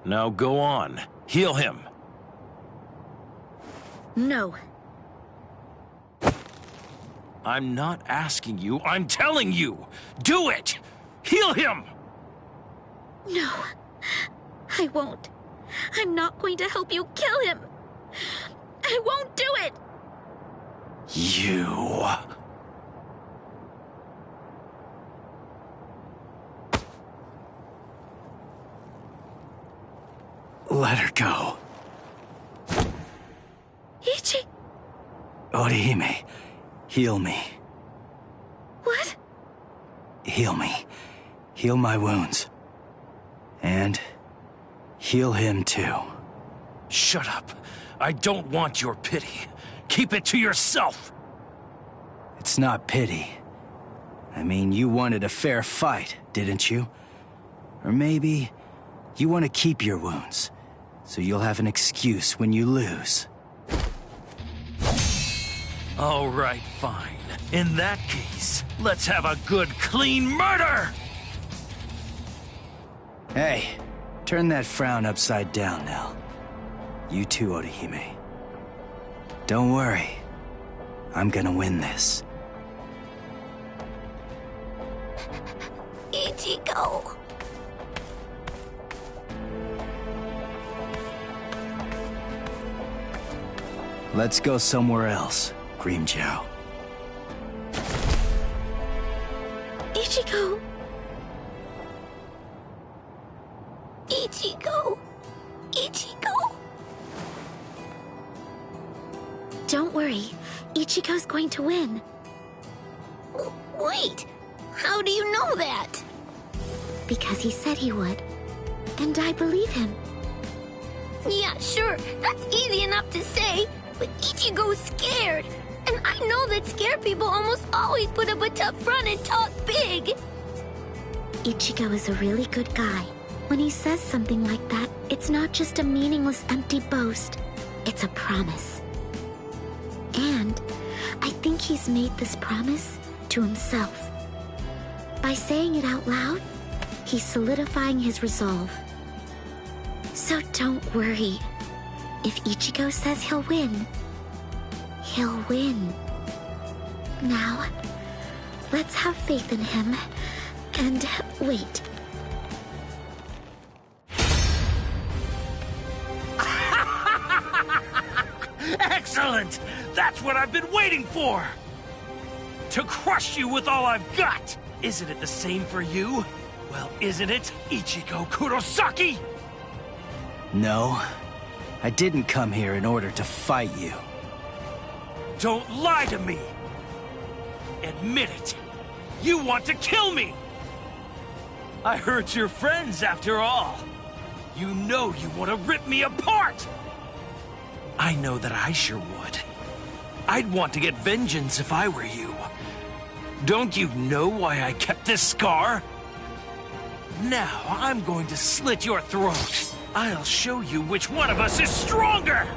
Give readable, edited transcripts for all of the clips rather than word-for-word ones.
Now go on. Heal him. No. I'm not asking you, I'm telling you! Do it! Heal him! No. I won't. I'm not going to help you kill him. I won't do it! You... Let her go. Ichi... Orihime, heal me. What? Heal me. Heal my wounds. And heal him too. Shut up. I don't want your pity. Keep it to yourself. It's not pity. I mean, you wanted a fair fight, didn't you? Or maybe you want to keep your wounds, so you'll have an excuse when you lose. All right, fine. In that case, let's have a good, clean murder! Hey, turn that frown upside down now. You too, Orihime. Don't worry. I'm gonna win this. Ichigo. Let's go somewhere else, Grimmjow. Ichigo. Ichigo. Ichigo. Don't worry. Ichigo's going to win. Wait. How do you know that? Because he said he would. And I believe him. Yeah, sure. That's easy enough to say. But Ichigo's scared. And I know that scared people almost always put up a tough front and talk big. Ichigo is a really good guy. When he says something like that, it's not just a meaningless, empty boast. It's a promise. And I think he's made this promise to himself. By saying it out loud, he's solidifying his resolve. So don't worry. If Ichigo says he'll win, he'll win. Now, let's have faith in him and wait. Excellent! That's what I've been waiting for! To crush you with all I've got! Isn't it the same for you? Well, isn't it, Ichigo Kurosaki? No, I didn't come here in order to fight you. Don't lie to me! Admit it! You want to kill me! I hurt your friends after all. You know you want to rip me apart! I know that I sure would. I'd want to get vengeance if I were you. Don't you know why I kept this scar? Now I'm going to slit your throat. I'll show you which one of us is stronger!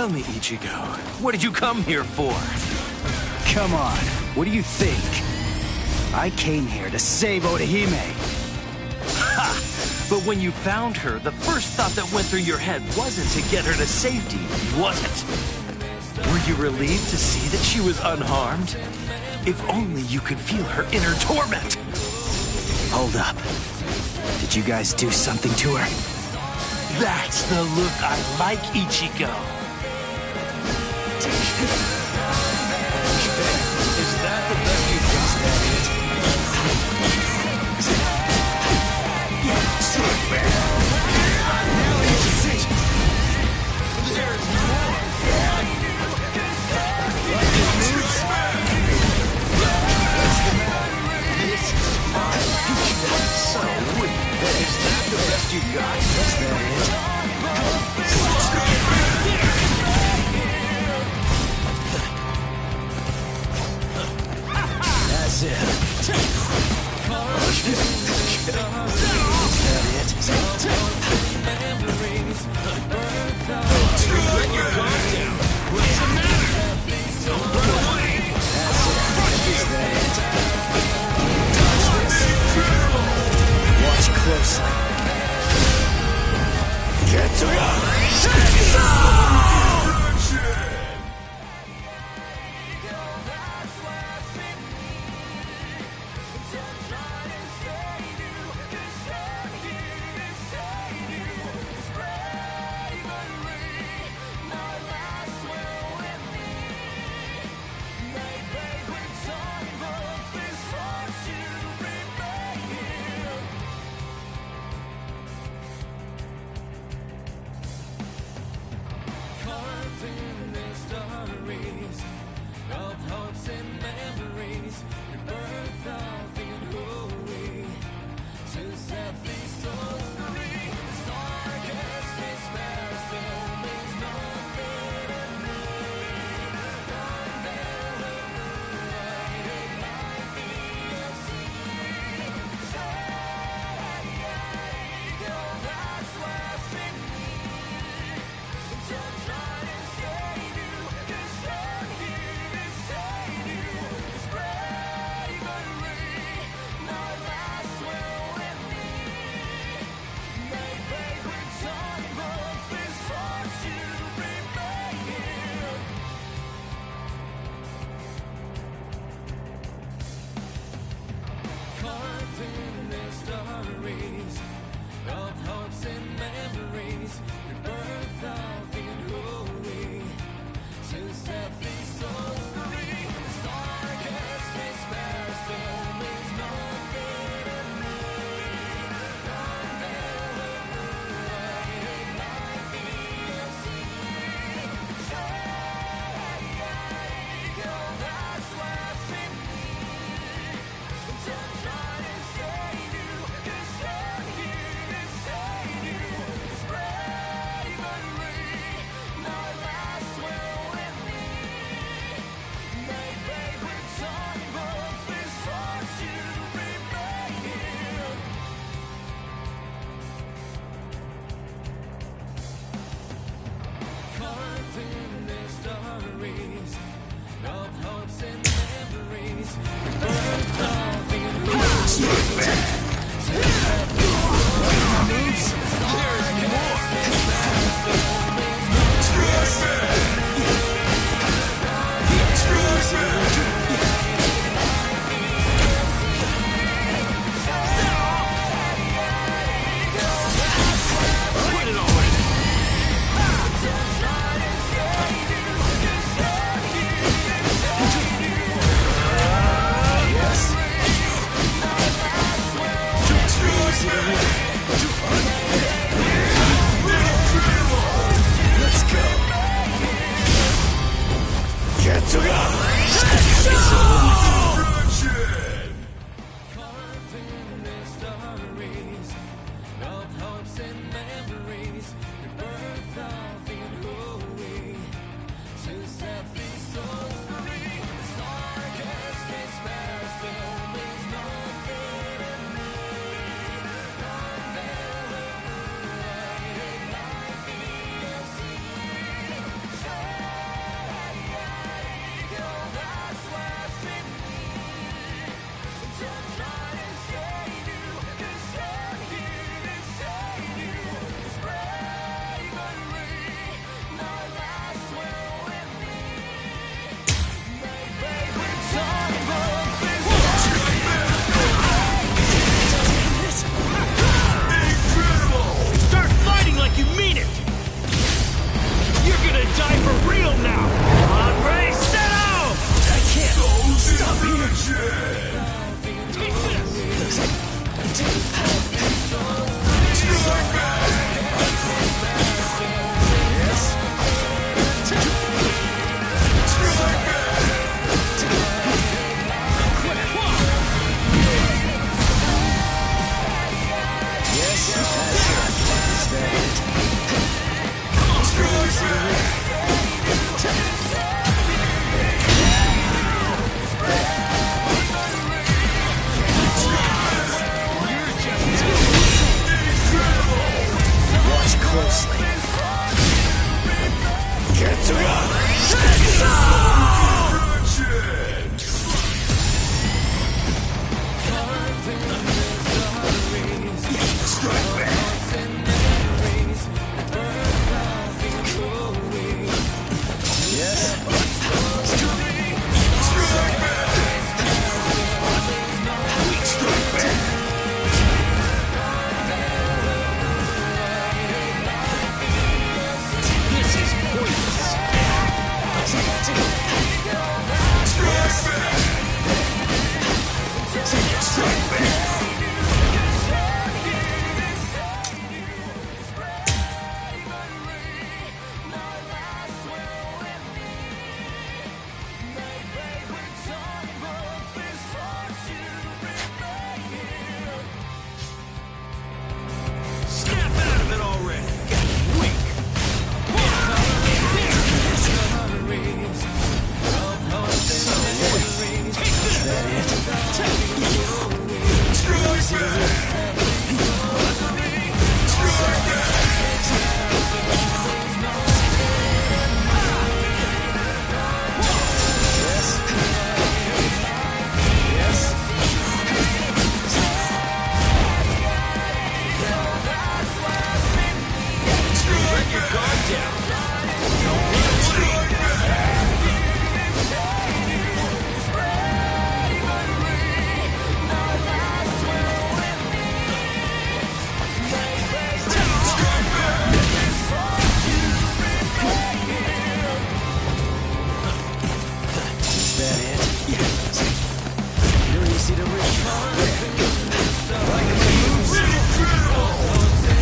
Tell me, Ichigo, what did you come here for? Come on, what do you think? I came here to save Orihime. Ha! But when you found her, the first thought that went through your head wasn't to get her to safety, was it? Were you relieved to see that she was unharmed? If only you could feel her inner torment! Hold up. Did you guys do something to her? That's the look I like, Ichigo. Is that the best you've got? Is that the best you've got? Is that it? That's it. Is that it? Let your guard down. What's the matter? Don't run away. That's it. Is that it? Watch closely. Get to ya!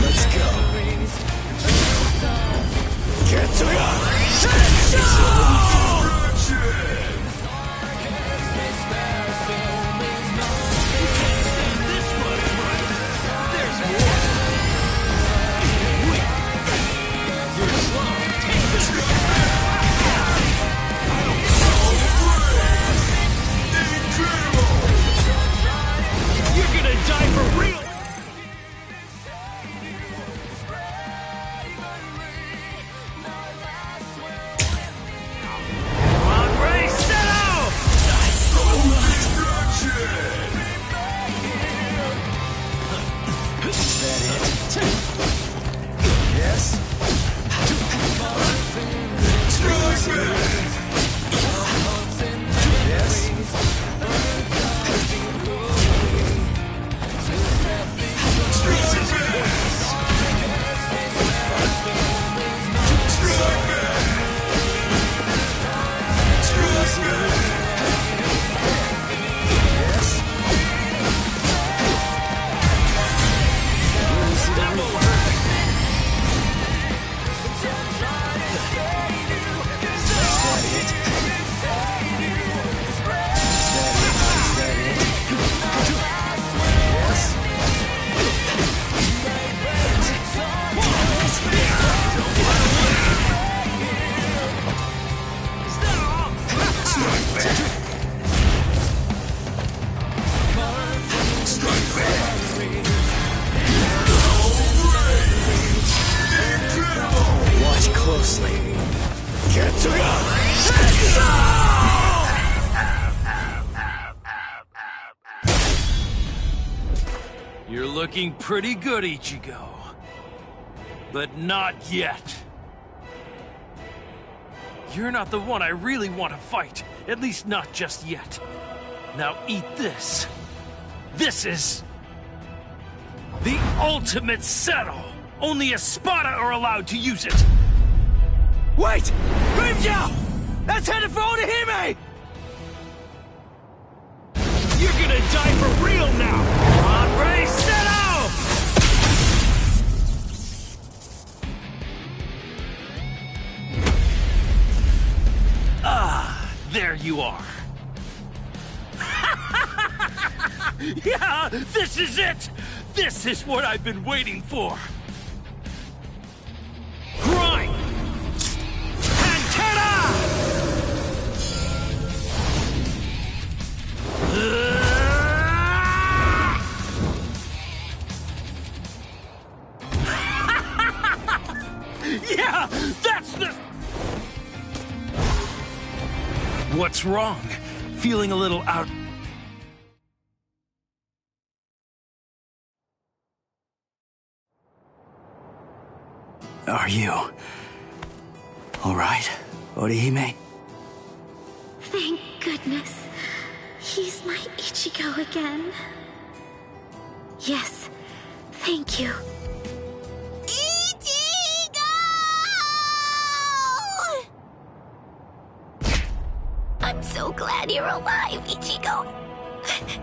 Let's go. You're gonna die for real! Come on, Ray, settle! Is that it? Yes? Yes? Watch closely. You're looking pretty good, Ichigo. But not yet. You're not the one I really want to fight. At least not just yet. Now eat this. This is... the ultimate settle. Only Espada are allowed to use it. Wait! Grimmjow! That's headed for Orihime! You're gonna die for real now! Come on, Ray, settle! Ah, there you are. Yeah, this is it! This is what I've been waiting for. Grind! Antenna! Yeah, that's the... What's wrong? Feeling a little out... Are you... all right, Orihime? Thank goodness. He's my Ichigo again. Yes, thank you. Ichigo! I'm so glad you're alive, Ichigo.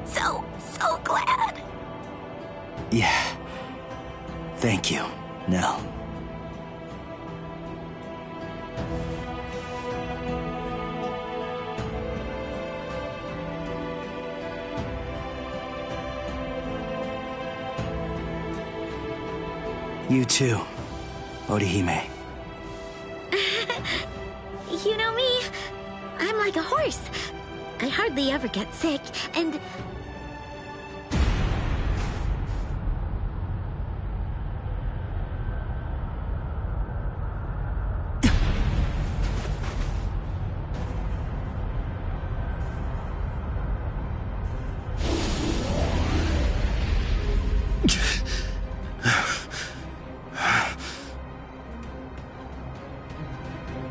So glad. Yeah. Thank you, Nell. You too, Orihime. You know me, I'm like a horse. I hardly ever get sick, and...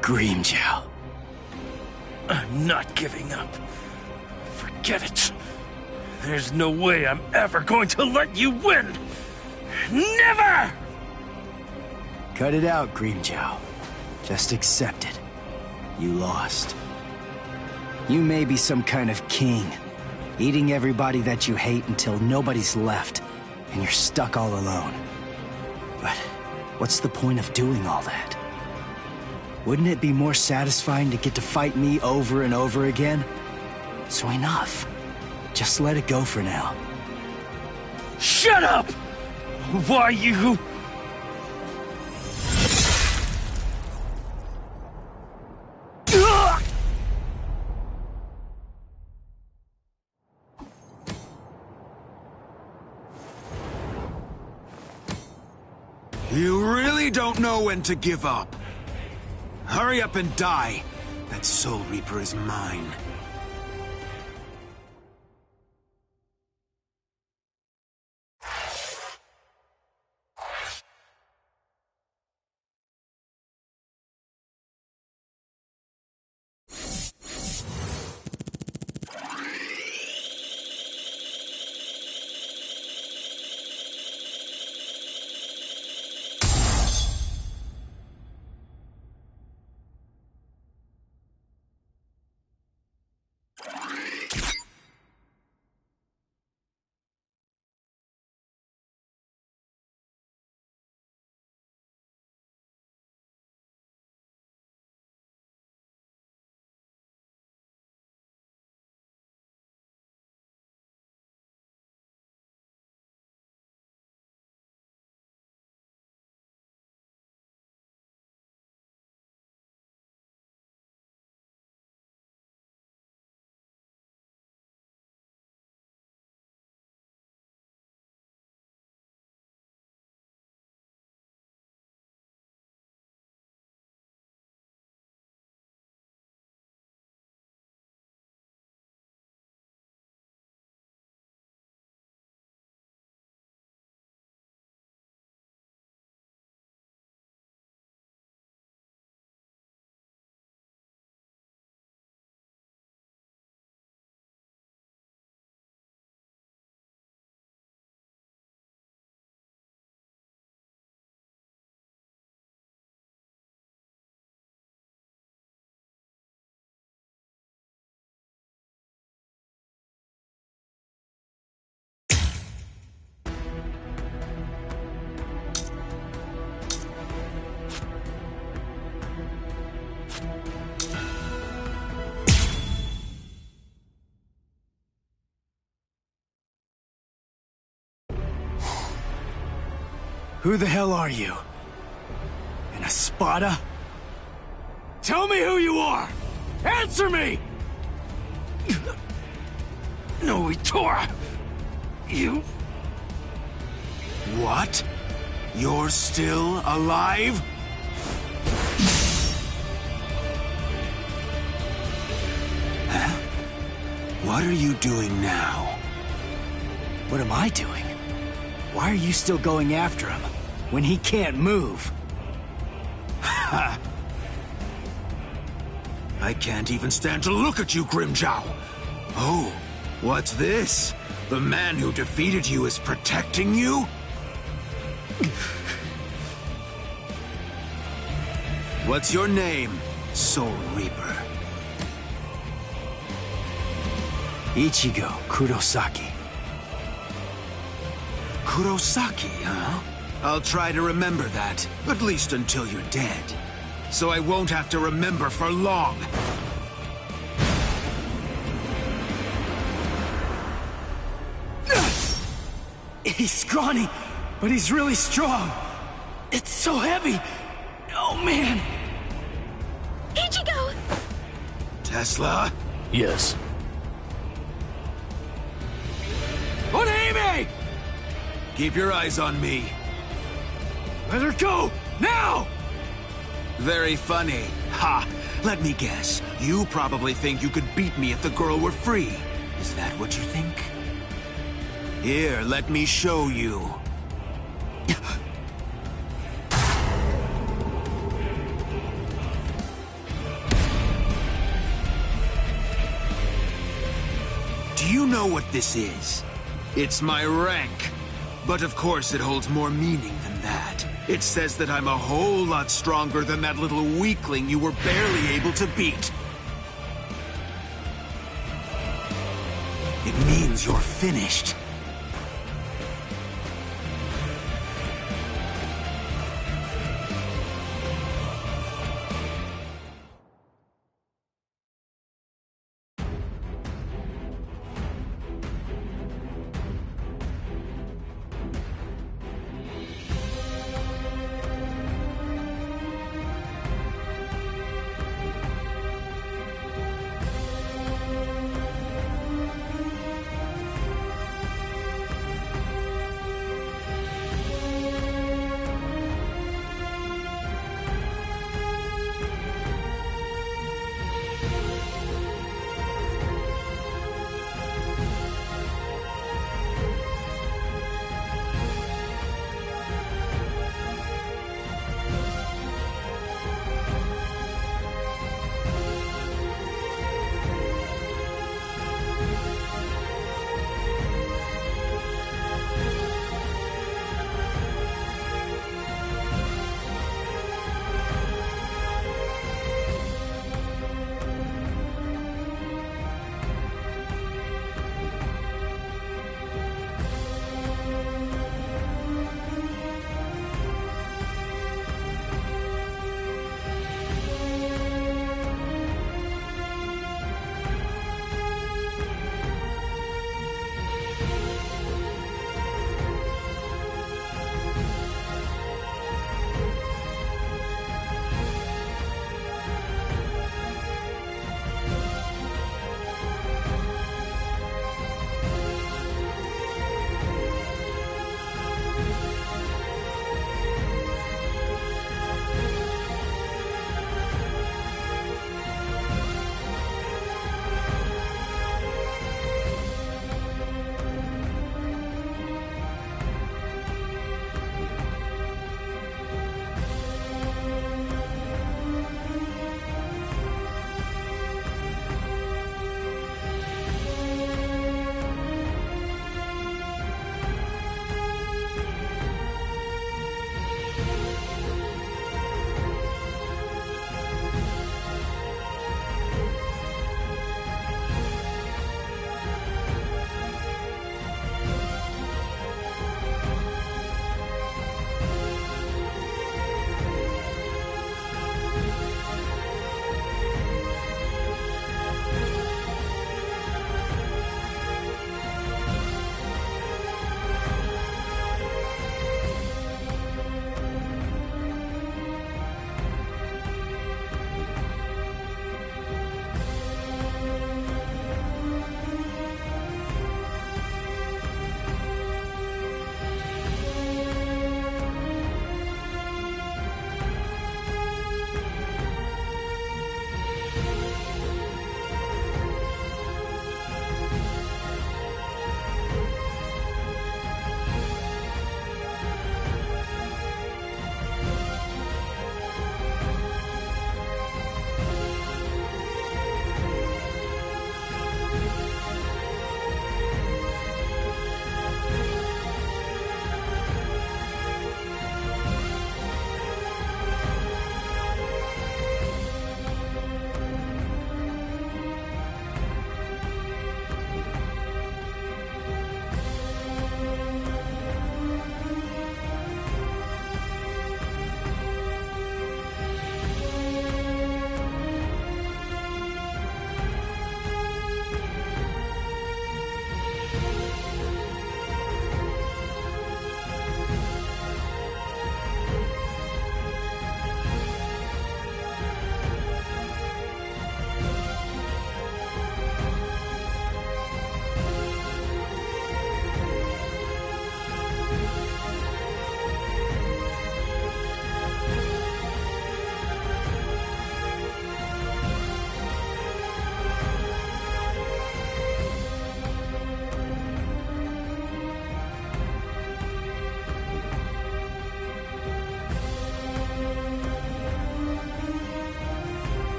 Grimmjow. I'm not giving up. Forget it. There's no way I'm ever going to let you win! Never! Cut it out, Grimmjow. Just accept it. You lost. You may be some kind of king, Eating everybody that you hate until nobody's left, and you're stuck all alone. But what's the point of doing all that? Wouldn't it be more satisfying to get to fight me over and over again? So enough. Just let it go for now. Shut up! Why you... You really don't know when to give up. Hurry up and die. That Soul Reaper is mine. Who the hell are you? An Espada? Tell me who you are! Answer me! No, Itora! You... What? You're still alive? Huh? What are you doing now? What am I doing? Why are you still going after him, when he can't move? Ha! I can't even stand to look at you, Grimmjow! Oh, what's this? The man who defeated you is protecting you? What's your name, Soul Reaper? Ichigo Kurosaki. Kurosaki, huh? I'll try to remember that, at least until you're dead. So I won't have to remember for long. He's scrawny, but he's really strong. It's so heavy. Oh, man. Ichigo! Tesla? Yes. Oneime! Keep your eyes on me. Let her go! Now! Very funny. Ha! Let me guess. You probably think you could beat me if the girl were free. Is that what you think? Here, let me show you. Do you know what this is? It's my rank. But of course it holds more meaning than that. It says that I'm a whole lot stronger than that little weakling you were barely able to beat. It means you're finished.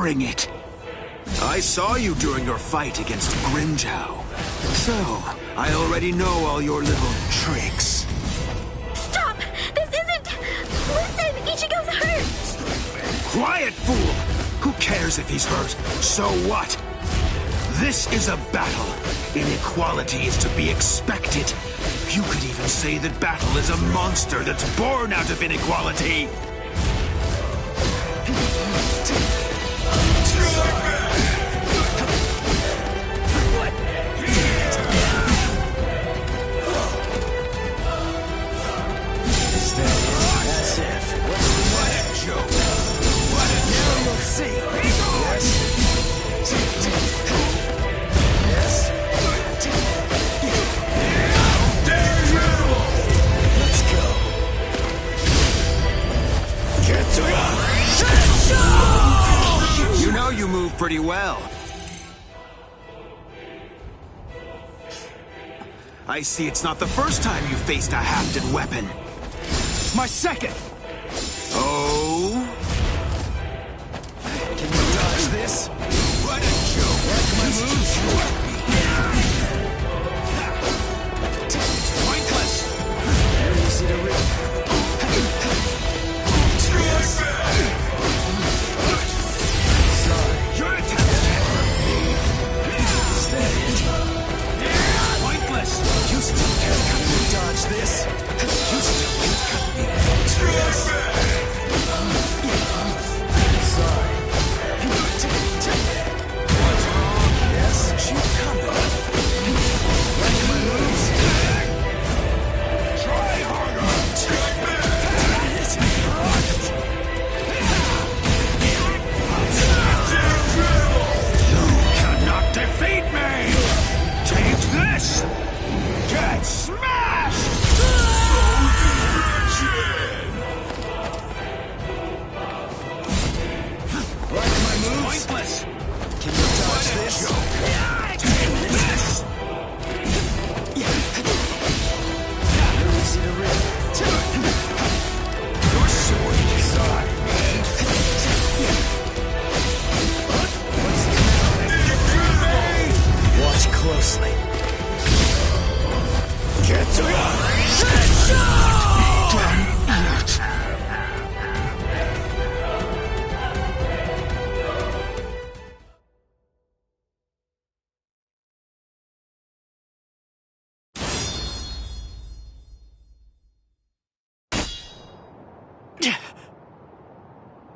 Bring it. I saw you during your fight against Grimmjow. So, I already know all your little tricks. Stop! This isn't... Listen, Ichigo's hurt! Quiet, fool! Who cares if he's hurt? So what? This is a battle. Inequality is to be expected. You could even say that battle is a monster that's born out of inequality. That's it. What a joke. What a joke. Now you'll see. Yes. Let's go. Get to You know you move pretty well. I see it's not the first time you faced a hafted weapon. my second. Oh? Can you dodge this? What a joke. Like my moves? It's pointless. Very easy to read. Sorry. You're attacking. Is that it? It's pointless. You still can't cut me. Dodge this. You still can't cut me. Sorry. What's wrong? Yes, she's coming. Like my moves? Try harder. You cannot defeat me. Take this. Get smashed. Like my moves? Pointless. Can you dodge this? Take this. Very easy to read. Your sword. Sorry. What's the matter? Watch closely. Get to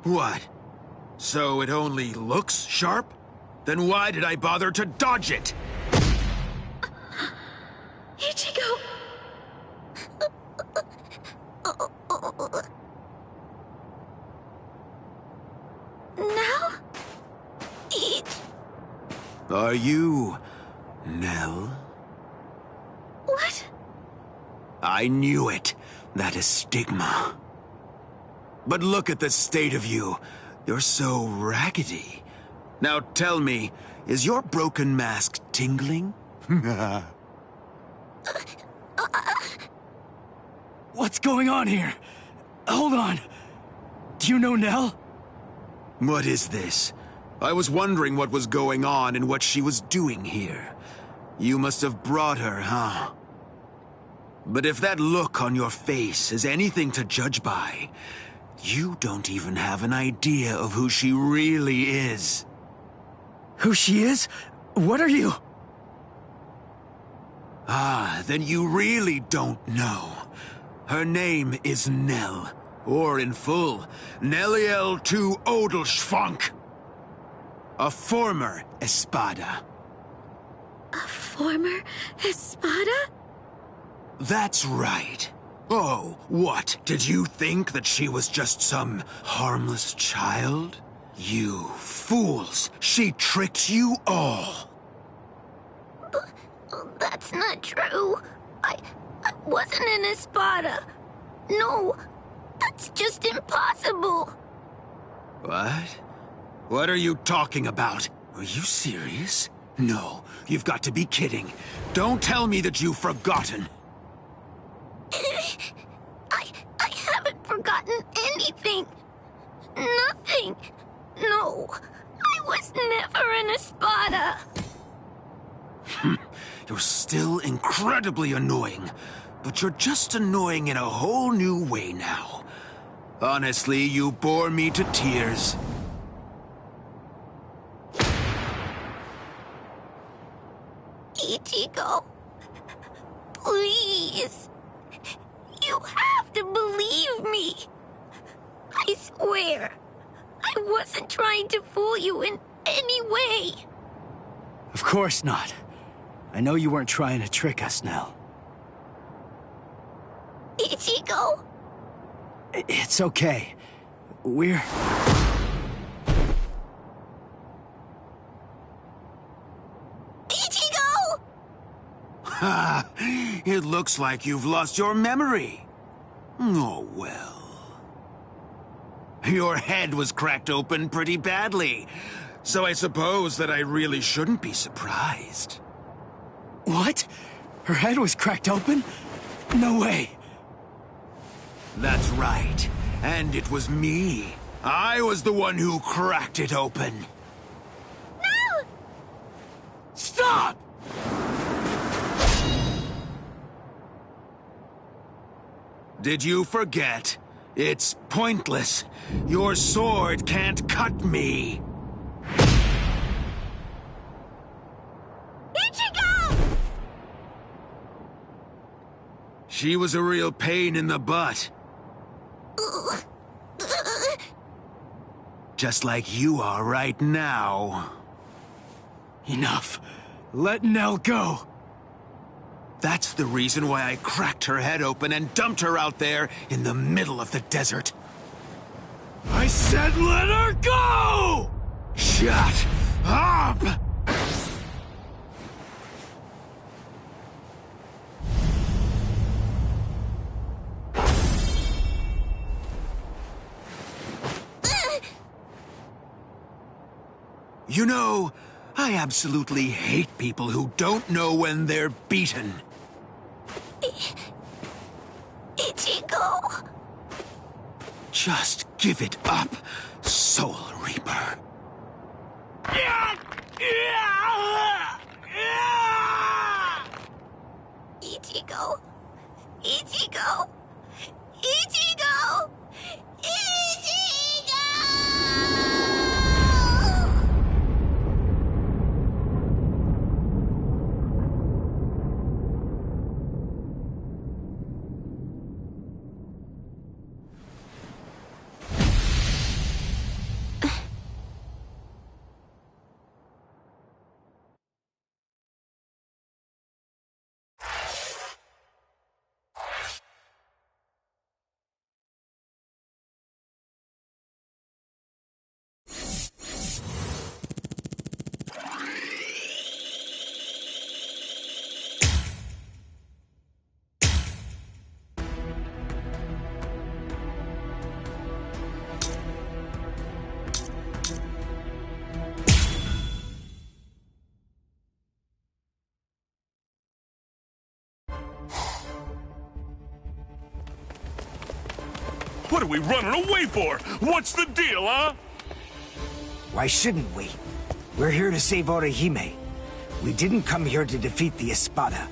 What? So it only looks sharp? Then why did I bother to dodge it? Ichigo! Now? Are you Nell? What? I knew it. That is stigma. But look at the state of you. You're so raggedy. Now tell me, is your broken mask tingling? What's going on here? Hold on. Do you know Nell? What is this? I was wondering what was going on and what she was doing here. You must have brought her, huh? But if that look on your face is anything to judge by, you don't even have an idea of who she really is. Who she is? What are you? Ah, then you really don't know. Her name is Nell, or in full, Nelliel to Odelschwank. A former Espada. A former Espada? That's right. Oh, what? Did you think that she was just some harmless child? You fools! She tricked you all! That's not true. I wasn't an Espada. No, that's just impossible. What? What are you talking about? Are you serious? No, you've got to be kidding. Don't tell me that you've forgotten. I haven't forgotten anything. Nothing. No, Espada! You're still incredibly annoying, but you're just annoying in a whole new way now. Honestly, you bore me to tears. Ichigo, please. You have to believe me. I swear, I wasn't trying to fool you in any way. Of course not. I know you weren't trying to trick us, Nell. Ichigo? It's okay. We're... Ichigo! Ha! It looks like you've lost your memory. Oh, well. Your head was cracked open pretty badly, so I suppose that I really shouldn't be surprised. What? Her head was cracked open? No way. That's right. And it was me. I was the one who cracked it open. No! Stop! Did you forget? It's pointless. Your sword can't cut me. Ichigo! She was a real pain in the butt. Just like you are right now. Enough. Let Nell go. That's the reason why I cracked her head open and dumped her out there in the middle of the desert. I said let her go! Shut up! You know, I absolutely hate people who don't know when they're beaten. Ichigo. Just give it up, Soul Reaper. Ichigo. Ichigo. Ichigo. Ichigo! What are we running away for? What's the deal, huh? Why shouldn't we? We're here to save Orihime. We didn't come here to defeat the Espada.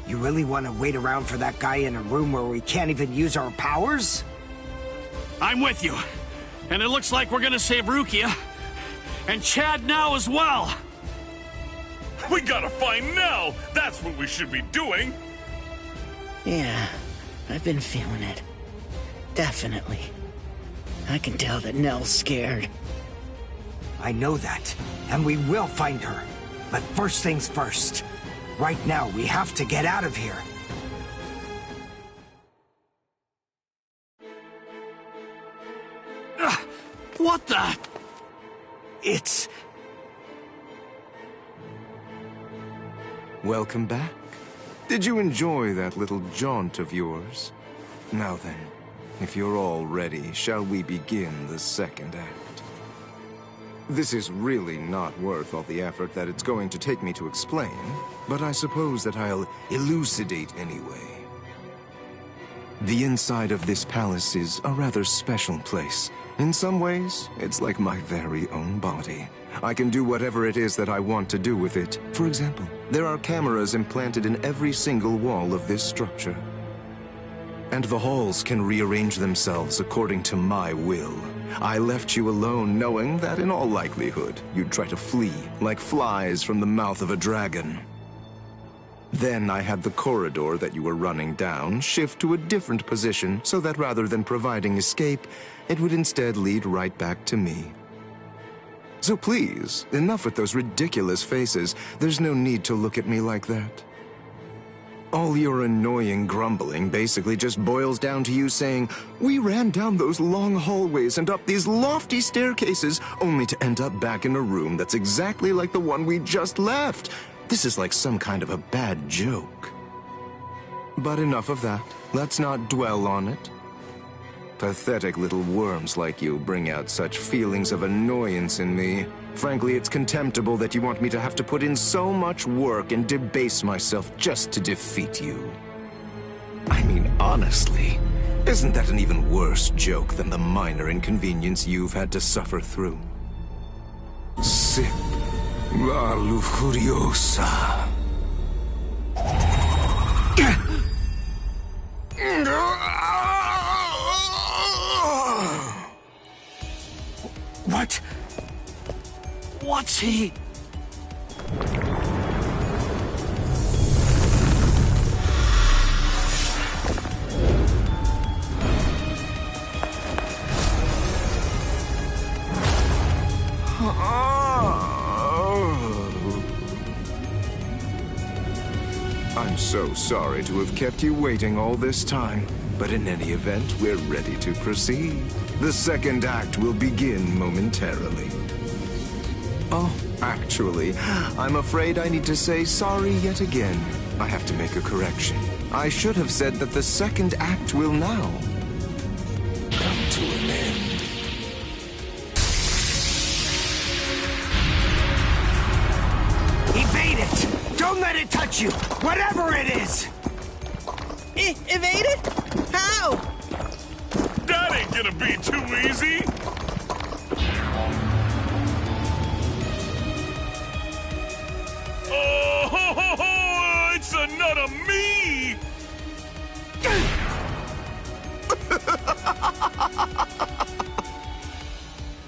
You really want to wait around for that guy in a room where we can't even use our powers? I'm with you. And it looks like we're gonna save Rukia. And Chad now as well. We gotta find Nell! That's what we should be doing! Yeah, I've been feeling it. Definitely. I can tell that Nell's scared. I know that, and we will find her. But first things first. Right now, we have to get out of here. What the? It's... Welcome back. Did you enjoy that little jaunt of yours? Now then, if you're all ready, shall we begin the second act? This is really not worth all the effort that it's going to take me to explain, but I suppose that I'll elucidate anyway. The inside of this palace is a rather special place, In some ways, it's like my very own body. I can do whatever it is that I want to do with it. For example, there are cameras implanted in every single wall of this structure. And the halls can rearrange themselves according to my will. I left you alone knowing that in all likelihood, you'd try to flee like flies from the mouth of a dragon. Then I had the corridor that you were running down shift to a different position so that rather than providing escape, it would instead lead right back to me. So please, enough with those ridiculous faces. There's no need to look at me like that. All your annoying grumbling basically just boils down to you saying, "We ran down those long hallways and up these lofty staircases only to end up back in a room that's exactly like the one we just left." This is like some kind of a bad joke. But enough of that. Let's not dwell on it. Pathetic little worms like you bring out such feelings of annoyance in me. Frankly, it's contemptible that you want me to have to put in so much work and debase myself just to defeat you. I mean, honestly, isn't that an even worse joke than the minor inconvenience you've had to suffer through? Sip la lujuriosa. What? What's he? I'm so sorry to have kept you waiting all this time, but in any event, we're ready to proceed. The second act will begin momentarily. Oh, actually, I'm afraid I need to say sorry yet again. I have to make a correction. I should have said that the second act will now come to an end. Evade it! Don't let it touch you! Whatever it is! Evade it? How? That ain't gonna be too easy! Oh, ho, ho, ho, it's a nut of me!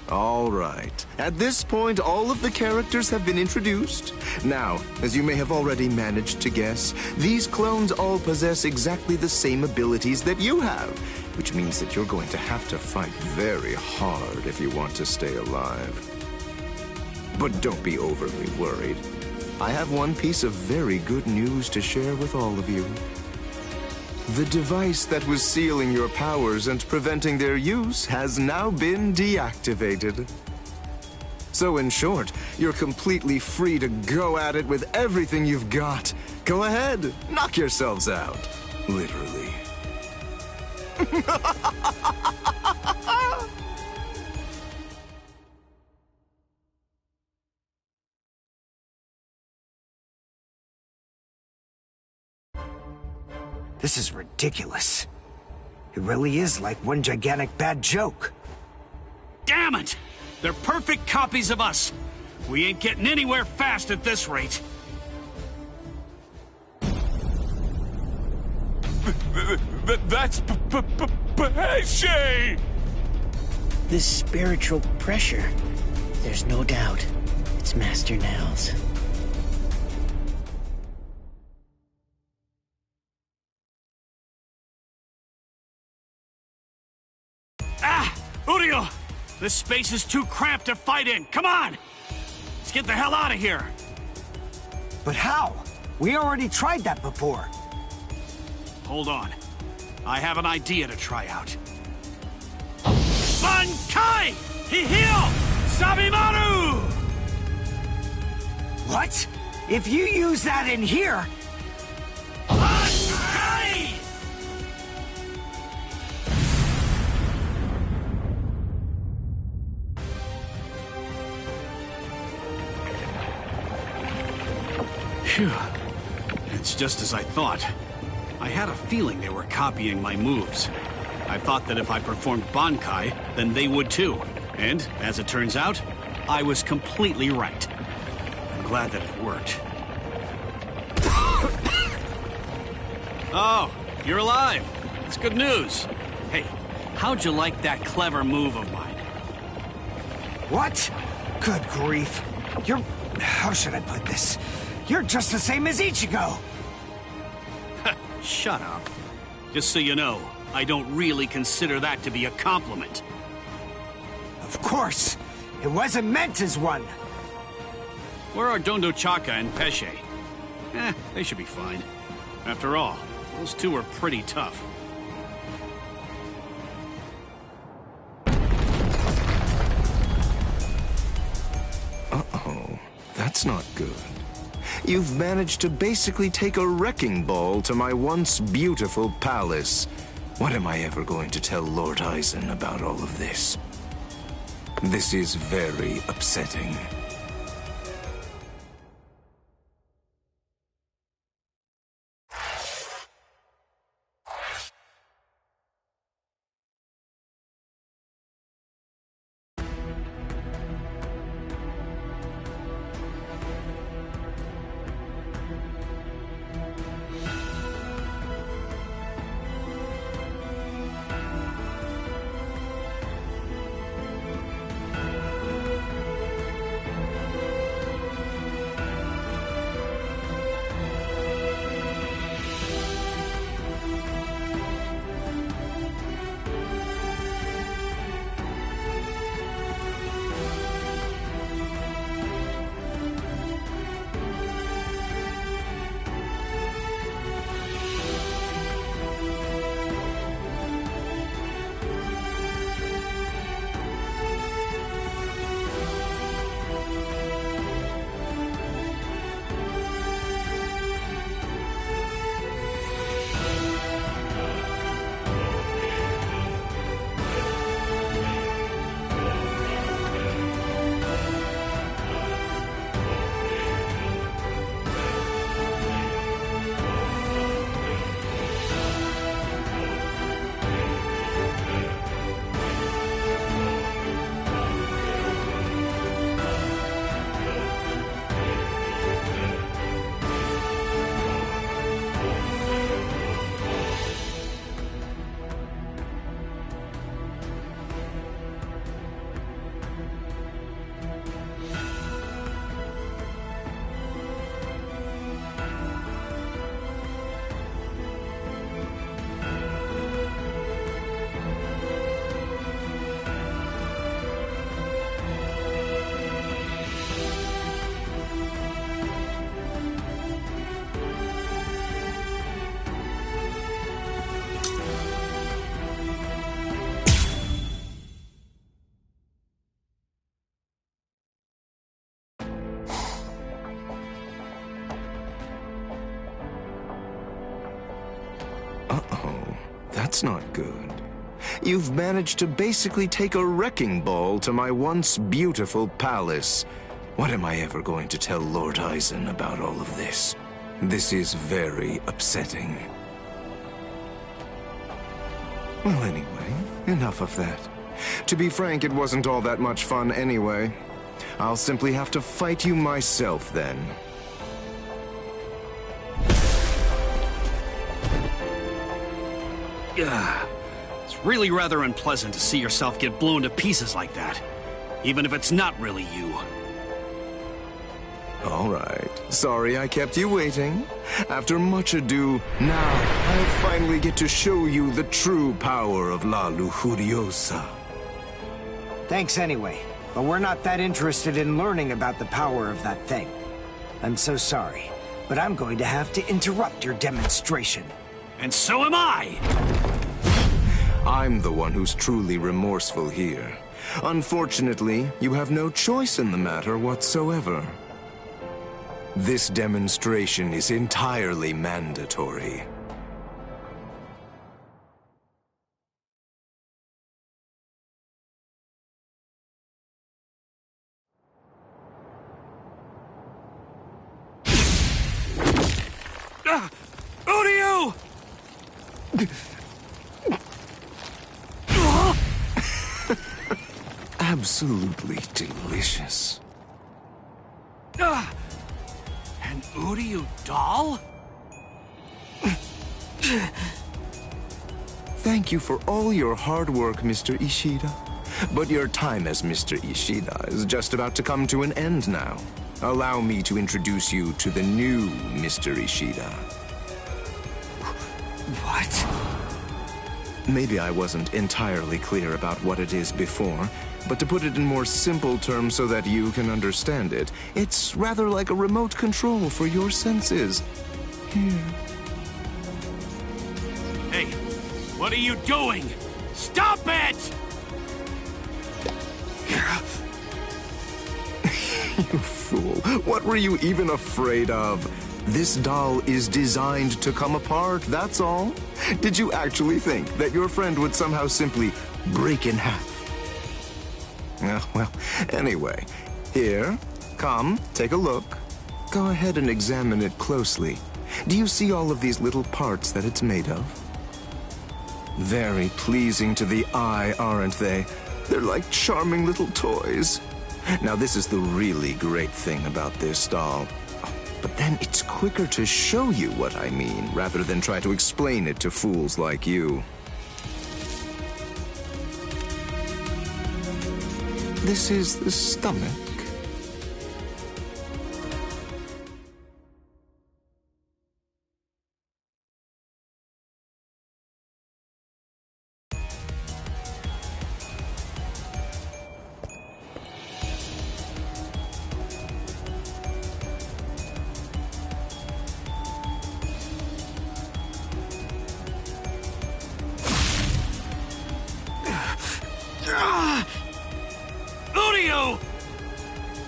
All right. At this point, all of the characters have been introduced. Now, as you may have already managed to guess, these clones all possess exactly the same abilities that you have, which means that you're going to have to fight very hard if you want to stay alive. But don't be overly worried. I have one piece of very good news to share with all of you. The device that was sealing your powers and preventing their use has now been deactivated. So in short, you're completely free to go at it with everything you've got. Go ahead, knock yourselves out. Literally. This is ridiculous. It really is like one gigantic bad joke. Damn it! They're perfect copies of us. We ain't getting anywhere fast at this rate. That's Pesce! This spiritual pressure. There's no doubt. It's Master Nels. Urio! This space is too cramped to fight in. Come on! Let's get the hell out of here. But how? We already tried that before. Hold on. I have an idea to try out. Bankai! Hihio! Sabimaru! What? If you use that in here... Bankai! Phew. It's just as I thought. I had a feeling they were copying my moves. I thought that if I performed Bankai, then they would too. And, as it turns out, I was completely right. I'm glad that it worked. Oh, you're alive. It's good news. Hey, how'd you like that clever move of mine? What? Good grief. You're... How should I put this? You're just the same as Ichigo! Shut up. Just so you know, I don't really consider that to be a compliment. Of course! It wasn't meant as one! Where are Dondo Chaka and Pesce? They should be fine. After all, those two are pretty tough. Uh-oh. That's not good. You've managed to basically take a wrecking ball to my once beautiful palace. What am I ever going to tell Lord Aizen about all of this? This is very upsetting. That's not good. You've managed to basically take a wrecking ball to my once beautiful palace. What am I ever going to tell Lord Aizen about all of this? This is very upsetting. Well, anyway, enough of that. To be frank, it wasn't all that much fun anyway. I'll simply have to fight you myself then. It's really rather unpleasant to see yourself get blown to pieces like that, even if it's not really you. All right. Sorry I kept you waiting. After much ado, now I finally get to show you the true power of La Lujuriosa. Thanks anyway, but we're not that interested in learning about the power of that thing. I'm so sorry, but I'm going to have to interrupt your demonstration. And so am I! I'm the one who's truly remorseful here. Unfortunately, you have no choice in the matter whatsoever. This demonstration is entirely mandatory. Uryu! absolutely delicious. An Uryu doll? Thank you for all your hard work, Mr. Ishida. But your time as Mr. Ishida is just about to come to an end now. Allow me to introduce you to the new Mr. Ishida. What? Maybe I wasn't entirely clear about what it is before, but to put it in more simple terms so that you can understand it, it's rather like a remote control for your senses. Here. Hey, what are you doing? Stop it! You fool. What were you even afraid of? This doll is designed to come apart, that's all. Did you actually think that your friend would somehow simply break in half? Well, anyway, here, come, take a look. Go ahead and examine it closely. Do you see all of these little parts that it's made of? Very pleasing to the eye, aren't they? They're like charming little toys. Now, this is the really great thing about this doll. But then it's quicker to show you what I mean, rather than try to explain it to fools like you. This is the stomach. Uryu!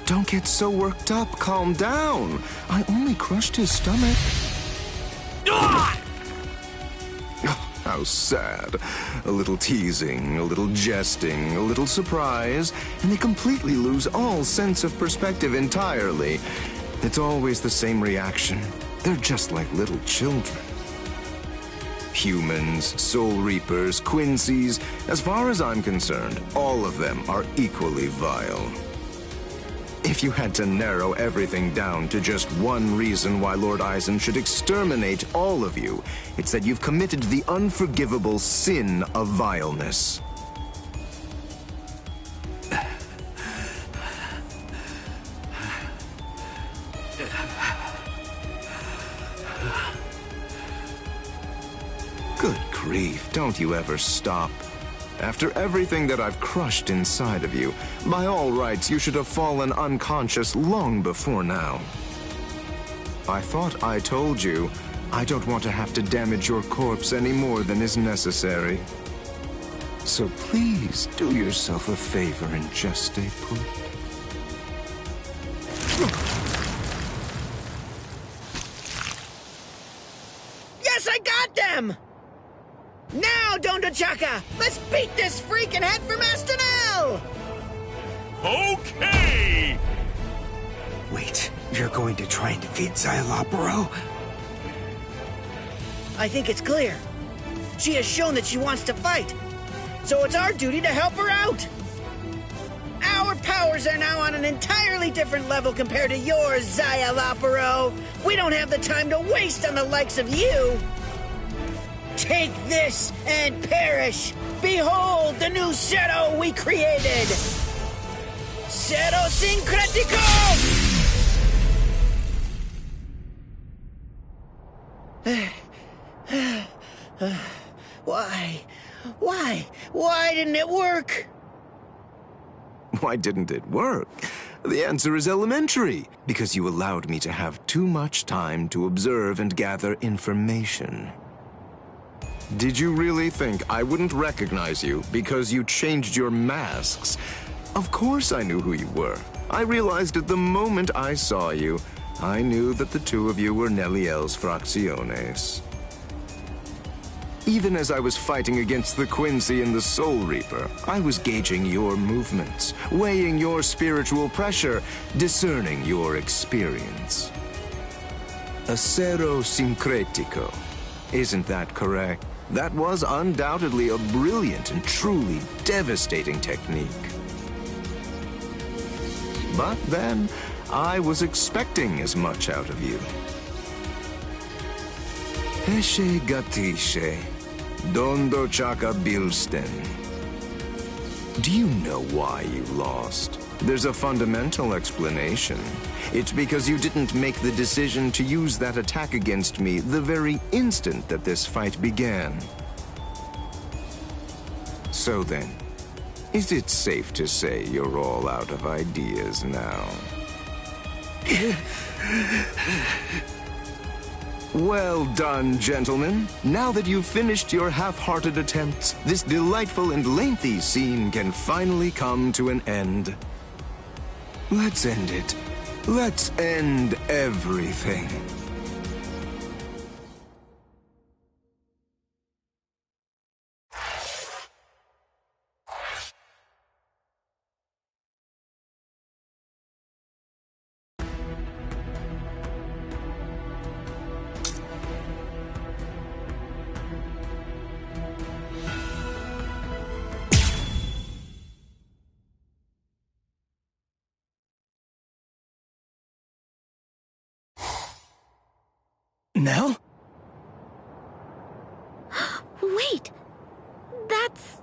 Don't get so worked up. Calm down. I only crushed his stomach. Ah! Oh, how sad. A little teasing, a little jesting, a little surprise, and they completely lose all sense of perspective entirely. It's always the same reaction. They're just like little children. Humans, Soul Reapers, Quincy's, as far as I'm concerned, all of them are equally vile. If you had to narrow everything down to just one reason why Lord Aizen should exterminate all of you, it's that you've committed the unforgivable sin of vileness. Good grief, don't you ever stop. After everything that I've crushed inside of you, by all rights, you should have fallen unconscious long before now. I thought I told you, I don't want to have to damage your corpse any more than is necessary. So please, do yourself a favor and just stay put. Yes, I got them! Now, Dondochaka! Let's beat this freak and head for Master Nell! Okay! Wait, you're going to try and defeat Szayelaporro? I think it's clear. She has shown that she wants to fight. So it's our duty to help her out. Our powers are now on an entirely different level compared to yours, Szayelaporro. We don't have the time to waste on the likes of you. Take this and perish! Behold the new Zero we created! Zero Syncretico! Why didn't it work? Why didn't it work? The answer is elementary, because you allowed me to have too much time to observe and gather information. Did you really think I wouldn't recognize you because you changed your masks? Of course I knew who you were. I realized it the moment I saw you. I knew that the two of you were Neliel's Fracciones. Even as I was fighting against the Quincy and the Soul Reaper, I was gauging your movements, weighing your spiritual pressure, discerning your experience. Acero Syncretico. Isn't that correct? That was undoubtedly a brilliant and truly devastating technique. But then, I was expecting as much out of you. Eshe gatishe, dondo chaka bilsten. Do you know why you lost? There's a fundamental explanation. It's because you didn't make the decision to use that attack against me the very instant that this fight began. So then, is it safe to say you're all out of ideas now? Well done, gentlemen. Now that you've finished your half-hearted attempts, this delightful and lengthy scene can finally come to an end. Let's end it. Let's end everything. Nell? Wait, that's...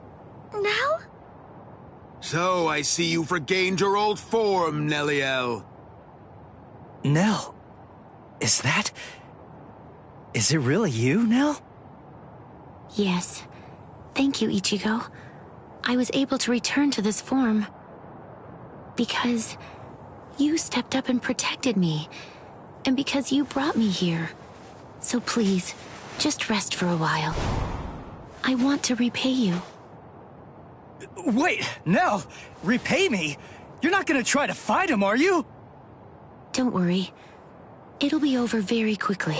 Nell? So I see you've regained your old form, Neliel. Nell? Is it really you, Nell? Yes. Thank you, Ichigo. I was able to return to this form because you stepped up and protected me, and because you brought me here. So please, just rest for a while. I want to repay you. Wait, Nell! Repay me? You're not gonna try to fight him, are you? Don't worry. It'll be over very quickly.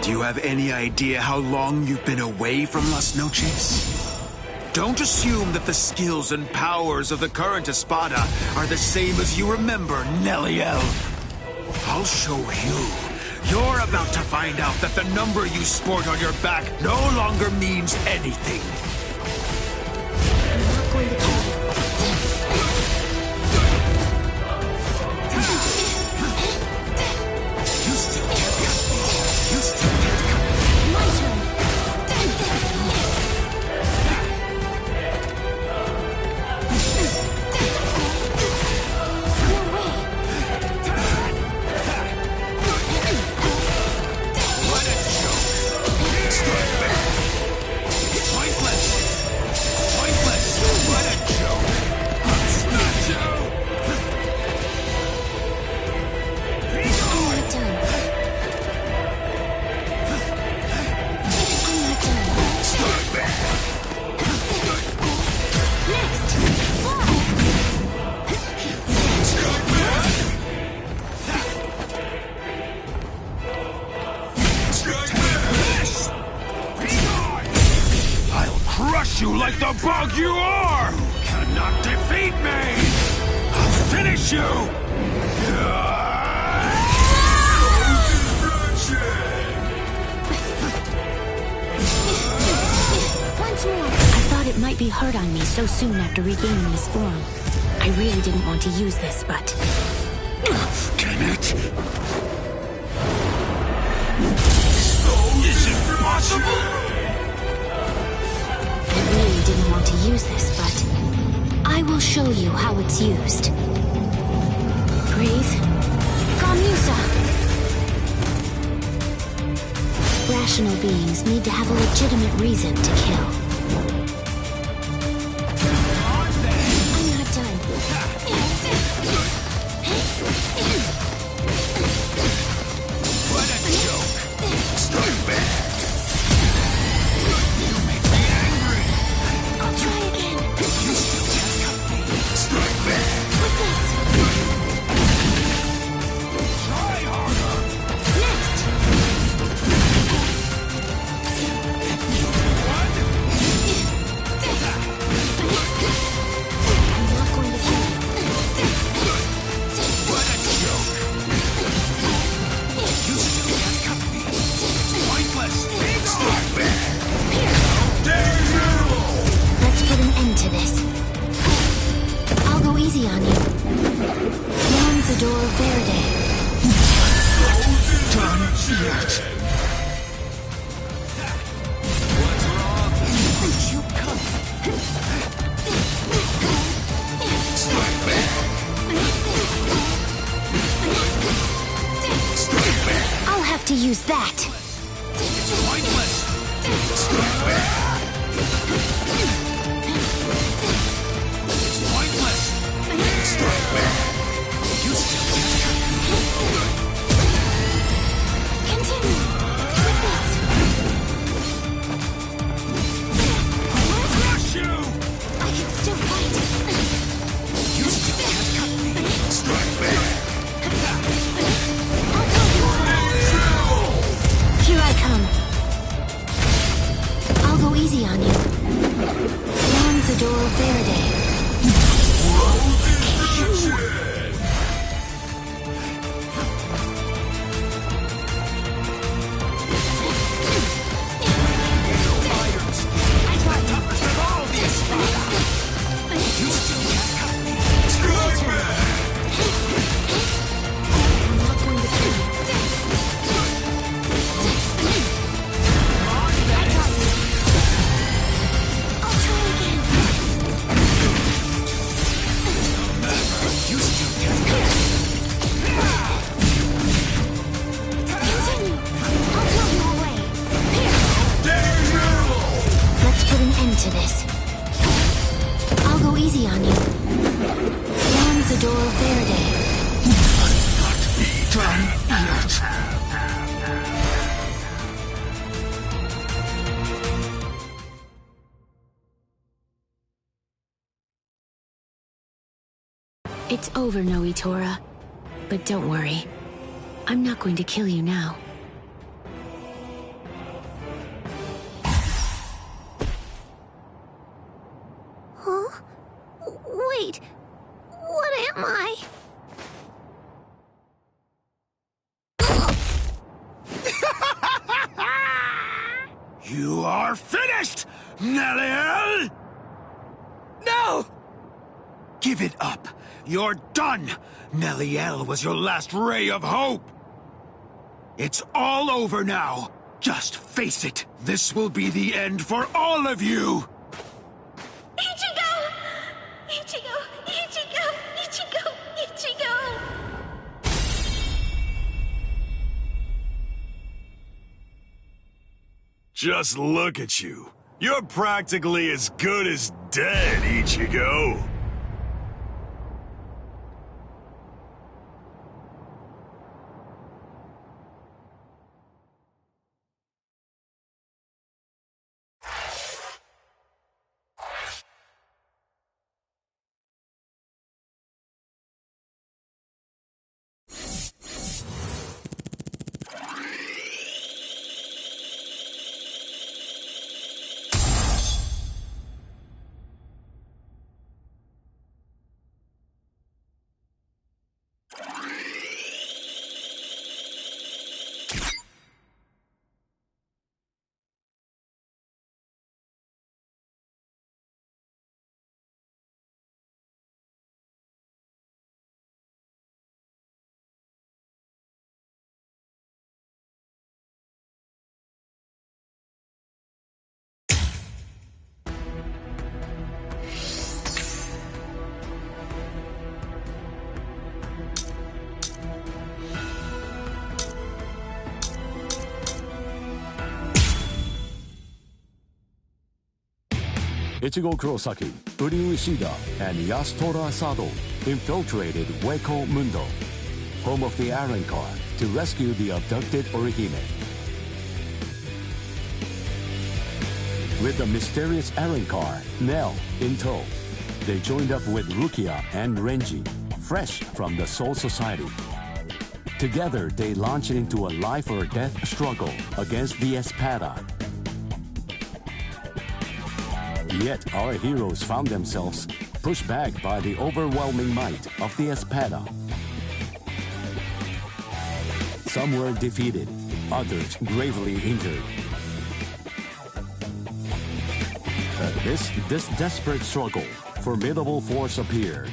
Do you have any idea how long you've been away from Las Noches? Don't assume that the skills and powers of the current Espada are the same as you remember, Neliel. I'll show you. You're about to find out that the number you sport on your back no longer means anything. I'm not going to kill you. You still can't cut me. You still can't cut me. My turn. No way. What a joke. Strike back. Pointless. Pointless. What a joke. Smash you. I'm not done. I'm not done. Strike back. Next. Fly. I'll crush you like the bug you are! You cannot defeat me! I'll finish you! Once more. I thought it might be hard on me so soon after regaining this form. I really didn't want to use this, but... Can it? Is it possible? I really didn't want to use this, but... I will show you how it's used. Praise Gamusa! Rational beings need to have a legitimate reason to kill. I'm not done. What a joke! Strike back! You make me angry! I'll try again. You still can't cut me! Strike back! With this. Try harder! Next. I'm not going to kill you. What a joke! You still can't cut me! Pointless! Strike back! Dare you! Let's put an end to this. I'll go easy on you. Lanzador Verde. Done yet! What's wrong? Would you come? Strike back! Strike back! I'll have to use that. Pointless! Strike back! It's pointless! Strike back! You still can't cut me! Continue. With this. Crush you! I can still fight. You still can't cut me! Strike back! I'll go Here I come. I'll go easy on you. Lanzador Verde. You still can't cut me! I'm not going to kill you. I got you. I'll try again. You still can't cut me! Continue. I'll blow you away. Here. Let's put an end to this. I'll go easy on you. Lanzador Verde. Done yet! It's over, Noitora. But don't worry. I'm not going to kill you now. You are finished, Neliel! No! Give it up. You're done. Neliel was your last ray of hope. It's all over now. Just face it. This will be the end for all of you. Ichigo! Ichigo! Ichigo! Ichigo! Ichigo! Just look at you. You're practically as good as dead, Ichigo. Ichigo Kurosaki, Uri Ushida, and Yasutora Asado infiltrated Hueco Mundo, home of the Arrancar, to rescue the abducted Orihime. With the mysterious Arrancar, Nell, in tow, they joined up with Rukia and Renji, fresh from the Soul Society. Together, they launched into a life-or-death struggle against the Espada. Yet our heroes found themselves pushed back by the overwhelming might of the Espada. Some were defeated, others gravely injured. This desperate struggle, formidable force appeared.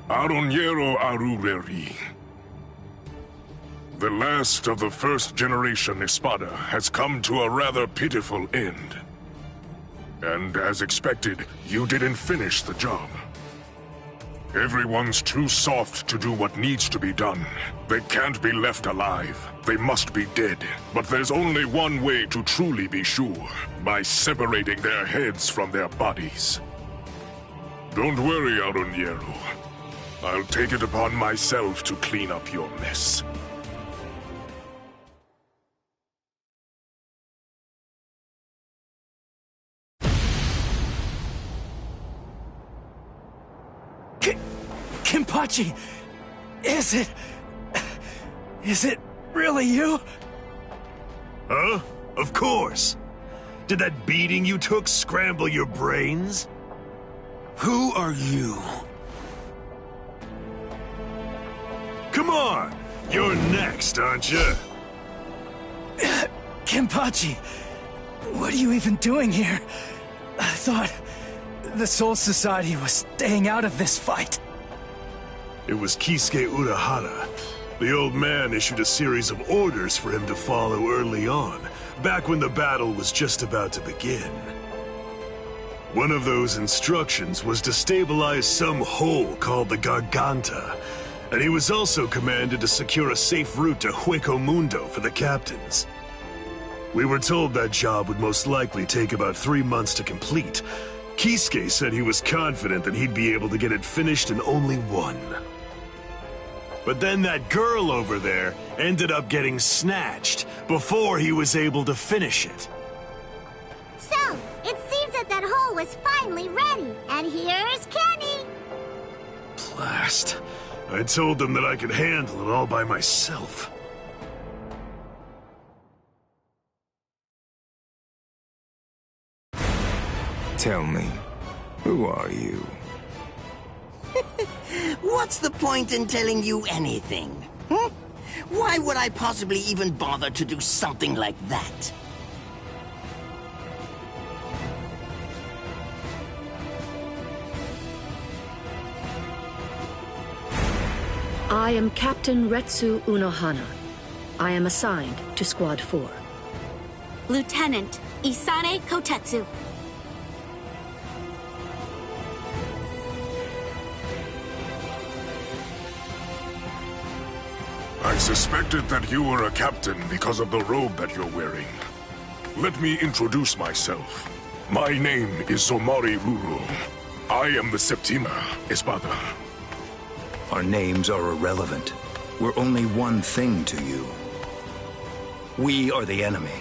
Arunyero Arureri. The last of the first generation Espada has come to a rather pitiful end. And as expected, you didn't finish the job. Everyone's too soft to do what needs to be done. They can't be left alive. They must be dead. But there's only one way to truly be sure, by separating their heads from their bodies. Don't worry, Arunyero. I'll take it upon myself to clean up your mess. Kenpachi! Is it really you? Huh? Of course. Did that beating you took scramble your brains? Who are you? Come on! You're next, aren't you? Kenpachi, what are you even doing here? I thought the Soul Society was staying out of this fight. It was Kisuke Urahara. The old man issued a series of orders for him to follow early on, back when the battle was just about to begin. One of those instructions was to stabilize some hole called the Garganta, and he was also commanded to secure a safe route to Hueco Mundo for the captains. We were told that job would most likely take about 3 months to complete. Kisuke said he was confident that he'd be able to get it finished in only 1. But then that girl over there ended up getting snatched before he was able to finish it. So, it seems that hole was finally ready, and here's Kenny! Blast. I told them that I could handle it all by myself. Tell me, who are you? What's the point in telling you anything? Why would I possibly even bother to do something like that? I am Captain Retsu Unohana. I am assigned to Squad 4. Lieutenant Isane Kotetsu. I suspected that you were a captain because of the robe that you're wearing. Let me introduce myself. My name is Somari Ruro. I am the Septima Espada. Our names are irrelevant. We're only one thing to you. We are the enemy.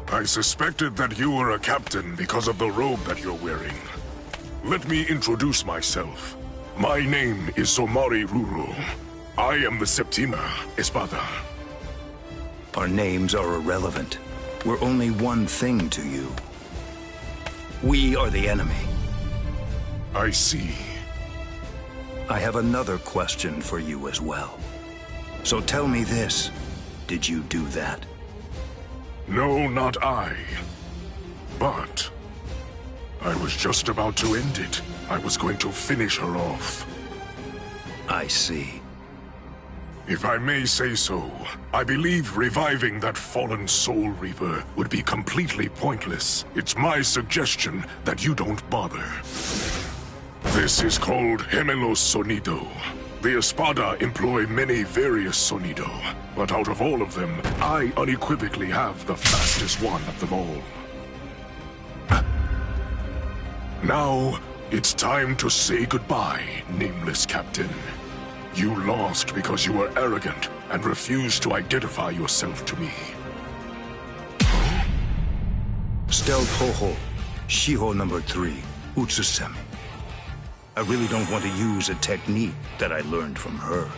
I suspected that you were a captain because of the robe that you're wearing. Let me introduce myself. My name is Somari Ruro. I am the Septima Espada. Our names are irrelevant. We're only one thing to you. We are the enemy. I see. I have another question for you as well. So tell me this. Did you do that? No, not I. But I was just about to end it. I was going to finish her off. I see. If I may say so, I believe reviving that fallen Soul Reaper would be completely pointless. It's my suggestion that you don't bother. This is called Gemelo Sonido. The Espada employ many various Sonido, but out of all of them, I unequivocally have the fastest one of them all. Now, it's time to say goodbye, nameless captain. You lost because you were arrogant and refused to identify yourself to me. Stealth Ho-Ho, Shiho number 3, Utsusemi. I really don't want to use a technique that I learned from her.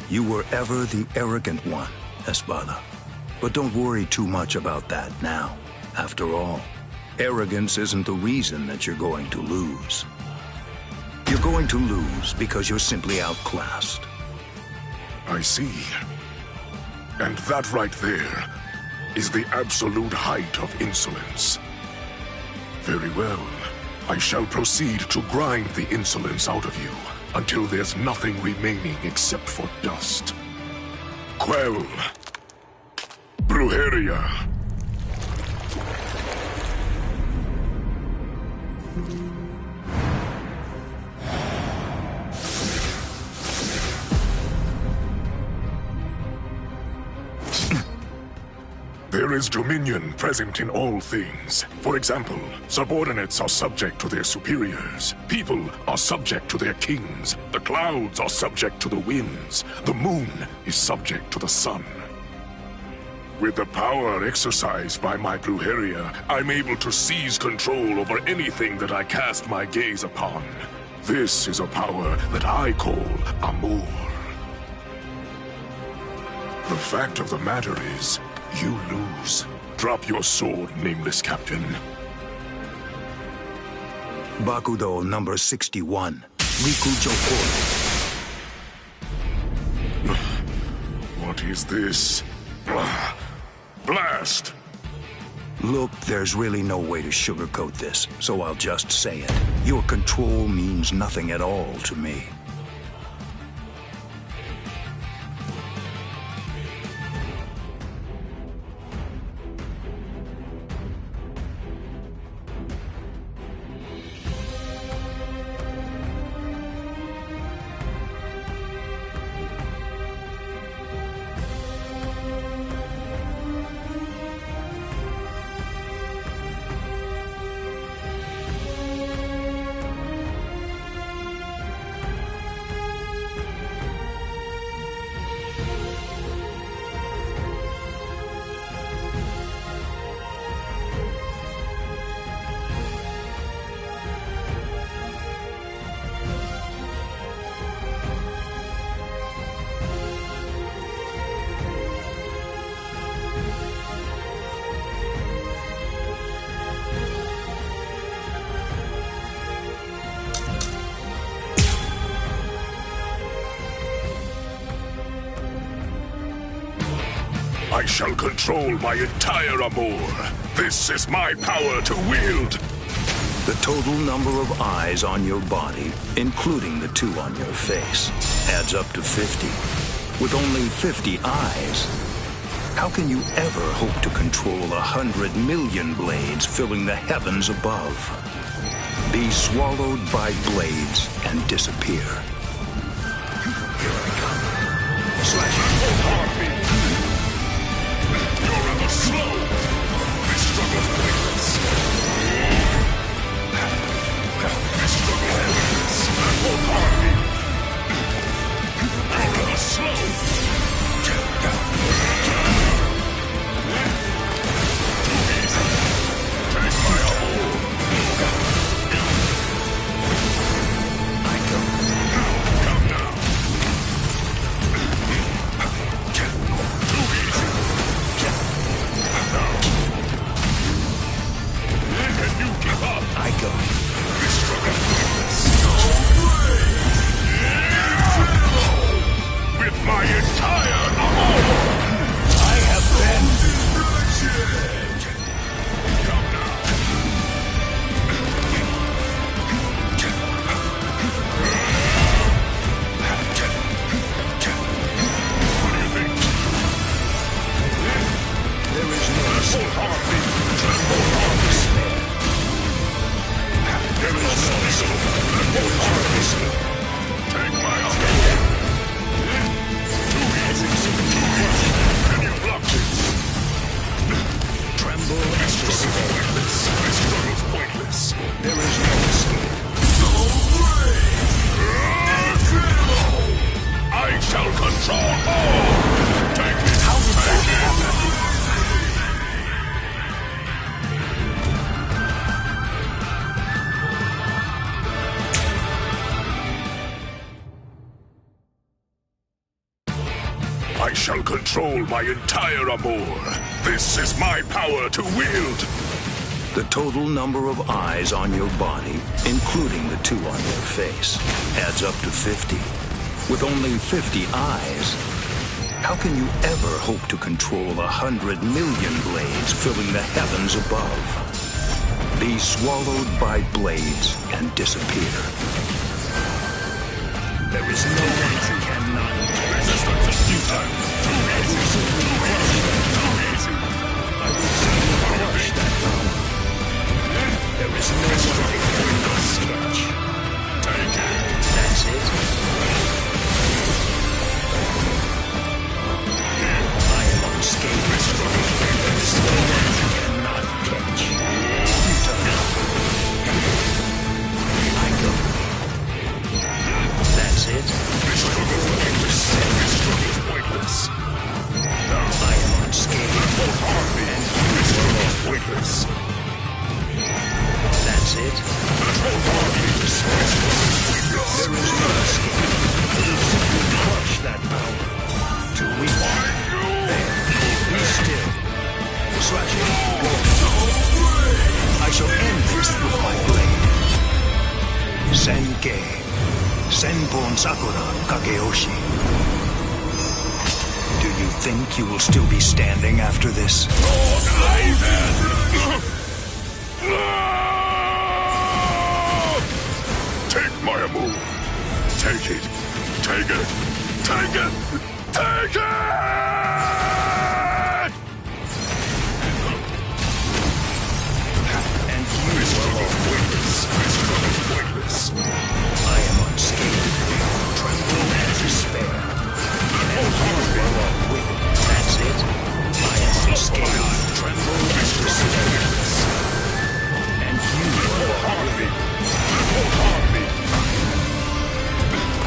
You were ever the arrogant one, Espada. But don't worry too much about that now. After all, arrogance isn't the reason that you're going to lose. You're going to lose because you're simply outclassed. I see. And that right there is the absolute height of insolence. Very well. I shall proceed to grind the insolence out of you until there's nothing remaining except for dust. Quell. Brujeria. There is dominion present in all things. For example, subordinates are subject to their superiors. People are subject to their kings. The clouds are subject to the winds. The moon is subject to the sun. With the power exercised by my Brujeria, I'm able to seize control over anything that I cast my gaze upon. This is a power that I call Amor. The fact of the matter is, you lose. Drop your sword, nameless captain. Bakudo number 61, Riku Jokoro. What is this? Blast! Look, there's really no way to sugarcoat this, so I'll just say it. Your control means nothing at all to me. shall control my entire Amur. This is my power to wield. The total number of eyes on your body, including the 2 on your face, adds up to 50. With only 50 eyes, how can you ever hope to control 100 million blades filling the heavens above? Be swallowed by blades and disappear. You're rather slow. This struggle's pointless. This struggle ends. That won't harm me. You're rather slow. Too easy. Take my Amur. I go. Come now. Too easy. Can you give up? I go. This struggle is pointless. With my entire Amur, I have been come now. What do you think? There is no harm me. Tremble on despair. There is no harm me. Take my Amur. Too easy. Can you block this? Tremble and despair. This struggle's pointless. There is no escape. No way! I shall control all! Take it! How did that happen? I shall control my entire Amur. This is my power to wield. The total number of eyes on your body, including the 2 on your face, adds up to 50. With only 50 eyes, how can you ever hope to control 100 million blades filling the heavens above? Be swallowed by blades and disappear. There is no way you cannot. Resistance is futile. Too easy. Too easy. I will simply crush that power. There is no way you can stretch. Take it. That's it. I am unscathed. There is no way you cannot catch. I go. That's it. This struggle is pointless. I am unscathed. That won't harm me. This struggle is pointless. That's it. That won't harm me. This struggle is pointless. There is no escape. We will simply crush that power. Too weak. There. Be still. Slash it. Go. I shall end this with my blade. Senkei. Senpon Sakura Kageyoshi. Do you think you will still be standing after this? Take my Amur. Take it. Take it. Take it. Take it! And you This struggle is pointless. This struggle is pointless. I am unscathed. Tremble and despair. And you are with it. That's it. I am unscathed. Tremble and despair. And you are with it. That won't harm me.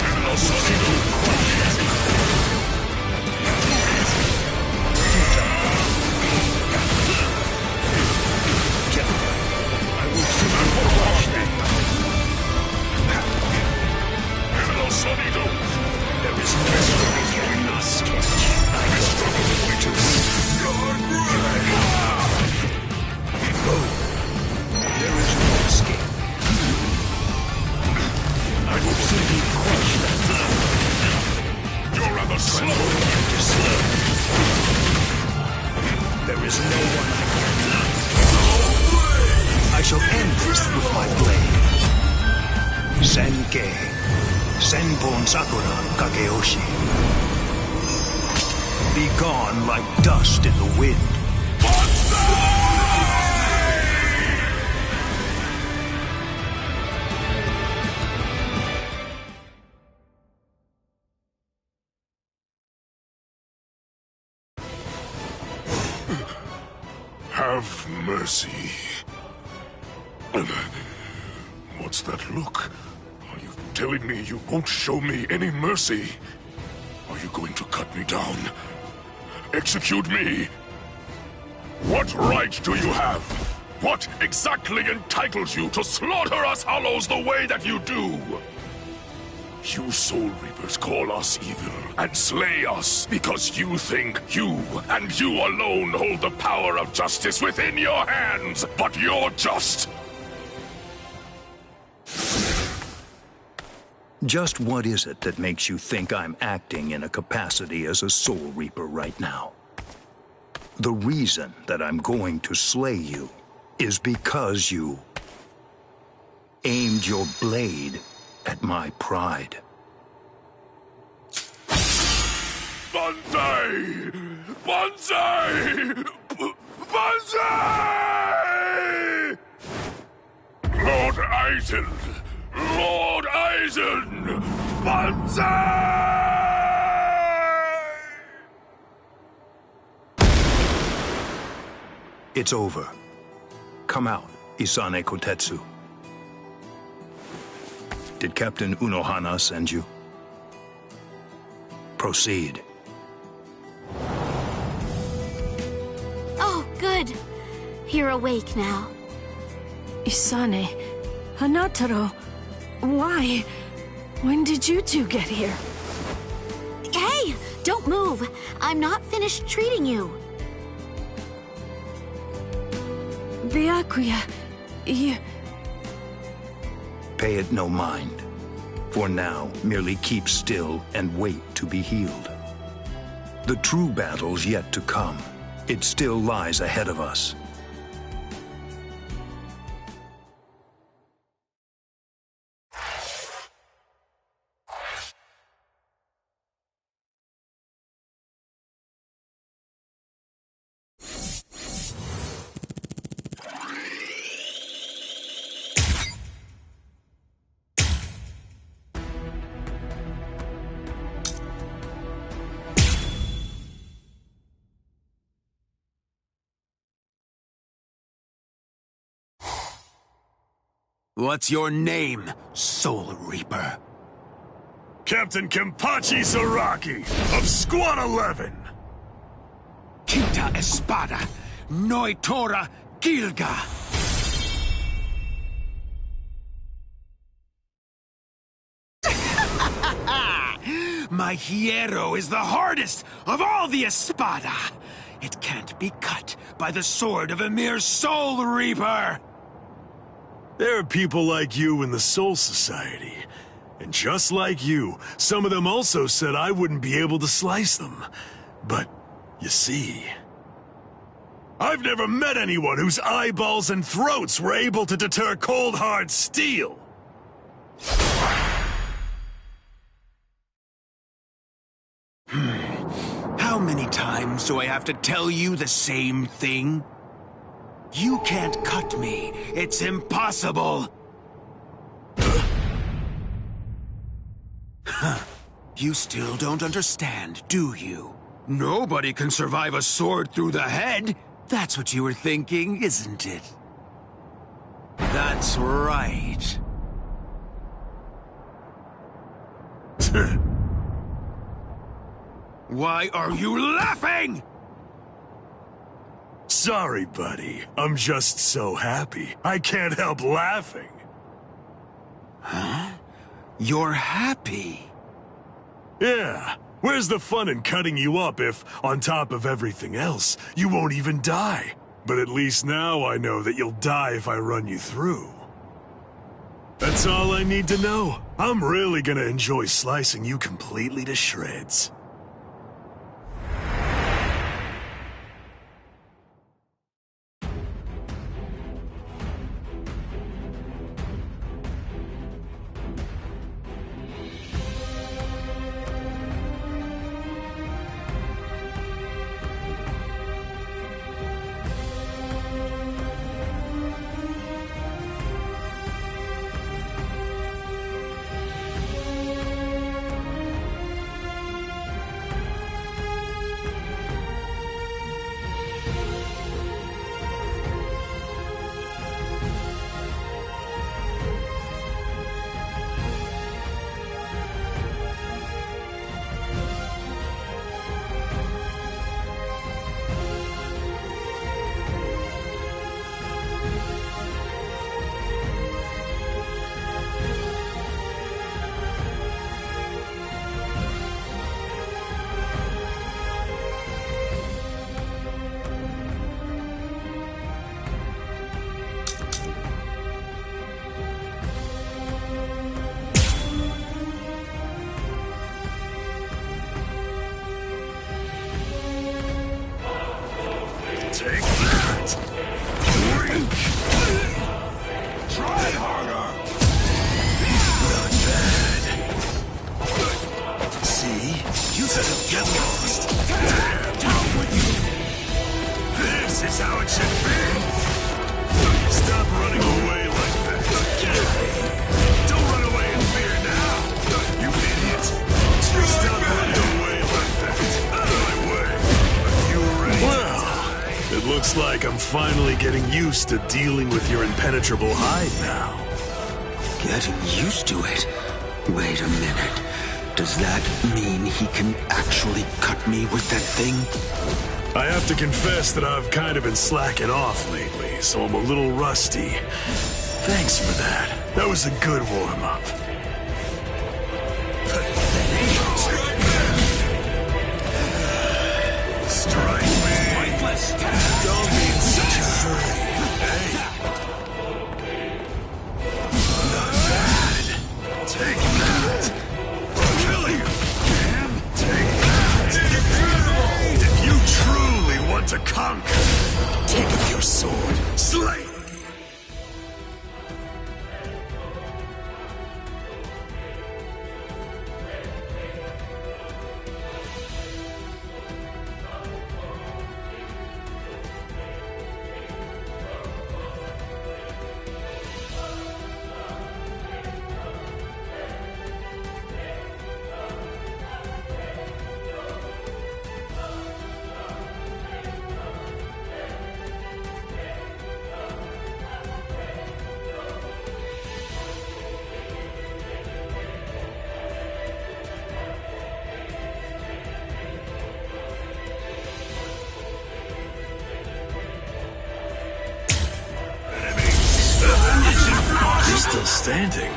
I will simply crush that power. Senkei, Senpon Sakura Kageyoshi. Be gone like dust in the wind. Have mercy. What's that look? Are you telling me you won't show me any mercy? Are you going to cut me down? Execute me? What right do you have? What exactly entitles you to slaughter us Hollows the way that you do? You Soul Reapers call us evil and slay us because you think you and you alone hold the power of justice within your hands, but you're just... Just what is it that makes you think I'm acting in a capacity as a Soul Reaper right now? The reason that I'm going to slay you is because you aimed your blade at my pride. Banzai! Banzai! Banzai! Lord Eisen! Lord Eisen! Banzai! It's over. Come out, Isane Kotetsu. Did Captain Unohana send you? Proceed. Oh, good. You're awake now. Isane, Hanataro, why? When did you two get here? Hey, don't move. I'm not finished treating you. Byakuya, you... Pay it no mind. For now, merely keep still and wait to be healed. The true battle's yet to come. It still lies ahead of us. What's your name, Soul Reaper? Captain Kenpachi Saraki of Squad 11. Kita Espada, Noitora Gilga. My hierro is the hardest of all the Espada. It can't be cut by the sword of a mere Soul Reaper. There are people like you in the Soul Society. And just like you, some of them also said I wouldn't be able to slice them. But, you see... I've never met anyone whose eyeballs and throats were able to deter cold hard steel. How many times do I have to tell you the same thing? You can't cut me. It's impossible. You still don't understand, do you? Nobody can survive a sword through the head. That's what you were thinking, isn't it? That's right. Why are you laughing? Sorry, buddy. I'm just so happy. I can't help laughing. Huh? You're happy? Yeah. Where's the fun in cutting you up if, on top of everything else, you won't even die? But at least now I know that you'll die if I run you through. That's all I need to know. I'm really gonna enjoy slicing you completely to shreds. Take that! Weak! Try harder! Not bad. See? You said get lost. Down with you! This is how it should be! Stop running away like that! Don't run away in fear now! You idiot! Stop running away like that! Out of my way! Are you ready? Well, it looks like I'm finally getting used to dealing with your impenetrable hide now. Getting used to it? Wait a minute. Does that mean he can actually cut me with that thing? I have to confess that I've kind of been slacking off lately, so I'm a little rusty. Thanks for that. That was a good warm-up. Strike me! Don't be in such a hurry. Hey! Not bad. Take that! I'll kill you! Take that! If you truly want to conquer, take up your sword. Slay! Still standing.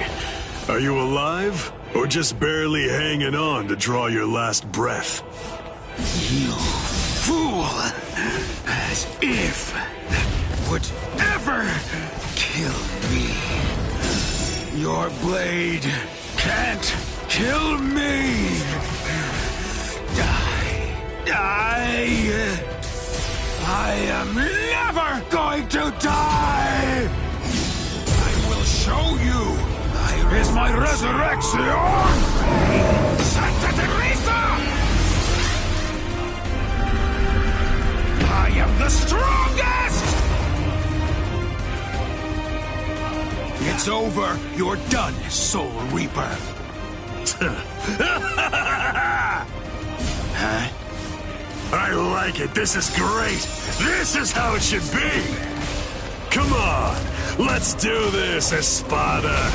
Are you alive? Or just barely hanging on to draw your last breath? You fool! As if that would ever kill me. Your blade can't kill me! Die! I am never going to die! Show you! Is my resurrection! Santa Teresa! I am the strongest! It's over. You're done, Soul Reaper. Huh? I like it. This is great. This is how it should be. Come on. Let's do this, Espada!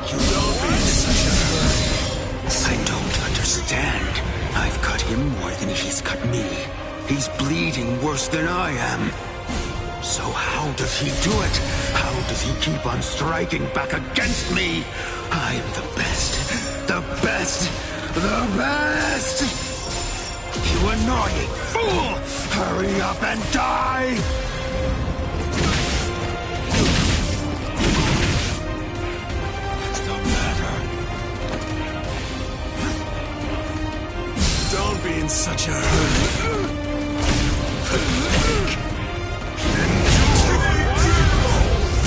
You don't be such a hurry. I don't understand. I've cut him more than he's cut me. He's bleeding worse than I am. So how does he do it? How does he keep on striking back against me? I am the best. The best. The best! You annoying fool! Hurry up and die! Don't be in such a hurry.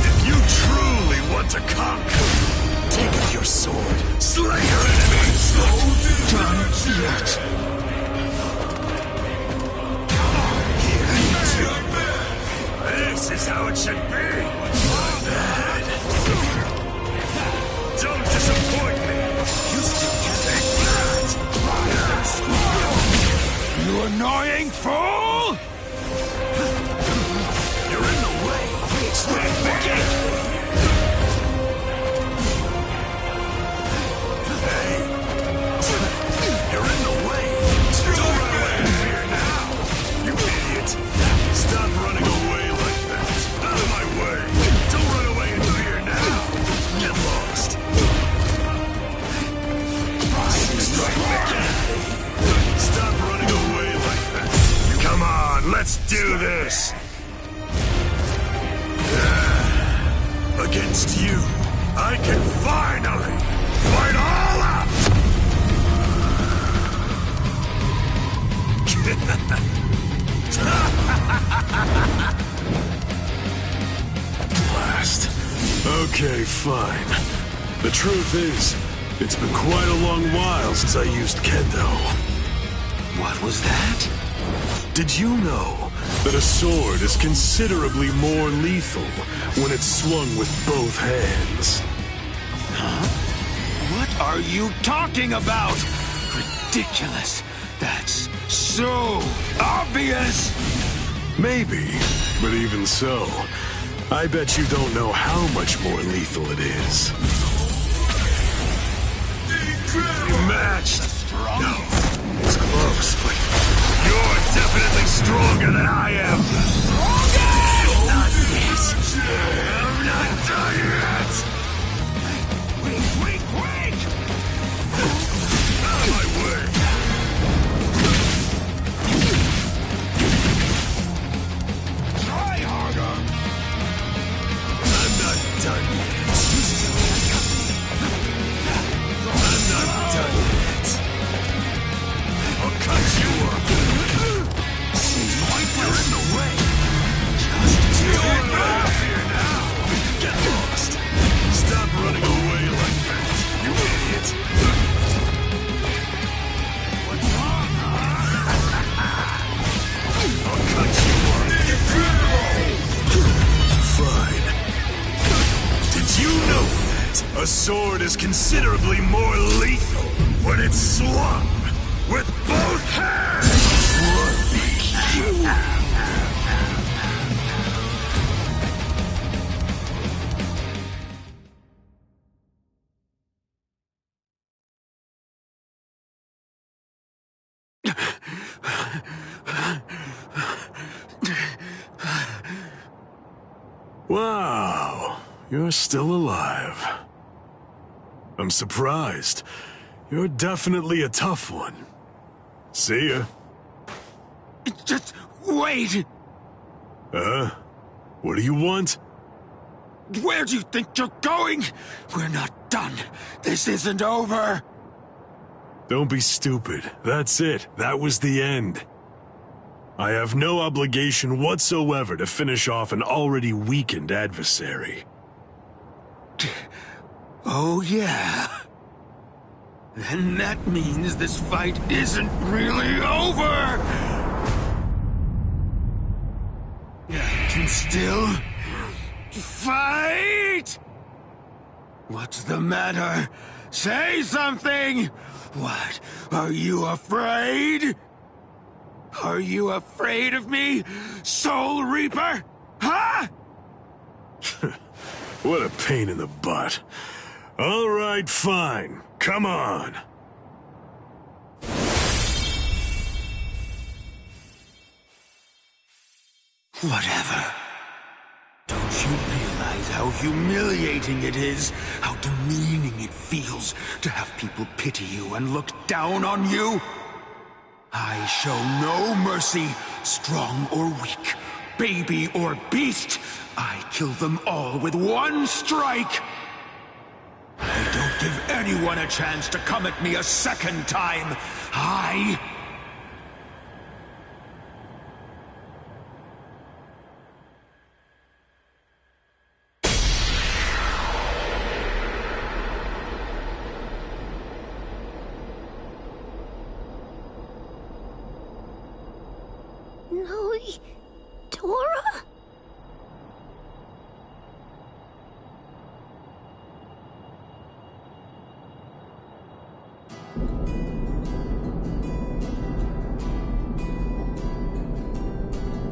If you truly want to conquer, take up your sword. Slay your enemies. Done yet. This is how it should be. Not bad. Don't disappoint me. You still get that. You annoying fool! You're in the way. Stand back. Hey. You're in the way. Don't run away in fear now. You idiot. Stop running away like that. Out of my way. Don't run away in fear now. Get lost. Strike back. Stop running away like that. Come on, let's do this. Against you, I can finally fight all out! Blast. Okay, fine. The truth is, it's been quite a long while since I used Kendo. What was that? Did you know that a sword is considerably more lethal when it's swung with both hands? Huh? What are you talking about? Ridiculous. That's so obvious. Maybe, but even so, I bet you don't know how much more lethal it is. Matched. No, it's close, but you're definitely stronger than I am. Not yet. I'm not done yet. Wait! Out of my way. Try harder. I'm not done yet. I'm not done yet. I'll cut you up. Seems like you're in the way. Just you're not here now. Get lost. Stop running away like that, you idiot. What's wrong, I'll cut you up. Fine. Did you know that a sword is considerably more lethal when it's swung with both hands? Wow, you're still alive. I'm surprised. You're definitely a tough one. See ya. Just wait! What do you want? Where do you think you're going? We're not done. This isn't over. Don't be stupid. That's it. That was the end. I have no obligation whatsoever to finish off an already weakened adversary. Oh, yeah. Then that means this fight isn't really over! I can still fight! What's the matter? Say something! What? Are you afraid? Are you afraid of me, Soul Reaper? Huh? What a pain in the butt. All right, fine. Come on. Whatever. Don't you realize how humiliating it is? How demeaning it feels to have people pity you and look down on you? I show no mercy, strong or weak, baby or beast. I kill them all with one strike. I don't give anyone a chance to come at me a second time. Tora?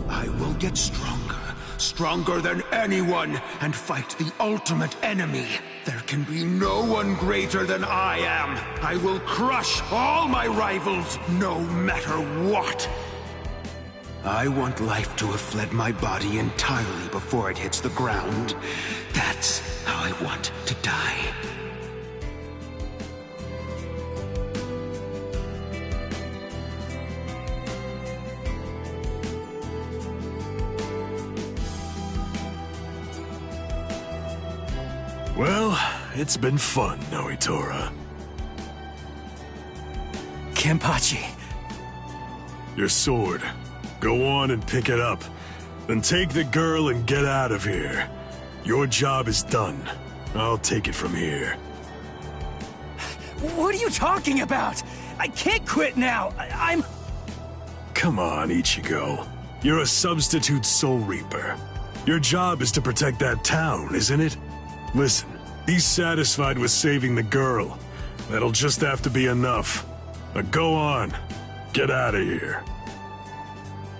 I will get stronger, stronger than anyone, and fight the ultimate enemy. There can be no one greater than I am. I will crush all my rivals, no matter what. I want life to have fled my body entirely before it hits the ground. That's how I want to die. Well, it's been fun, Noitora. Kenpachi. Your sword. Go on and pick it up. Then take the girl and get out of here. Your job is done. I'll take it from here. What are you talking about? I can't quit now. I'm... Come on, Ichigo. You're a substitute Soul Reaper. Your job is to protect that town, isn't it? Listen, be satisfied with saving the girl. That'll just have to be enough. Now go on. Get out of here.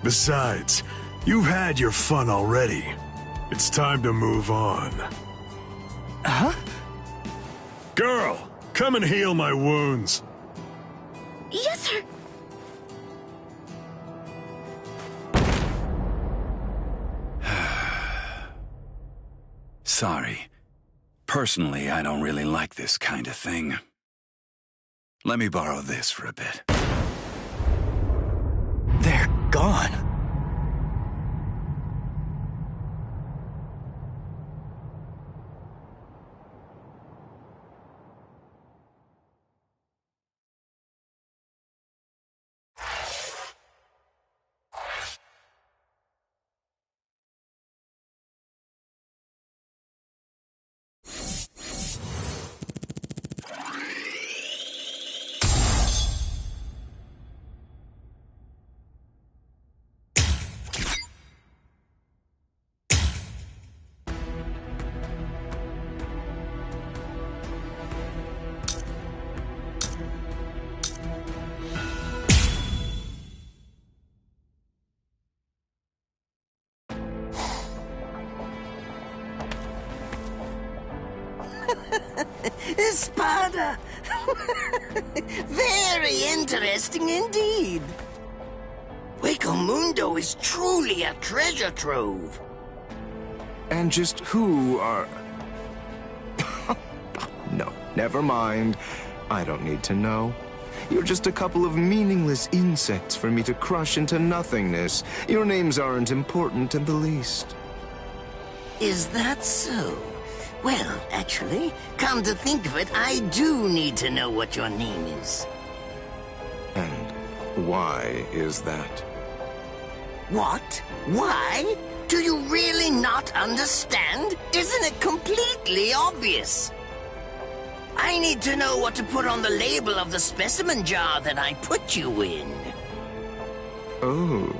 Besides, you've had your fun already. It's time to move on. Huh? Girl, come and heal my wounds. Yes, sir. Sorry. Personally, I don't really like this kind of thing. Let me borrow this for a bit. They're gone. Espada! Very interesting indeed. Hueco Mundo is truly a treasure trove. And just who are... No, never mind. I don't need to know. You're just a couple of meaningless insects for me to crush into nothingness. Your names aren't important in the least. Is that so? Well, actually, come to think of it, I do need to know what your name is. And why is that? What? Why? Do you really not understand? Isn't it completely obvious? I need to know what to put on the label of the specimen jar that I put you in. Oh.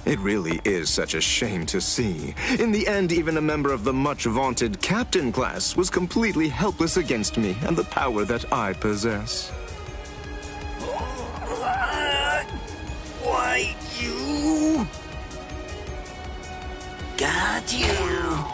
It really is such a shame to see. In the end, even a member of the much-vaunted captain class was completely helpless against me and the power that I possess. Why, you... Got you.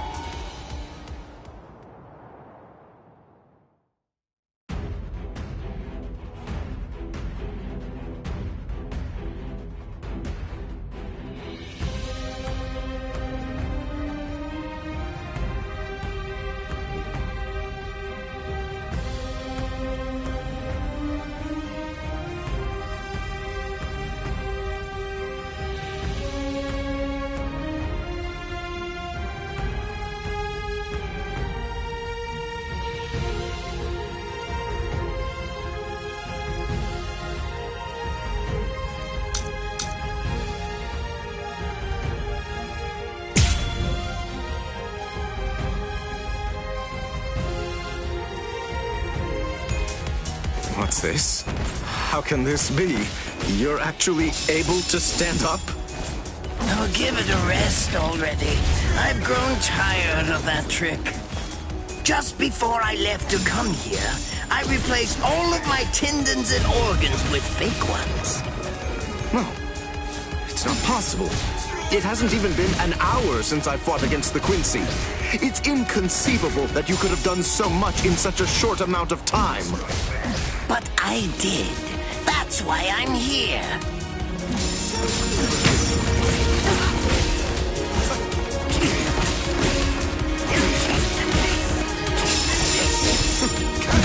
What's this? How can this be? You're actually able to stand up? Oh, give it a rest already. I've grown tired of that trick. Just before I left to come here, I replaced all of my tendons and organs with fake ones. No, it's not possible. It hasn't even been an hour since I fought against the Quincy. It's inconceivable that you could have done so much in such a short amount of time. But I did. That's why I'm here.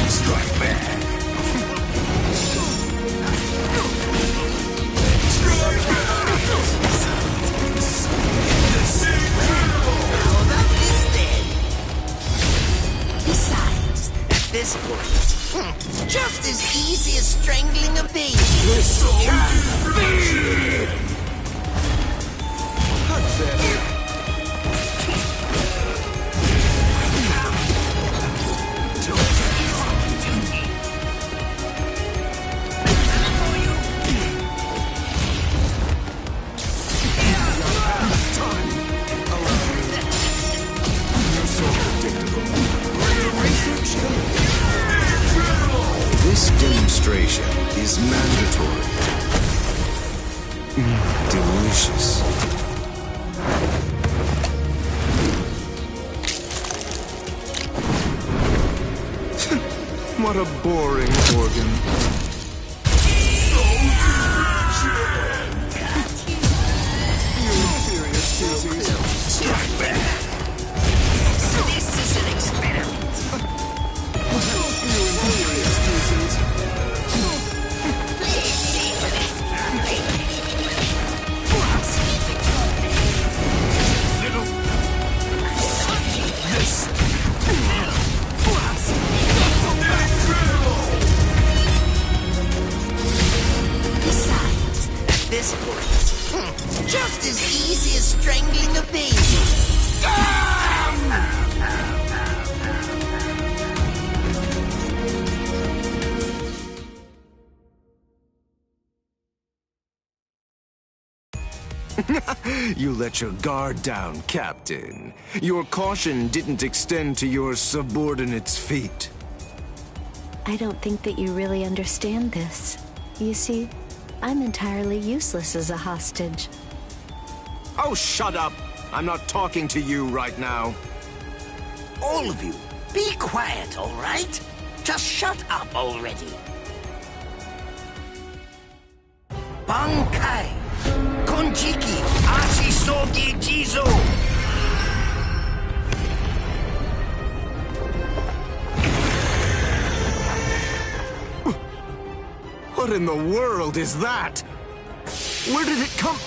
Strike back. Strike back. Besides, at this point, just as easy as strangling a baby. This demonstration is mandatory. Delicious. What a boring organ. Strike back. This is an experiment. Besides, at this point, just as easy as strangling a baby. You let your guard down, Captain. Your caution didn't extend to your subordinates' feet. I don't think that you really understand this. You see, I'm entirely useless as a hostage. Oh, shut up! I'm not talking to you right now. All of you, be quiet, all right? Just shut up already. Bankai, Konjiki, Ashisogi Jizo. What in the world is that? Where did it come?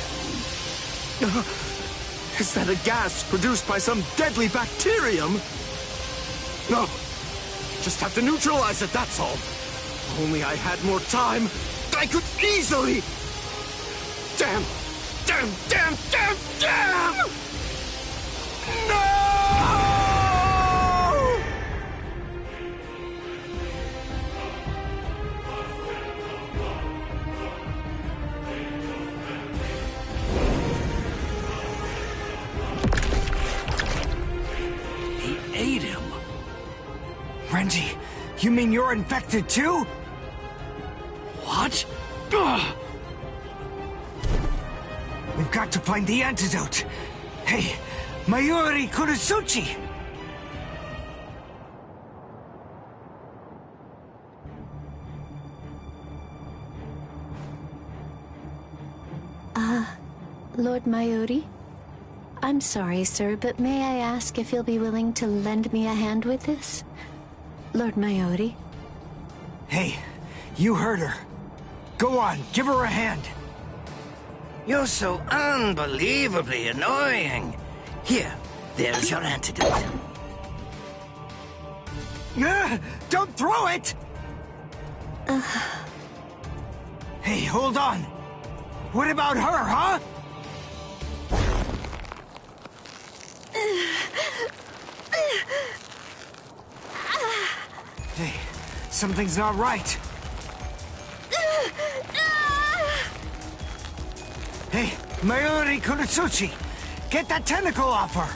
Is that a gas produced by some deadly bacterium? No. Just have to neutralize it, that's all. If only I had more time, I could easily... Damn! Damn! Damn! Damn! Damn! No! He ate him. Renji, you mean you're infected too? What? Ugh. We've got to find the antidote. Hey, Mayuri Kurosuchi! Lord Mayuri? I'm sorry, sir, but may I ask if you'll be willing to lend me a hand with this? Lord Mayuri? Hey, you heard her. Go on, give her a hand. You're so unbelievably annoying. Here, there's your antidote. Don't throw it! Hey, hold on. What about her, huh? Hey, something's not right. Hey, Mayuri Kurosuchi, get that tentacle off her!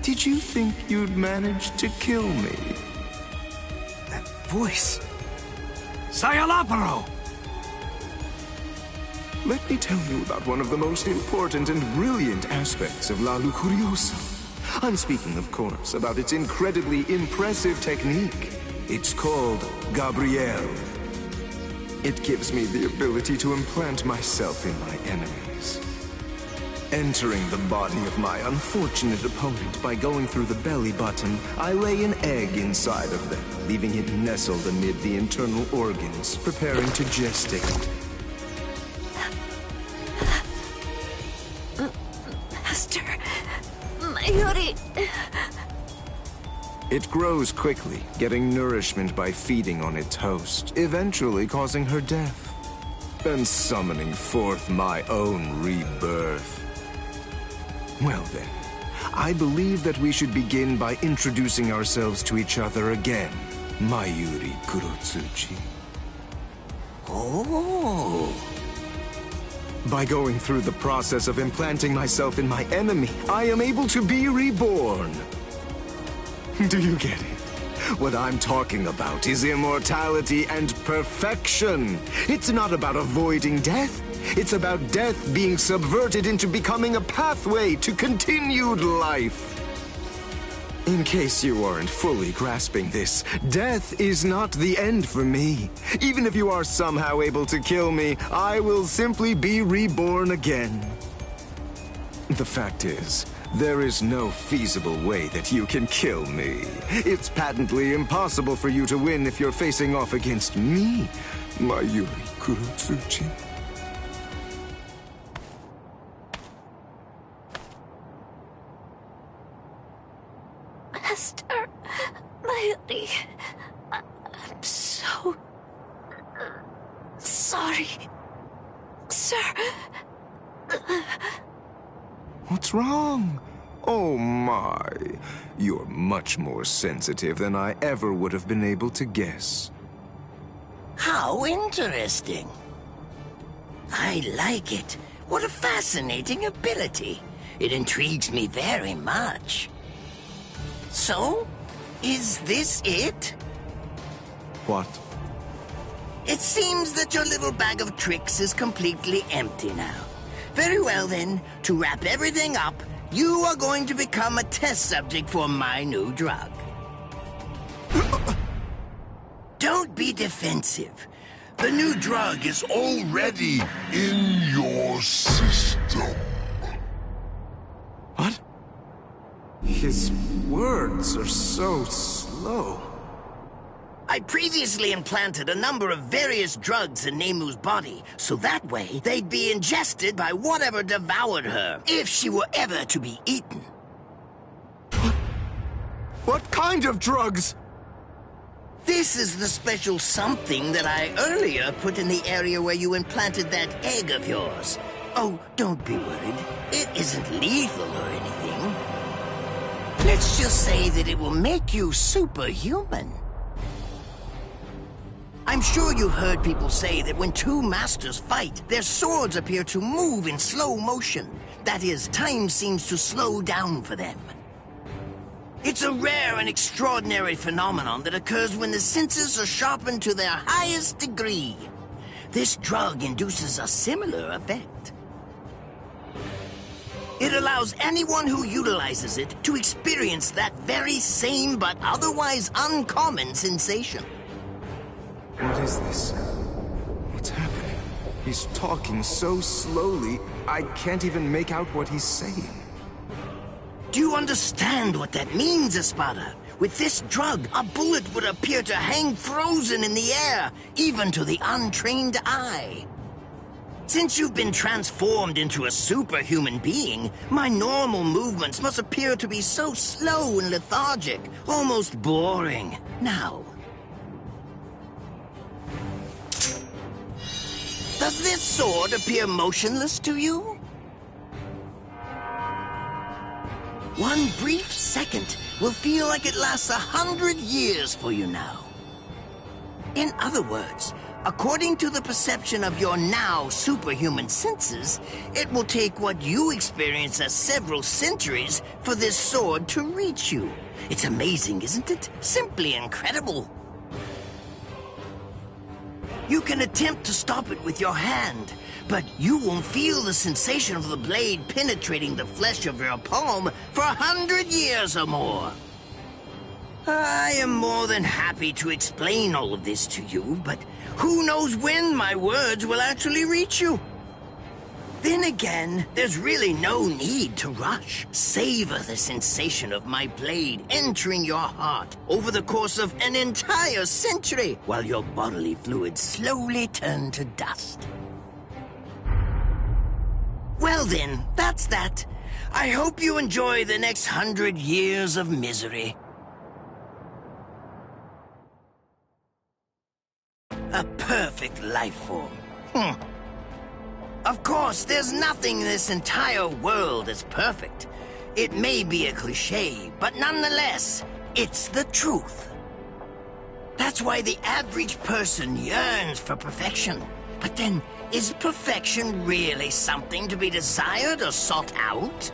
Did you think you'd manage to kill me? That voice... Sayalaparo! Let me tell you about one of the most important and brilliant aspects of La Lucuriosa. I'm speaking, of course, about its incredibly impressive technique. It's called Gabriel. It gives me the ability to implant myself in my enemies. Entering the body of my unfortunate opponent by going through the belly button, I lay an egg inside of them, leaving it nestled amid the internal organs, preparing to gestate. Master, my Mayuri. It grows quickly, getting nourishment by feeding on its host, eventually causing her death, and summoning forth my own rebirth. Well then, I believe that we should begin by introducing ourselves to each other again, Mayuri Kurotsuchi. Oh. By going through the process of implanting myself in my enemy, I am able to be reborn. Do you get it? What I'm talking about is immortality and perfection. It's not about avoiding death. It's about death being subverted into becoming a pathway to continued life. In case you aren't fully grasping this, death is not the end for me. Even if you are somehow able to kill me, I will simply be reborn again. The fact is, there is no feasible way that you can kill me. It's patently impossible for you to win if you're facing off against me, Mayuri Kurotsuchi. Master Mayuri, I'm so sorry, sir. What's wrong? Oh my. You're much more sensitive than I ever would have been able to guess. How interesting. I like it. What a fascinating ability. It intrigues me very much. So, is this it? What? It seems that your little bag of tricks is completely empty now. Very well then, to wrap everything up, you are going to become a test subject for my new drug. Don't be defensive. The new drug is already in your system. What? His words are so slow. I previously implanted a number of various drugs in Nemu's body, so that way they'd be ingested by whatever devoured her, if she were ever to be eaten. What kind of drugs? This is the special something that I earlier put in the area where you implanted that egg of yours. Oh, don't be worried. It isn't lethal or anything. Let's just say that it will make you superhuman. I'm sure you've heard people say that when two masters fight, their swords appear to move in slow motion. That is, time seems to slow down for them. It's a rare and extraordinary phenomenon that occurs when the senses are sharpened to their highest degree. This drug induces a similar effect. It allows anyone who utilizes it to experience that very same but otherwise uncommon sensation. What is this? What's happening? He's talking so slowly, I can't even make out what he's saying. Do you understand what that means, Espada? With this drug, a bullet would appear to hang frozen in the air, even to the untrained eye. Since you've been transformed into a superhuman being, my normal movements must appear to be so slow and lethargic, almost boring. Now, does this sword appear motionless to you? One brief second will feel like it lasts 100 years for you now. In other words, according to the perception of your now superhuman senses, it will take what you experience as several centuries for this sword to reach you. It's amazing, isn't it? Simply incredible. You can attempt to stop it with your hand, but you won't feel the sensation of the blade penetrating the flesh of your palm for 100 years or more. I am more than happy to explain all of this to you, but who knows when my words will actually reach you? Then again, there's really no need to rush. Savor the sensation of my blade entering your heart over the course of an entire century, while your bodily fluids slowly turn to dust. Well then, that's that. I hope you enjoy the next 100 years of misery. A perfect life form. Of course, there's nothing in this entire world that's perfect. It may be a cliché, but nonetheless, it's the truth. That's why the average person yearns for perfection. But then, is perfection really something to be desired or sought out?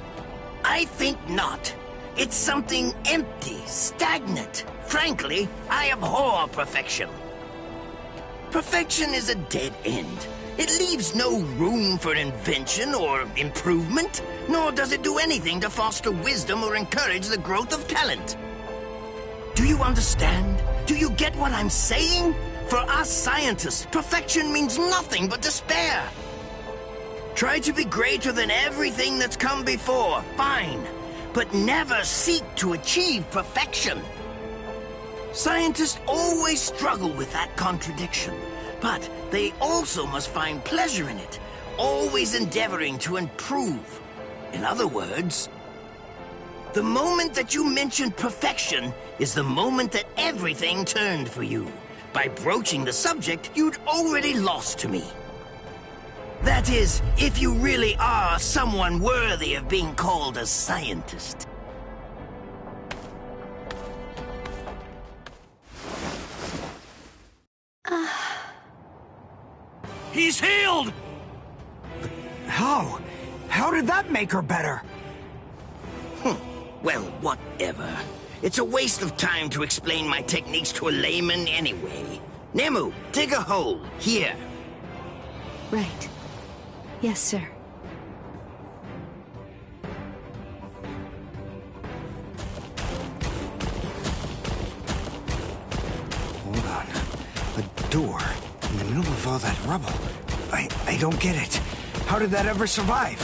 I think not. It's something empty, stagnant. Frankly, I abhor perfection. Perfection is a dead end. It leaves no room for invention or improvement, nor does it do anything to foster wisdom or encourage the growth of talent. Do you understand? Do you get what I'm saying? For us scientists, perfection means nothing but despair. Try to be greater than everything that's come before, fine, but never seek to achieve perfection. Scientists always struggle with that contradiction, but they also must find pleasure in it, always endeavoring to improve. In other words, the moment that you mentioned perfection is the moment that everything turned for you. By broaching the subject, you'd already lost to me. That is, if you really are someone worthy of being called a scientist. He's healed! How? How did that make her better? Well, whatever. It's a waste of time to explain my techniques to a layman anyway. Nemu, dig a hole, here. Right. Yes, sir. Hold on. A door in the middle of all that rubble. I don't get it. How did that ever survive?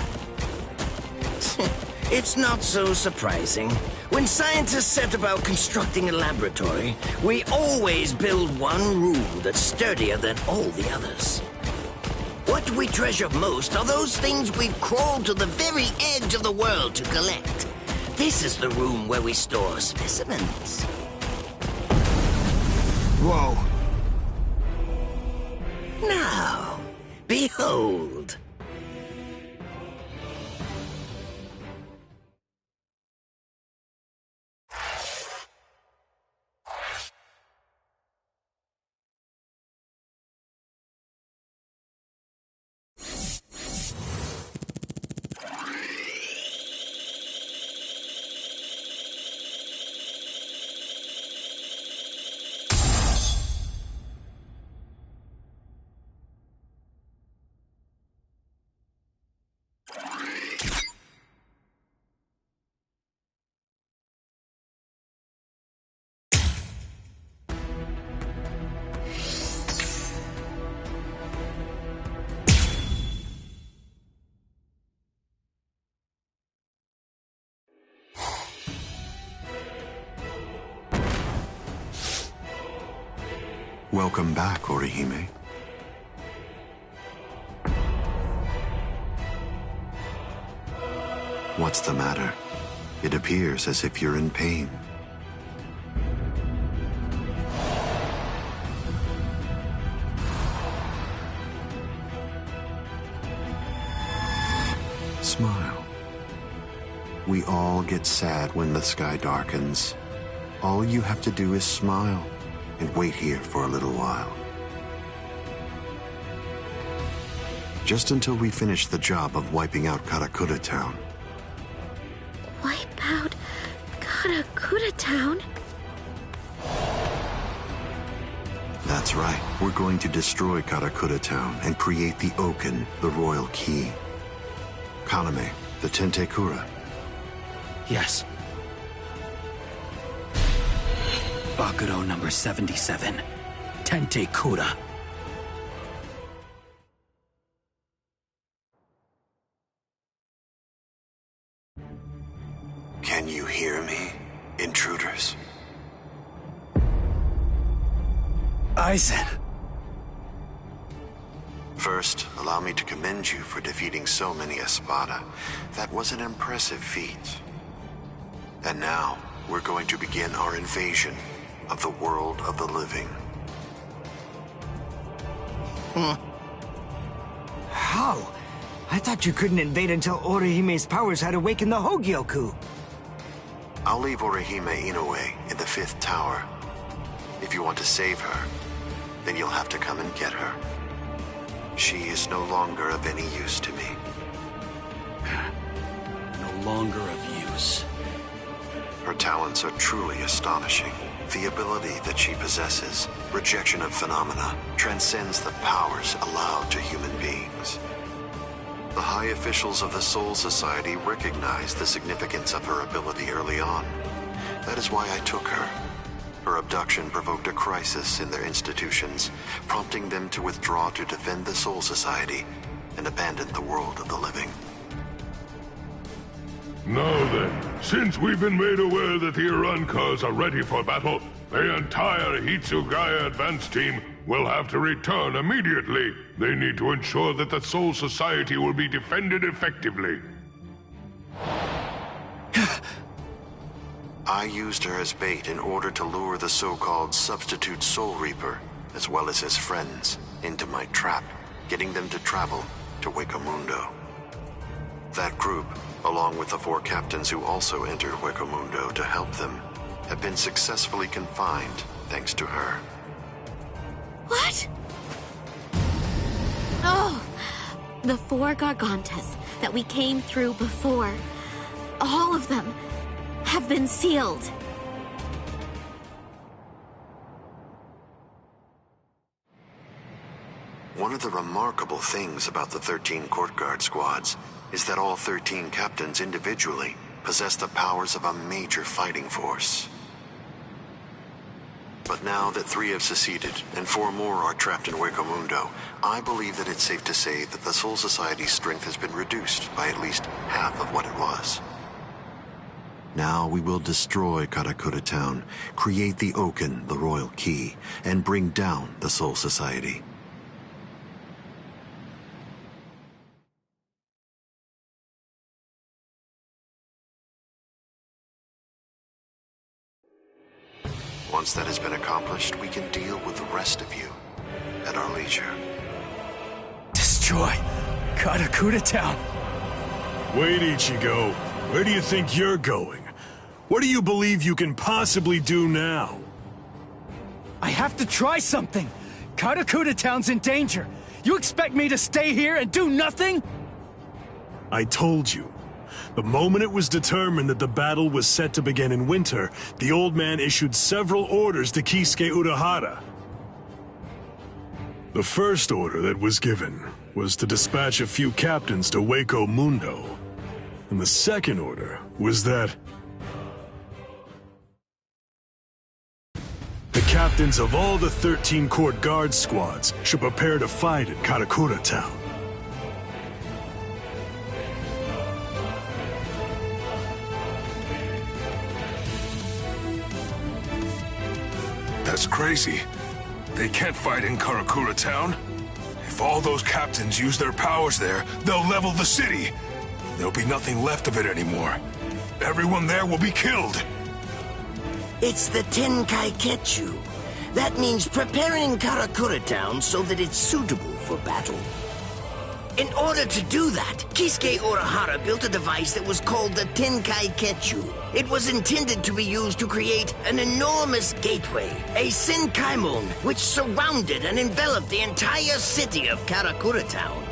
It's not so surprising. When scientists set about constructing a laboratory, we always build one room that's sturdier than all the others. What we treasure most are those things we've crawled to the very edge of the world to collect. This is the room where we store specimens. Whoa. Now, behold. Welcome back, Orihime. What's the matter? It appears as if you're in pain. Smile. We all get sad when the sky darkens. All you have to do is smile and wait here for a little while. Just until we finish the job of wiping out Karakura Town. Wipe out Karakura Town? That's right. We're going to destroy Karakura Town and create the Oken, the Royal Key. Kaname, the Tentekura. Yes. Bakuro number 77. Tentekura. Can you hear me, intruders? Aizen. First, allow me to commend you for defeating so many Espada. That was an impressive feat. And now, we're going to begin our invasion of the world of the living. How? I thought you couldn't invade until Orihime's powers had awakened the Hogyoku. I'll leave Orihime Inoue in the 5th tower. If you want to save her, then you'll have to come and get her. She is no longer of any use to me. No longer of use. Her talents are truly astonishing. The ability that she possesses, rejection of phenomena, transcends the powers allowed to human beings. The high officials of the Soul Society recognized the significance of her ability early on. That is why I took her. Her abduction provoked a crisis in their institutions, prompting them to withdraw to defend the Soul Society and abandon the world of the living. Now then, since we've been made aware that the Arancars are ready for battle, the entire Hitsugaya advance team will have to return immediately. They need to ensure that the Soul Society will be defended effectively. I used her as bait in order to lure the so-called substitute Soul Reaper, as well as his friends, into my trap, getting them to travel to Hueco That group, along with the 4 captains who also entered Hueco to help them, have been successfully confined thanks to her. What? Oh, the 4 Gargantas that we came through before. All of them have been sealed. One of the remarkable things about the 13 Court Guard squads is that all 13 captains individually possess the powers of a major fighting force. But now that 3 have seceded and 4 more are trapped in Hueco I believe that it's safe to say that the Soul Society's strength has been reduced by at least half of what it was. Now we will destroy Karakura Town, create the Oken, the Royal Key, and bring down the Soul Society. Once that has been accomplished, we can deal with the rest of you at our leisure. Destroy Karakura Town. Wait, Ichigo. Where do you think you're going? What do you believe you can possibly do now? I have to try something. Karakura Town's in danger. You expect me to stay here and do nothing? I told you. The moment it was determined that the battle was set to begin in winter, the old man issued several orders to Kisuke Urahara. The first order that was given was to dispatch a few captains to Hueco Mundo. And the second order was that the captains of all the 13 Court Guard squads should prepare to fight at Karakura Town. That's crazy. They can't fight in Karakura Town. If all those captains use their powers there, they'll level the city. There'll be nothing left of it anymore. Everyone there will be killed. It's the Tenkai-Ketchu. That means preparing Karakura Town so that it's suitable for battle. In order to do that, Kisuke Urahara built a device that was called the Tenkai-Ketchu. It was intended to be used to create an enormous gateway, a Senkaimon, which surrounded and enveloped the entire city of Karakura Town.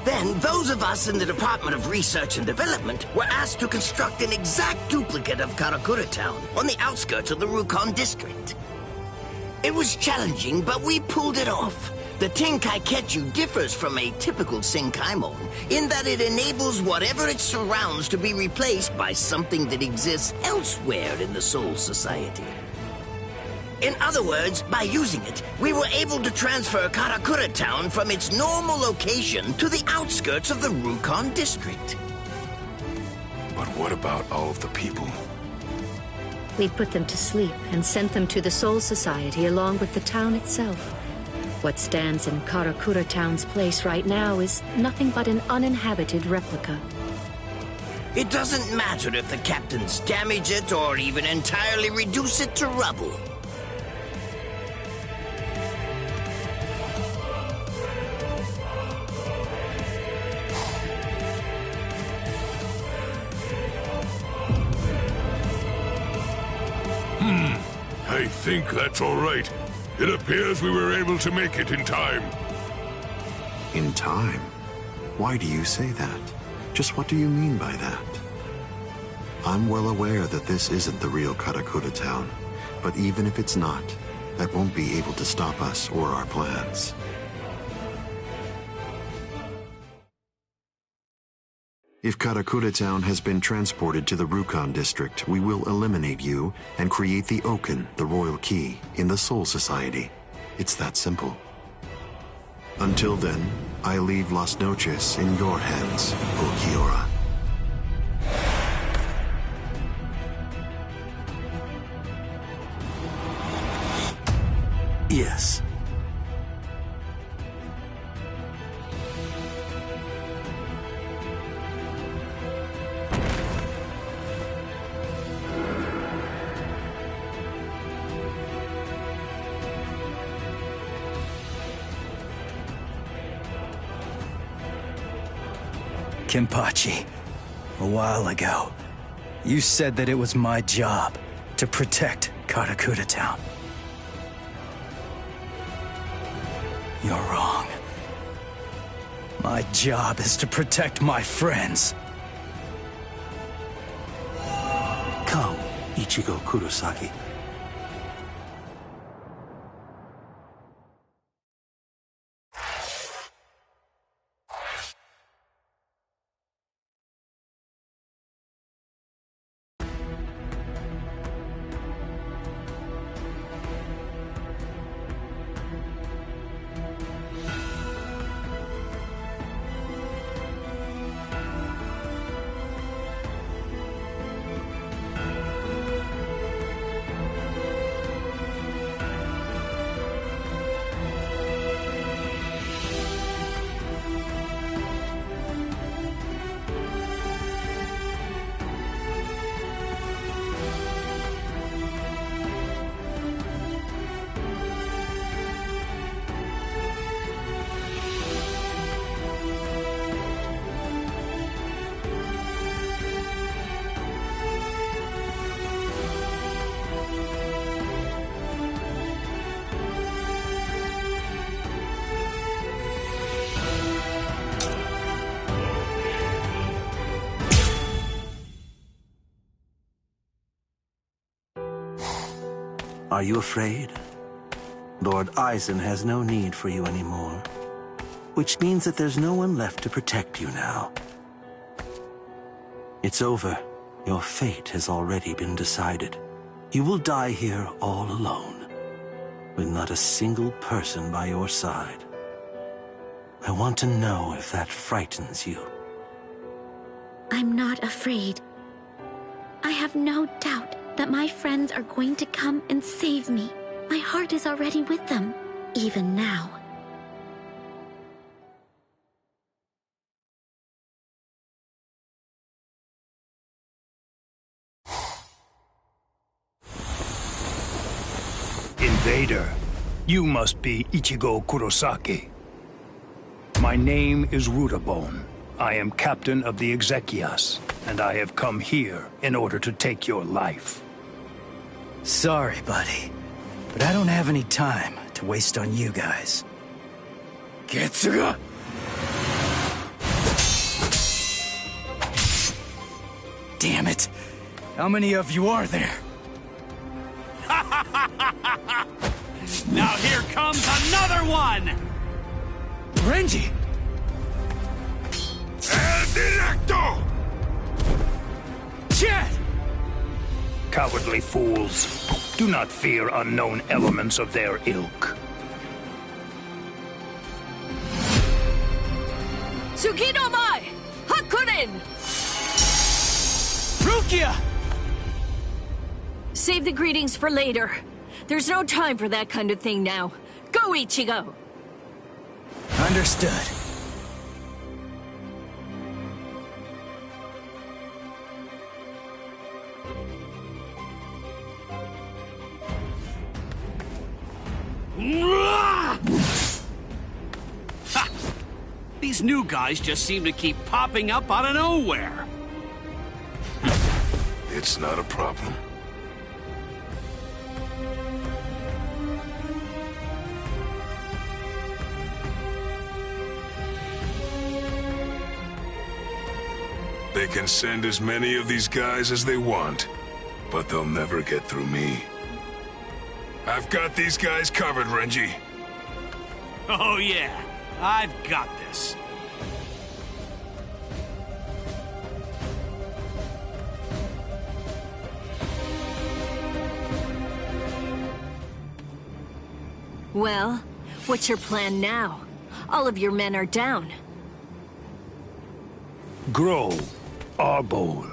Then, those of us in the Department of Research and Development were asked to construct an exact duplicate of Karakura Town on the outskirts of the Rukon district. It was challenging, but we pulled it off. The Tenkai-Ketchu differs from a typical Senkaimon in that it enables whatever it surrounds to be replaced by something that exists elsewhere in the Soul Society. In other words, by using it, we were able to transfer Karakura Town from its normal location to the outskirts of the Rukon district. But what about all of the people? We put them to sleep and sent them to the Soul Society along with the town itself. What stands in Karakura Town's place right now is nothing but an uninhabited replica. It doesn't matter if the captains damage it or even entirely reduce it to rubble. I think that's all right. It appears we were able to make it in time. In time? Why do you say that? Just what do you mean by that? I'm well aware that this isn't the real Karakura Town, but even if it's not, that won't be able to stop us or our plans. If Karakura Town has been transported to the Rukon district, we will eliminate you and create the Oken, the royal key, in the Soul Society. It's that simple. Until then, I leave Las Noches in your hands, Ulquiorra. Yes. Kenpachi, a while ago, you said that it was my job to protect Karakura Town. You're wrong. My job is to protect my friends. Come, Ichigo Kurosaki. Are you afraid? Lord Aizen has no need for you anymore, which means that there's no one left to protect you now. It's over. Your fate has already been decided. You will die here all alone, with not a single person by your side. I want to know if that frightens you. I'm not afraid. I have no doubt that my friends are going to come and save me. My heart is already with them, even now. Invader, you must be Ichigo Kurosaki. My name is Rudabone. I am captain of the Exequias, and I have come here in order to take your life. Sorry, buddy, but I don't have any time to waste on you guys. Getsuga! Damn it! How many of you are there? Now here comes another one! Renji! El Directo! Jet! Cowardly fools. Do not fear unknown elements of their ilk. Tsukinomai! Hakurin! Rukia! Save the greetings for later. There's no time for that kind of thing now. Go, Ichigo! Understood. Ha! These new guys just seem to keep popping up out of nowhere. It's not a problem. They can send as many of these guys as they want, but they'll never get through me. I've got these guys covered, Renji. Oh yeah, I've got this. Well, what's your plan now? All of your men are down. Grow, Arbol.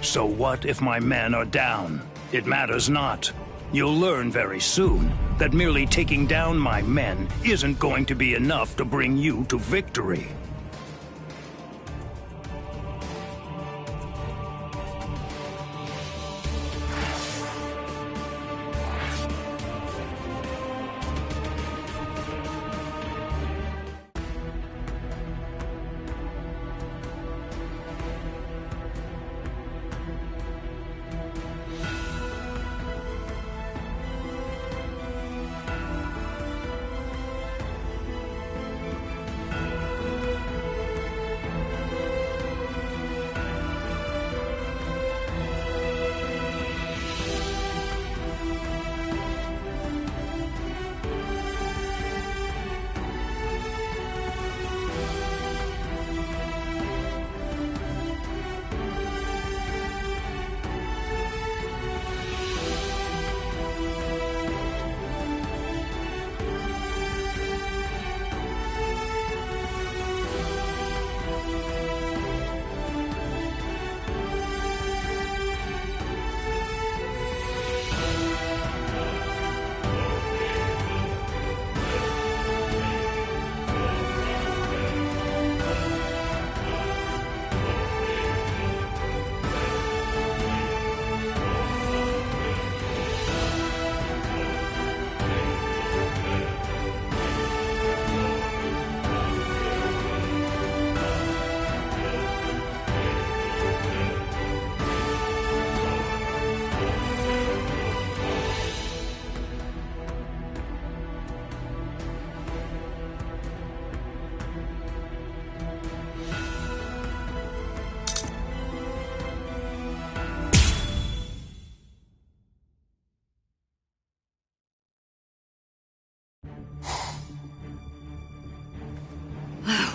So what if my men are down? It matters not. You'll learn very soon that merely taking down my men isn't going to be enough to bring you to victory.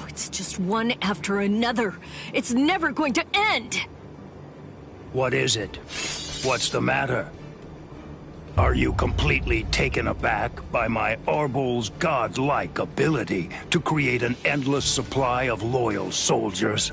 It's just one after another. It's never going to end! What is it? What's the matter? Are you completely taken aback by my Arbol's godlike ability to create an endless supply of loyal soldiers?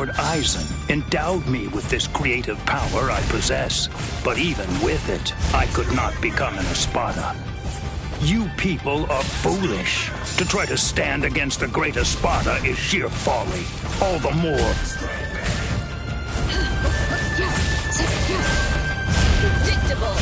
Lord Aizen endowed me with this creative power I possess. But even with it, I could not become an Espada. You people are foolish. To try to stand against the great Espada is sheer folly. All the more. Predictable.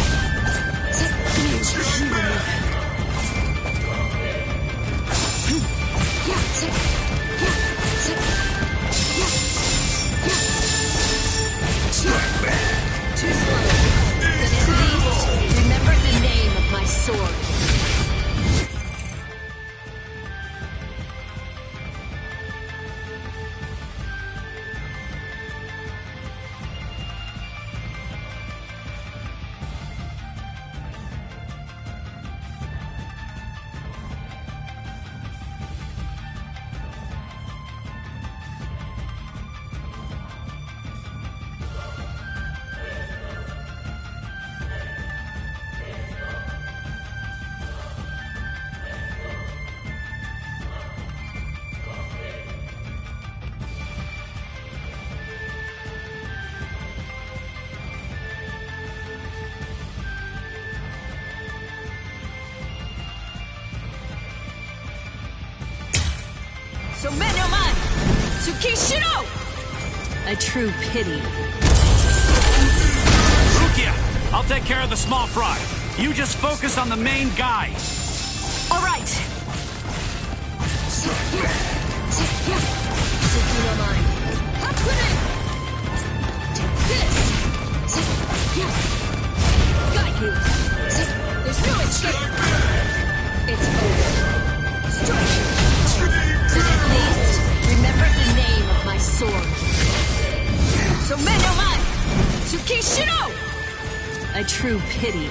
Too slow. But at least remember the name of my sword. Somenomai! Tsukishiro! A true pity. Rukia, I'll take care of the small fry. You just focus on the main guy. All right. Somenomai. Hatsune! Take this! Got you! There's no escape! It's over. Strike! But at least, remember the name of my sword. Somenomai! Tsukishiro! A true pity.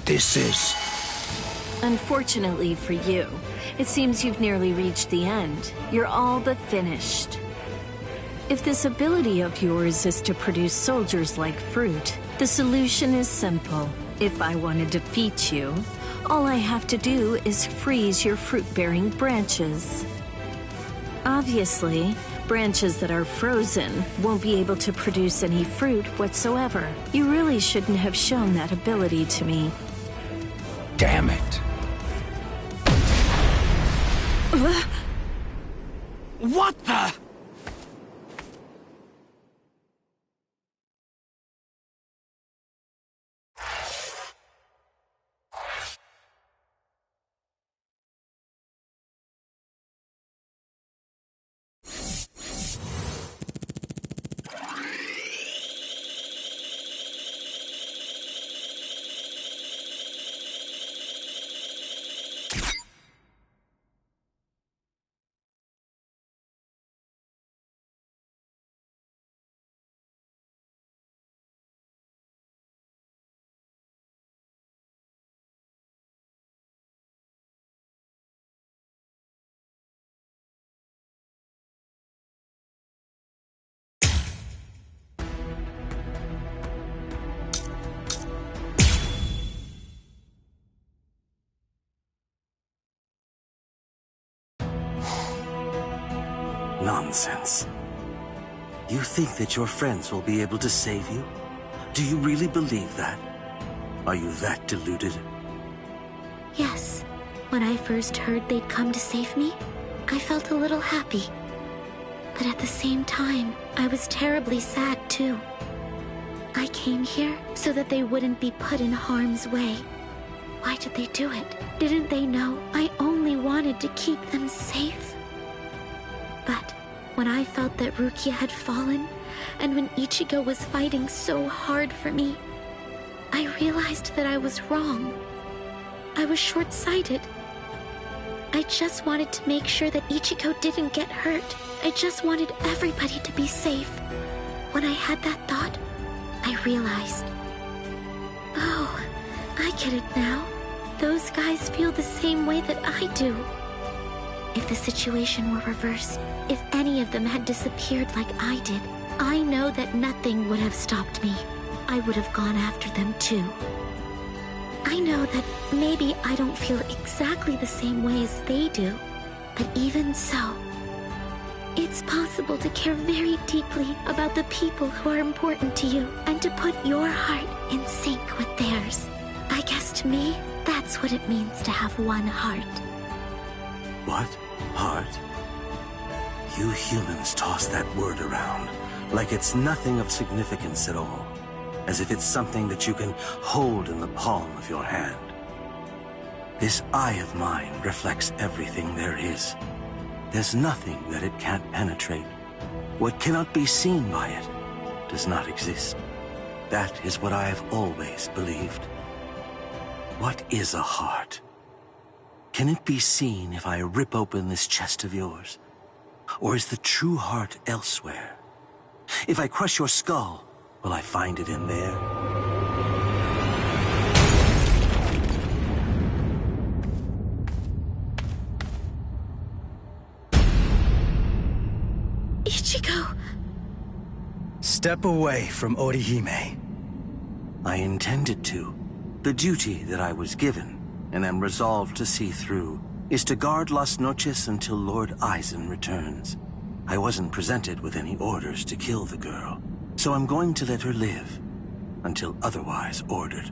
This is... Unfortunately for you, it seems you've nearly reached the end. You're all but finished. If this ability of yours is to produce soldiers like fruit, the solution is simple. If I want to defeat you, all I have to do is freeze your fruit-bearing branches. Obviously, branches that are frozen won't be able to produce any fruit whatsoever. You really shouldn't have shown that ability to me. Damn it. What the? Nonsense. You think that your friends will be able to save you? Do you really believe that? Are you that deluded? Yes. When I first heard they'd come to save me, I felt a little happy. But at the same time, I was terribly sad too. I came here so that they wouldn't be put in harm's way. Why did they do it? Didn't they know I only wanted to keep them safe? But when I felt that Rukia had fallen, and when Ichigo was fighting so hard for me, I realized that I was wrong. I was short-sighted. I just wanted to make sure that Ichigo didn't get hurt. I just wanted everybody to be safe. When I had that thought, I realized. Oh, I get it now. Those guys feel the same way that I do. If the situation were reversed, if any of them had disappeared like I did, I know that nothing would have stopped me. I would have gone after them too. I know that maybe I don't feel exactly the same way as they do, but even so, it's possible to care very deeply about the people who are important to you and to put your heart in sync with theirs. I guess to me, that's what it means to have one heart. What? Heart? You humans toss that word around like it's nothing of significance at all, as if it's something that you can hold in the palm of your hand. This eye of mine reflects everything there is. There's nothing that it can't penetrate. What cannot be seen by it does not exist. That is what I have always believed. What is a heart? Can it be seen if I rip open this chest of yours? Or is the true heart elsewhere? If I crush your skull, will I find it in there? Ichigo! Step away from Orihime. I intended to. The duty that I was given, and am resolved to see through, is to guard Las Noches until Lord Aizen returns. I wasn't presented with any orders to kill the girl, so I'm going to let her live, until otherwise ordered.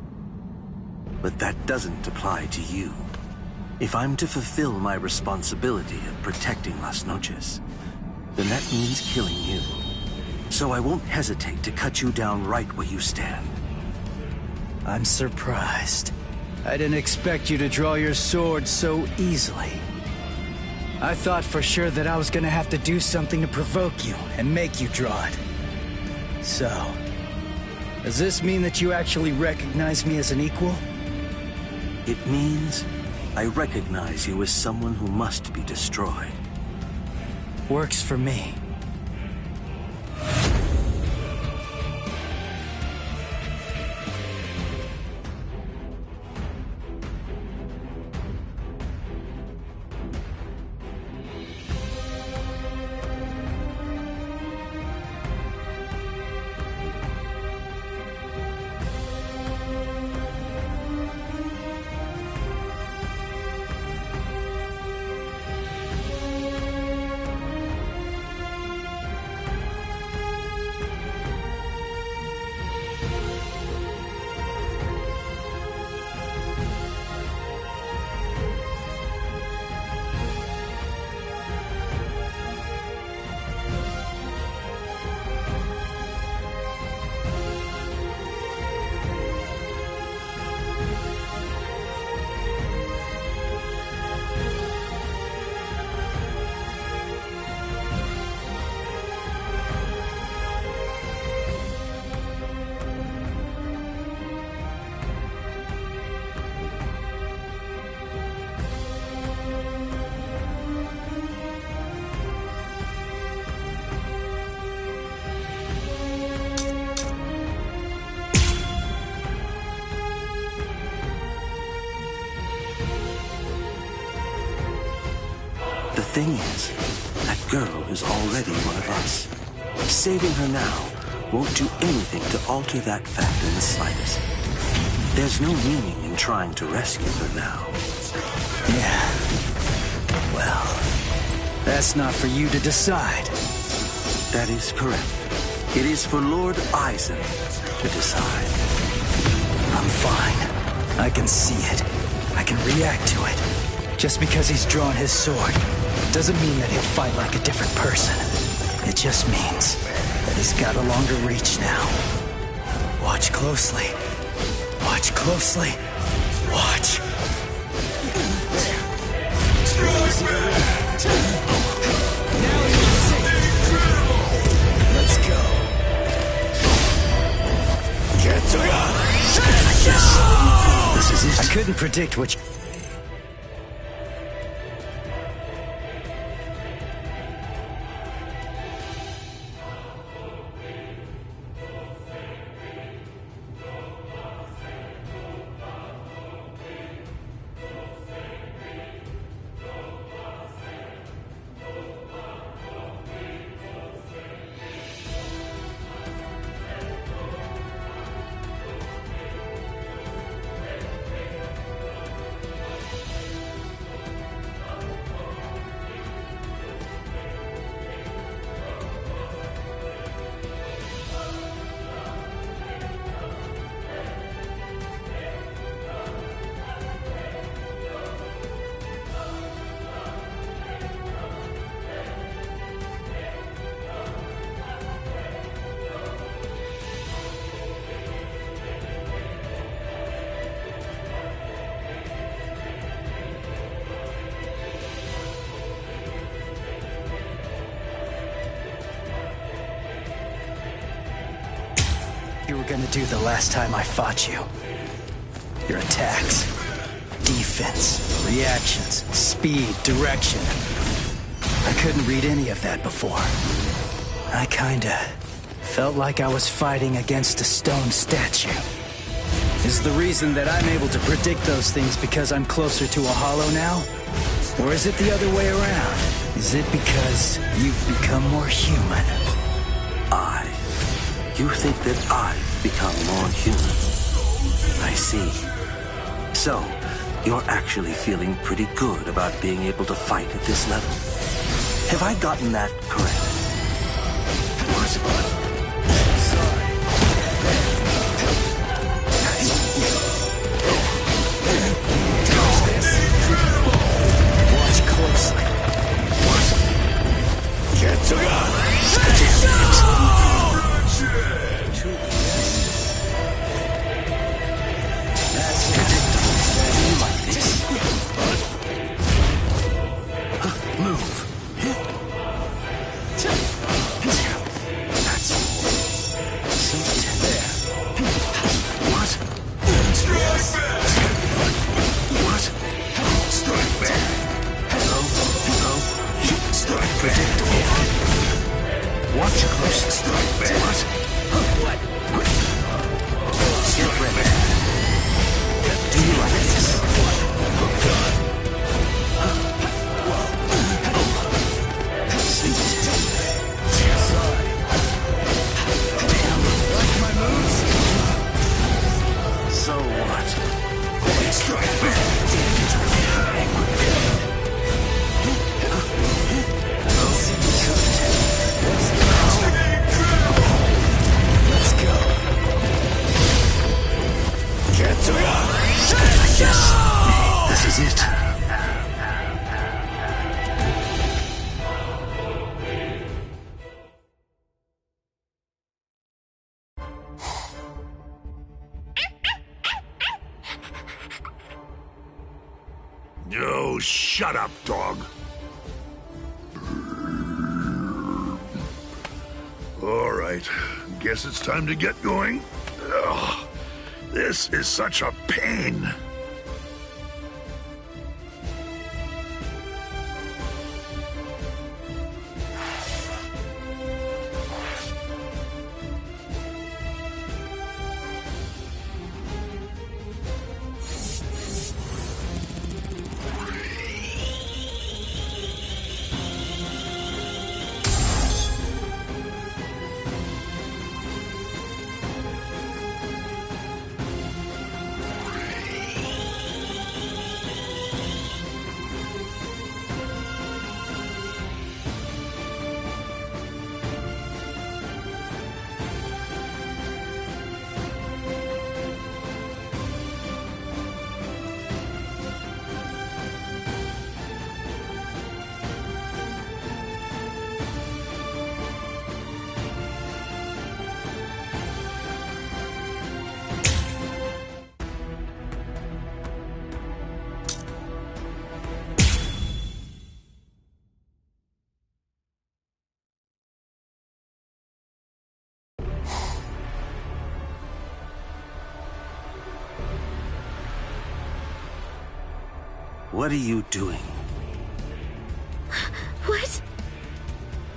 But that doesn't apply to you. If I'm to fulfill my responsibility of protecting Las Noches, then that means killing you. So I won't hesitate to cut you down right where you stand. I'm surprised. I didn't expect you to draw your sword so easily. I thought for sure that I was gonna have to do something to provoke you and make you draw it. So, does this mean that you actually recognize me as an equal? It means I recognize you as someone who must be destroyed. Works for me. The thing is, that girl is already one of us. Saving her now won't do anything to alter that fact in the slightest. There's no meaning in trying to rescue her now. Yeah. Well, that's not for you to decide. That is correct. It is for Lord Aizen to decide. I'm fine. I can see it. I can react to it. Just because he's drawn his sword doesn't mean that he'll fight like a different person. It just means that he's got a longer reach now. Watch closely. Watch closely. Watch. Let's go. I guess this is it. I couldn't predict which... were gonna do the last time I fought you. Your attacks, defense, reactions, speed, direction. I couldn't read any of that before. I kinda felt like I was fighting against a stone statue. Is the reason that I'm able to predict those things because I'm closer to a hollow now? Or is it the other way around? Is it because you've become more human? You think that I've become more human? I see. So, you're actually feeling pretty good about being able to fight at this level. Have I gotten that correct? Watch closely. That's predictable. You like this. Move. That's so tense. What? What? Strike back. Hello. Strike predictable. Watch close. Strike back. What? Get ready. Do you like this? Like my moves? So what? Strike back. Let's go. Yes, this is it. Oh, shut up, dog. All right, guess it's time to get going. Ugh, this is such a pain. What are you doing? What?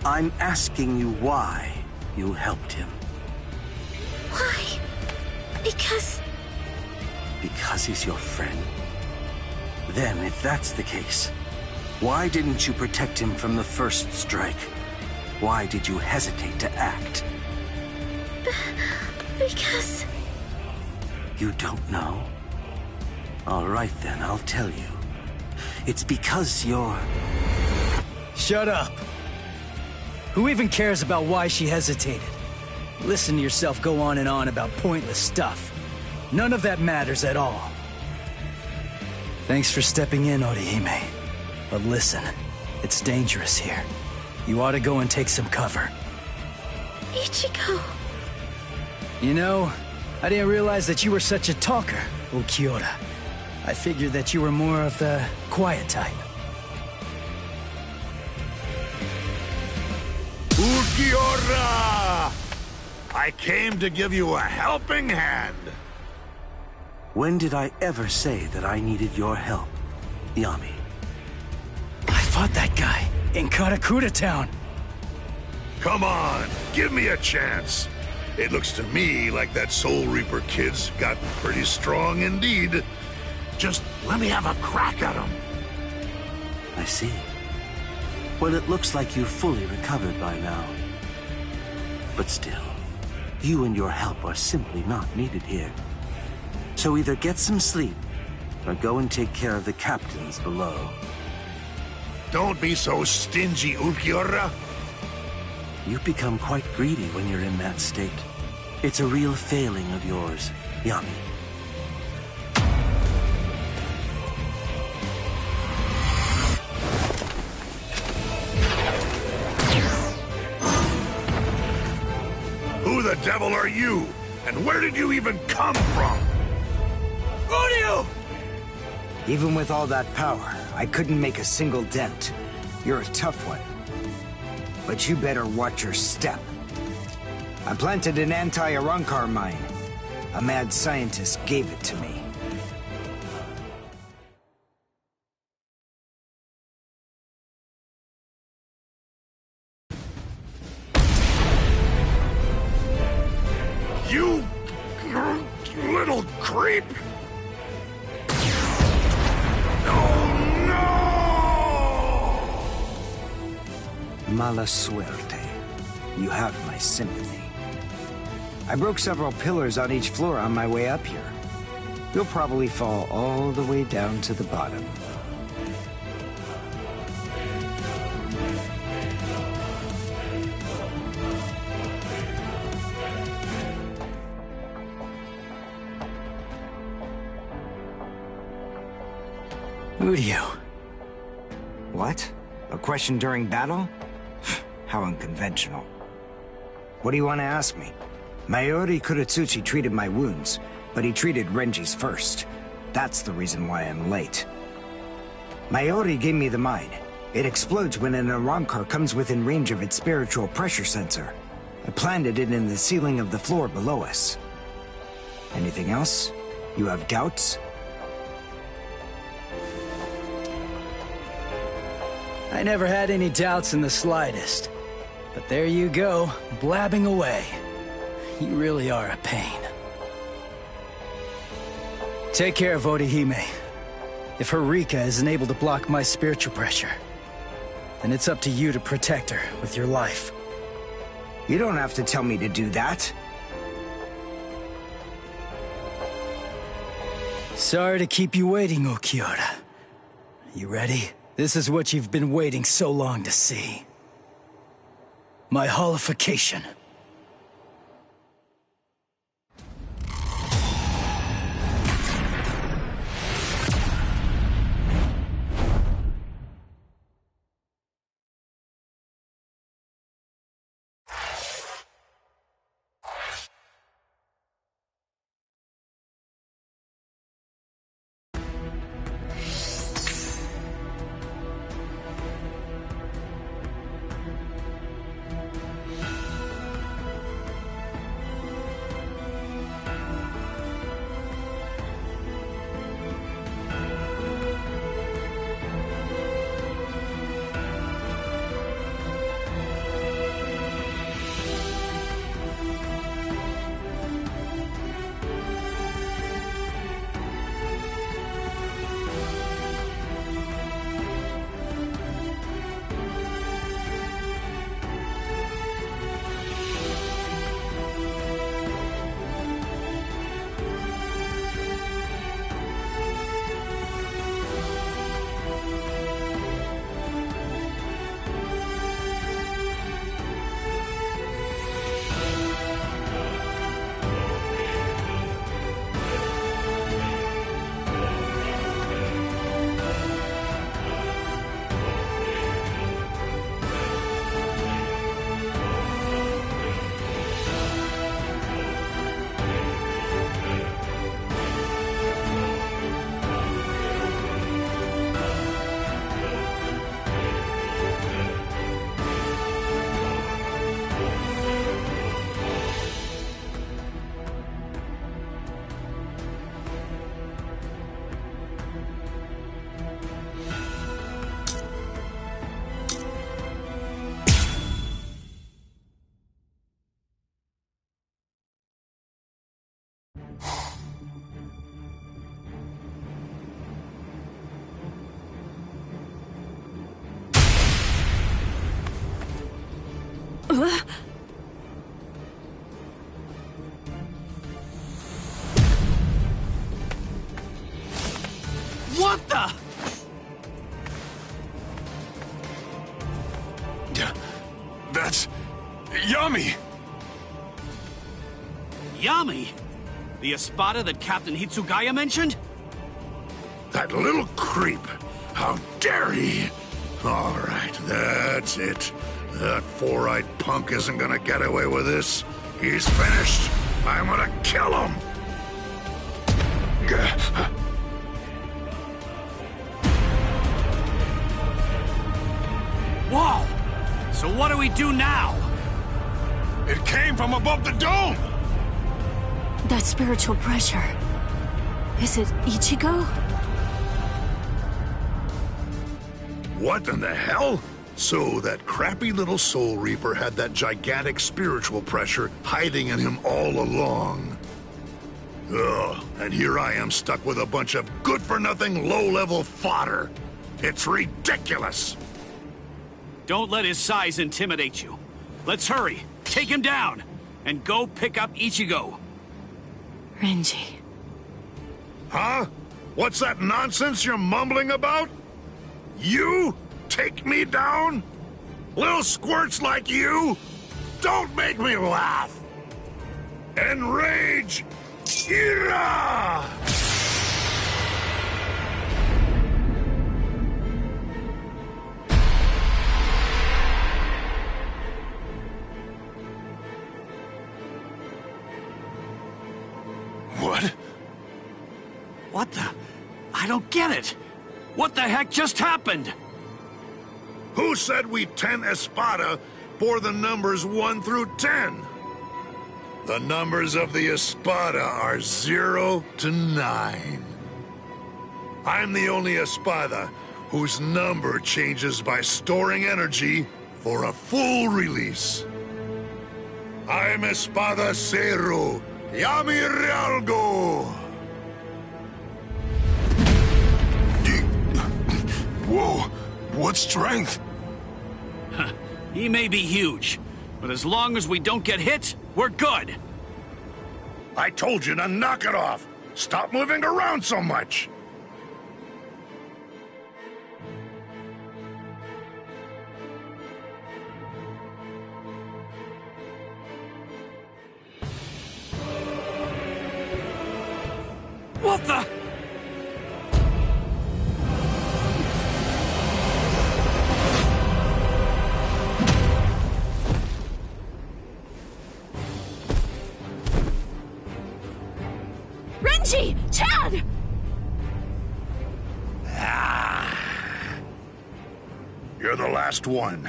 I'm asking you why you helped him. Why? Because he's your friend? Then, if that's the case, why didn't you protect him from the first strike? Why did you hesitate to act? Because... You don't know? All right then, I'll tell you. It's because you're... Shut up! Who even cares about why she hesitated? Listen to yourself go on and on about pointless stuff. None of that matters at all. Thanks for stepping in, Orihime. But listen, it's dangerous here. You ought to go and take some cover. Ichigo... You know, I didn't realize that you were such a talker, Ulquiorra. I figured that you were more of the quiet type. Ulquiorra! I came to give you a helping hand. When did I ever say that I needed your help, Yami? I fought that guy in Karakura Town. Come on, give me a chance. It looks to me like that Soul Reaper kid's gotten pretty strong indeed. Just let me have a crack at him. I see. Well, it looks like you've fully recovered by now. But still, you and your help are simply not needed here. So either get some sleep, or go and take care of the captains below. Don't be so stingy, Ulquiorra. You become quite greedy when you're in that state. It's a real failing of yours, Yami. Who the devil are you? And where did you even come from? Ryu! Even with all that power, I couldn't make a single dent. You're a tough one. But you better watch your step. I planted an anti-Arrancar mine. A mad scientist gave it to me. You little creep! Mala suerte. You have my sympathy. I broke several pillars on each floor on my way up here. You'll probably fall all the way down to the bottom. Uryu. What? A question during battle? How unconventional. What do you want to ask me? Mayuri Kuratsuchi treated my wounds, but he treated Renji's first. That's the reason why I'm late. Mayuri gave me the mine. It explodes when an Arrancar comes within range of its spiritual pressure sensor. I planted it in the ceiling of the floor below us. Anything else? You have doubts? I never had any doubts in the slightest. But there you go, blabbing away. You really are a pain. Take care of Orihime. If her Rika isn't able to block my spiritual pressure, then it's up to you to protect her with your life. You don't have to tell me to do that. Sorry to keep you waiting, Ulquiorra. You ready? This is what you've been waiting so long to see. My holification. Yami! Yami? The Espada that Captain Hitsugaya mentioned? That little creep! How dare he! All right, that's it. That four-eyed punk isn't gonna get away with this. He's finished. I'm gonna kill him! Whoa! So what do we do now? It came from above the dome! That spiritual pressure. Is it Ichigo? What in the hell? So that crappy little Soul Reaper had that gigantic spiritual pressure hiding in him all along. Ugh, and here I am stuck with a bunch of good-for-nothing, low-level fodder. It's ridiculous! Don't let his size intimidate you. Let's hurry, take him down, and go pick up Ichigo. Renji. Huh? What's that nonsense you're mumbling about? You? Take me down? Little squirts like you? Don't make me laugh! Enrage! Ira! What? What the? I don't get it. What the heck just happened? Who said we 10 Espada bore the numbers 1 through 10? The numbers of the Espada are 0 to 9. I'm the only Espada whose number changes by storing energy for a full release. I'm Espada Zero, Yami Realgo! Whoa, what strength? He may be huge, but as long as we don't get hit, we're good. I told you to knock it off! Stop moving around so much! What the? Renji! Chad! You're the last one,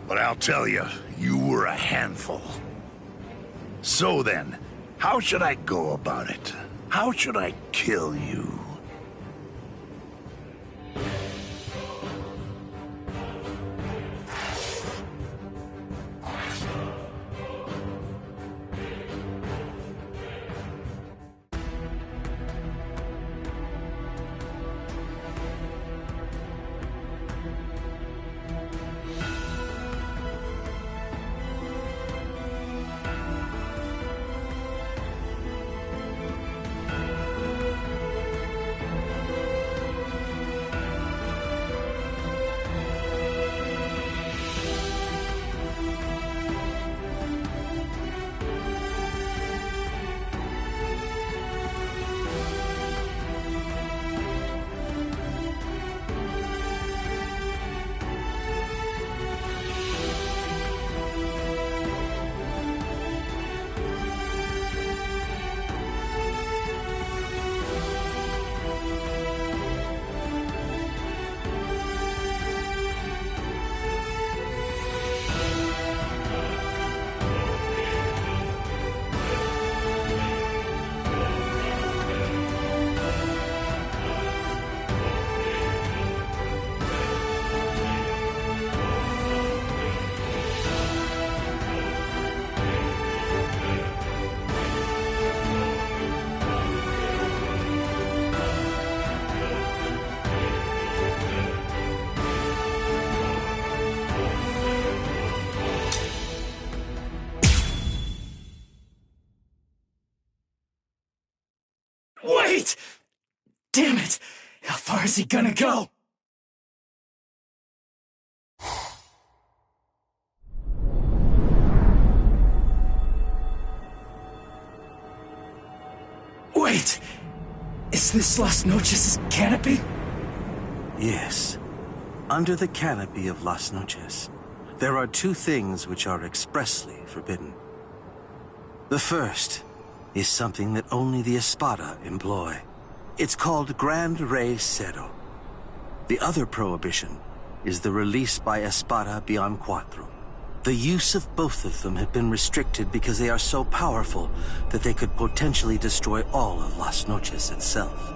but I'll tell you, you were a handful. So then, how should I go about it? How should I kill you? Wait! Damn it! How far is he gonna go? Wait! Is this Las Noches' canopy? Yes. Under the canopy of Las Noches, there are two things which are expressly forbidden. The first is something that only the Espada employ. It's called Grand Rey Cero. The other prohibition is the release by Espada Beyond Cuatro. The use of both of them have been restricted because they are so powerful that they could potentially destroy all of Las Noches itself.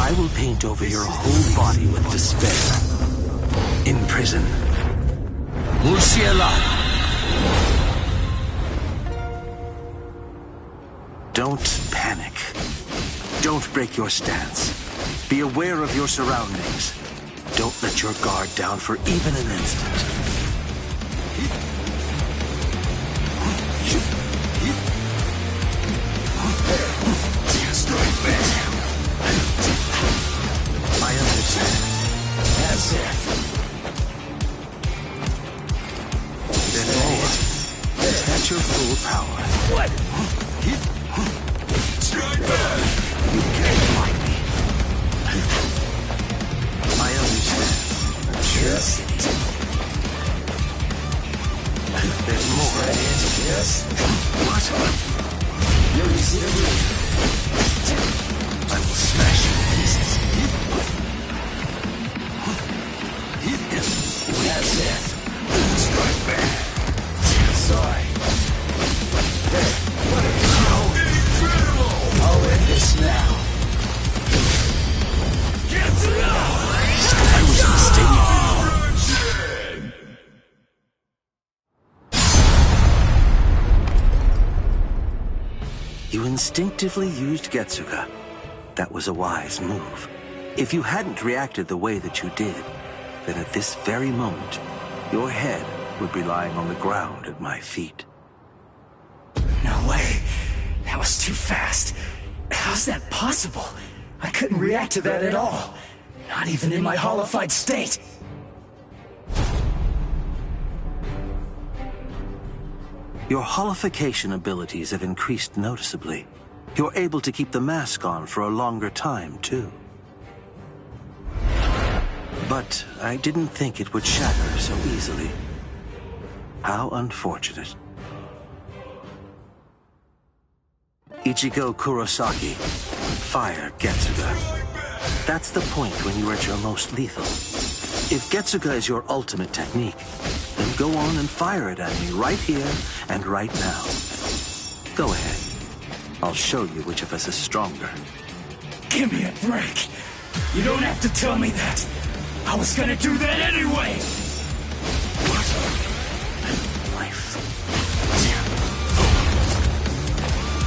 I will paint over your whole body with despair. In prison. Murcielago! Don't panic. Don't break your stance. Be aware of your surroundings. Don't let your guard down for even an instant. I understand. That's it. Then more. Is that your full power? What? Strike back! You can't fight me. I understand. Yes. There's more. Yes. What? You're easy. I will smash you to pieces. That's it. Strike back. Sorry. Hey, what are you doing? Incredible! I'll end this now. Get to I was mistaken. You instinctively used Getsuga. That was a wise move. If you hadn't reacted the way that you did, then at this very moment, your head would be lying on the ground at my feet. No way. That was too fast. How's that possible? I couldn't react to that at all. Not even in my hollified state. Your holification abilities have increased noticeably. You're able to keep the mask on for a longer time, too. But I didn't think it would shatter so easily. How unfortunate. Ichigo Kurosaki, fire Getsuga. That's the point when you're at your most lethal. If Getsuga is your ultimate technique, then go on and fire it at me right here and right now. Go ahead. I'll show you which of us is stronger. Give me a break. You don't have to tell me that. I was gonna do that anyway! What? Life.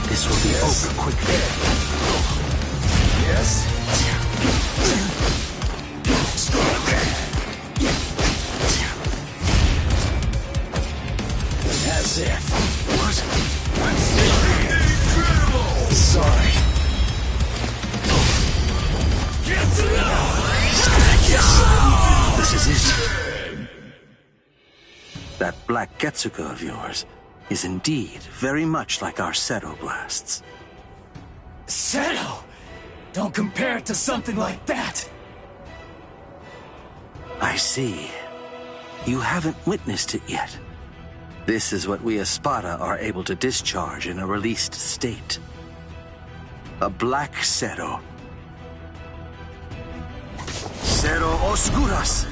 This will be over quickly. Yes? As if. What? Incredible! Sorry. Get to This is it. That black Getsuga of yours is indeed very much like our Cero blasts. Cero? Don't compare it to something like that. I see. You haven't witnessed it yet. This is what we Espada are able to discharge in a released state. A black Cero. Cero Oscuras!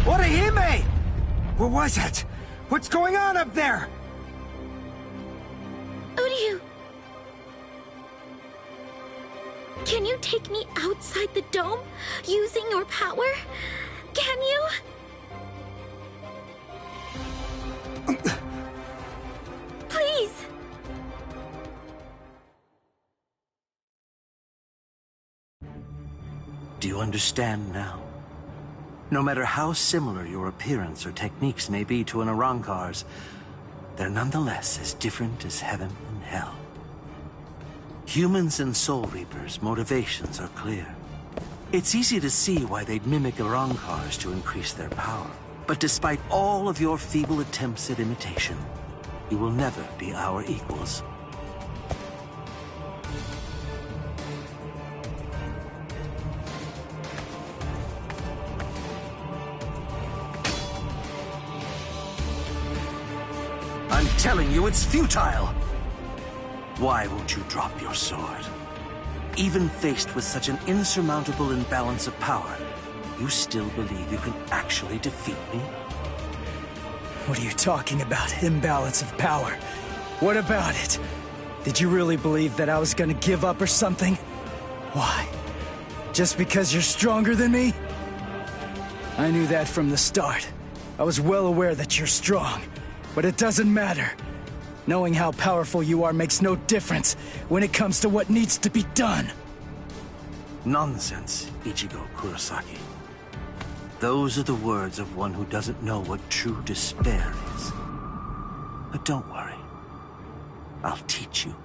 Orihime! What was it? What's going on up there? do you... Can you take me outside the dome using your power? Can you? Please. Do you understand now? No matter how similar your appearance or techniques may be to an Arrancar's, they're nonetheless as different as heaven and hell. Humans and Soul Reapers' motivations are clear. It's easy to see why they'd mimic Arrancars to increase their power. But despite all of your feeble attempts at imitation, you will never be our equals. I'm telling you, it's futile! Why won't you drop your sword? Even faced with such an insurmountable imbalance of power, you still believe you can actually defeat me? What are you talking about, imbalance of power? What about it? Did you really believe that I was gonna give up or something? Why? Just because you're stronger than me? I knew that from the start. I was well aware that you're strong, but it doesn't matter. Knowing how powerful you are makes no difference when it comes to what needs to be done. Nonsense, Ichigo Kurosaki. Those are the words of one who doesn't know what true despair is. But don't worry. I'll teach you.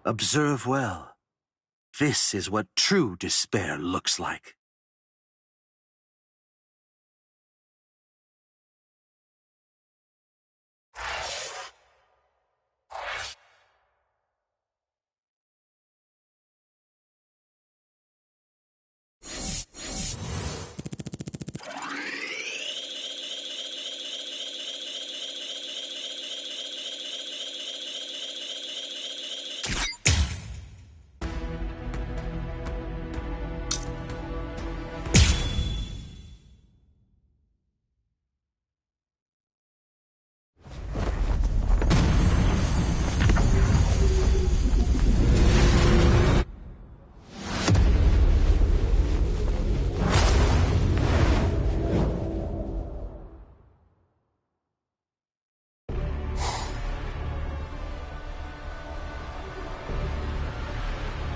Observe well. This is what true despair looks like.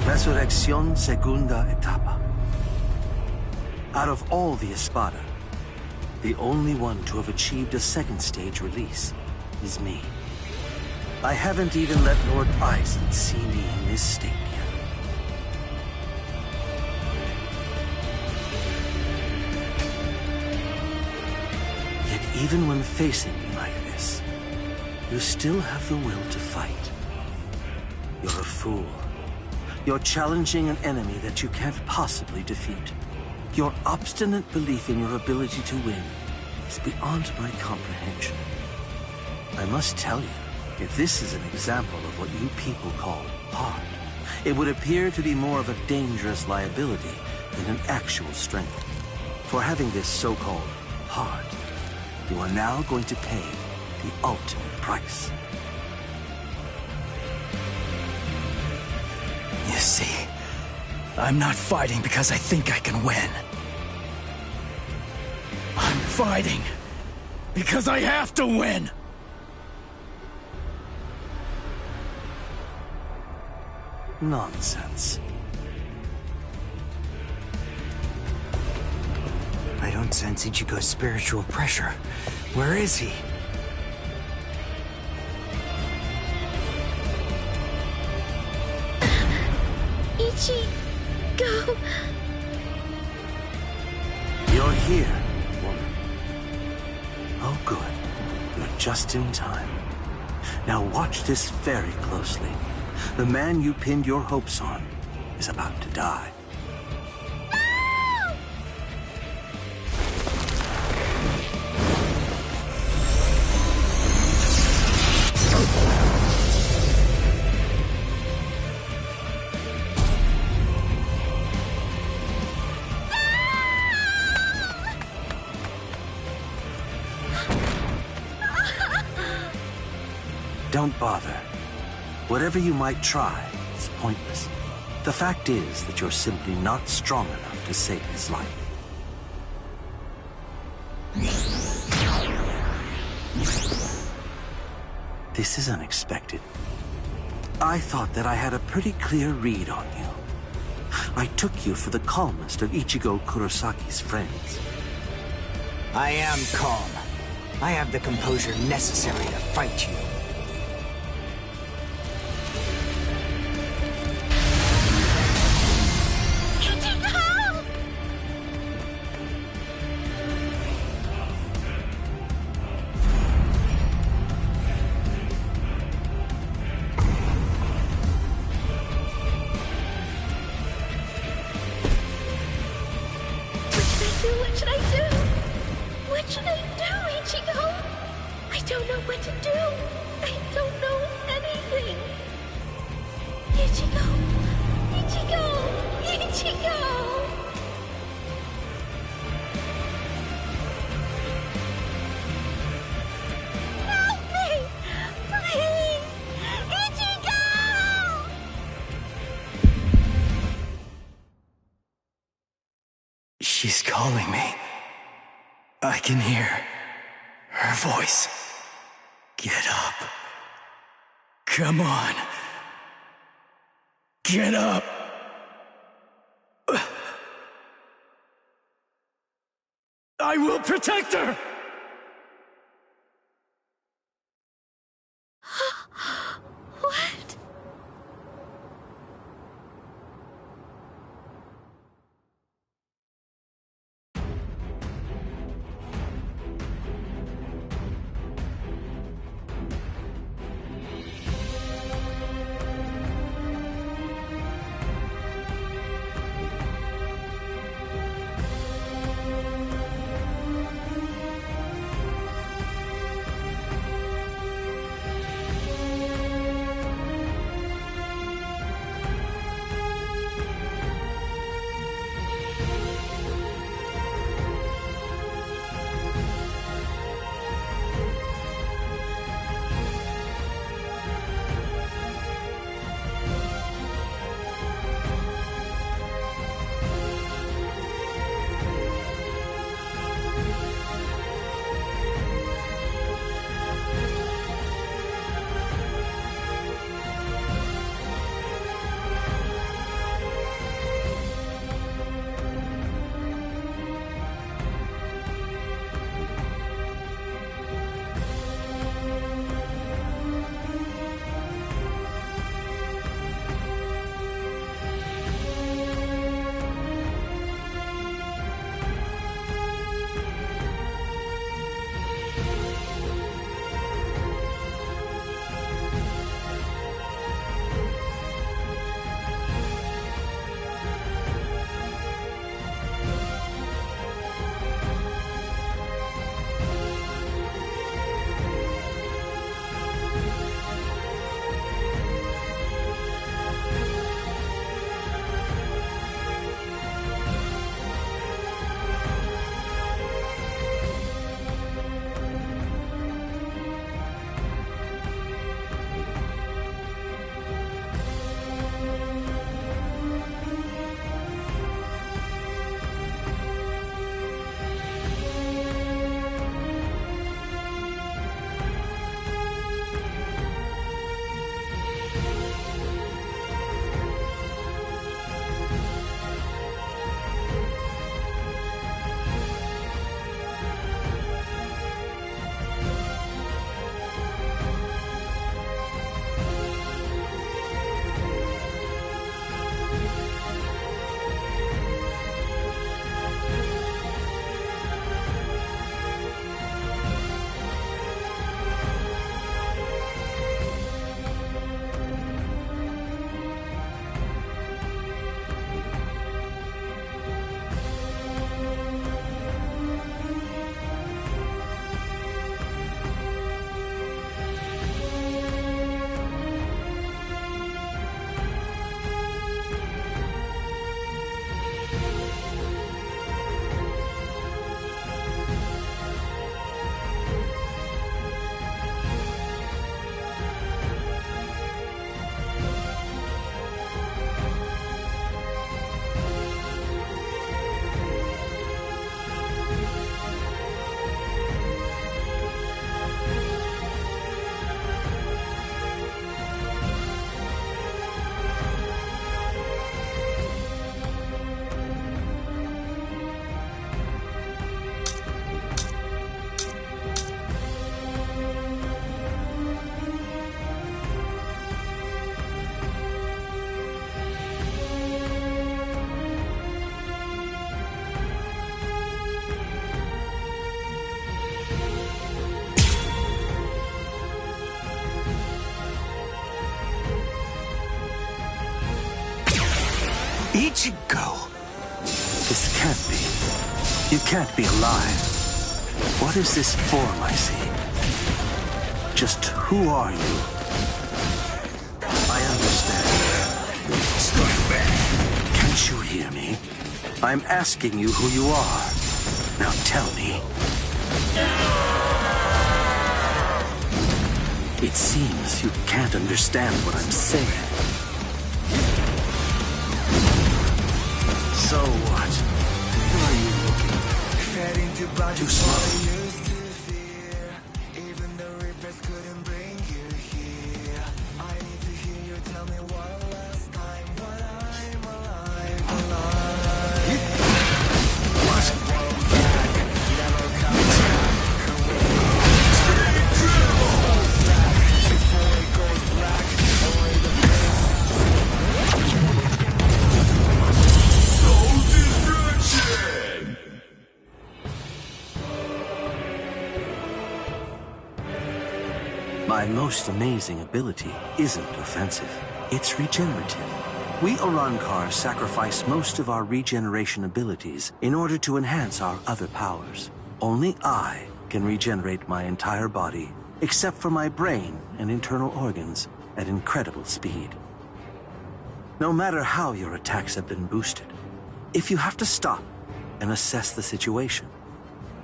Resurrección Segunda Etapa. Out of all the Espada, the only one to have achieved a second stage release is me. I haven't even let Lord Aizen see me in this state yet. Yet even when facing me like this, you still have the will to fight. You're a fool. You're challenging an enemy that you can't possibly defeat. Your obstinate belief in your ability to win is beyond my comprehension. I must tell you, if this is an example of what you people call heart, it would appear to be more of a dangerous liability than an actual strength. For having this so-called heart, you are now going to pay the ultimate price. You see, I'm not fighting because I think I can win. I'm fighting because I have to win! Nonsense. I don't sense Ichigo's spiritual pressure. Where is he? Ichigo... You're here, woman. Oh, good. You're just in time. Now watch this very closely. The man you pinned your hopes on is about to die. Don't bother. Whatever you might try, it's pointless. The fact is that you're simply not strong enough to save his life. This is unexpected. I thought that I had a pretty clear read on you. I took you for the calmest of Ichigo Kurosaki's friends. I am calm. I have the composure necessary to fight you. What should I do? What should I do, Ichigo? I don't know what to do. I don't know anything. Ichigo! Ichigo! Ichigo! Help me! Please! Ichigo! She's calling me. I can hear her voice. Get up. Come on. Get up. I will protect her! What? Ichigo! This can't be. You can't be alive. What is this form I see? Just who are you? I understand. Strike back! Can't you hear me? I'm asking you who you are. Now tell me. It seems you can't understand what I'm saying. So what? Where are you looking? Too slow. My most amazing ability isn't offensive. It's regenerative. We Arrancar sacrifice most of our regeneration abilities in order to enhance our other powers. Only I can regenerate my entire body, except for my brain and internal organs, at incredible speed. No matter how your attacks have been boosted, if you have to stop and assess the situation,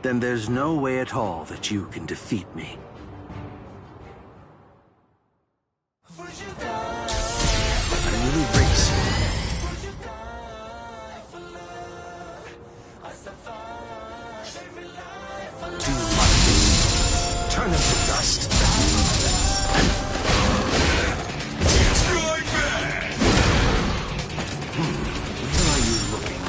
then there's no way at all that you can defeat me. Turn him to dust. Where are you looking?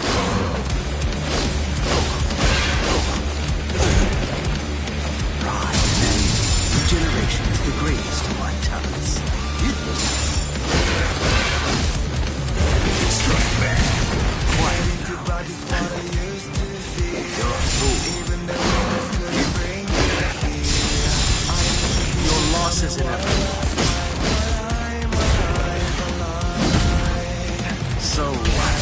Pride and regeneration is the greatest of my talents. Strike back. Quiet now. You're a fool. Loss is inevitable. So what?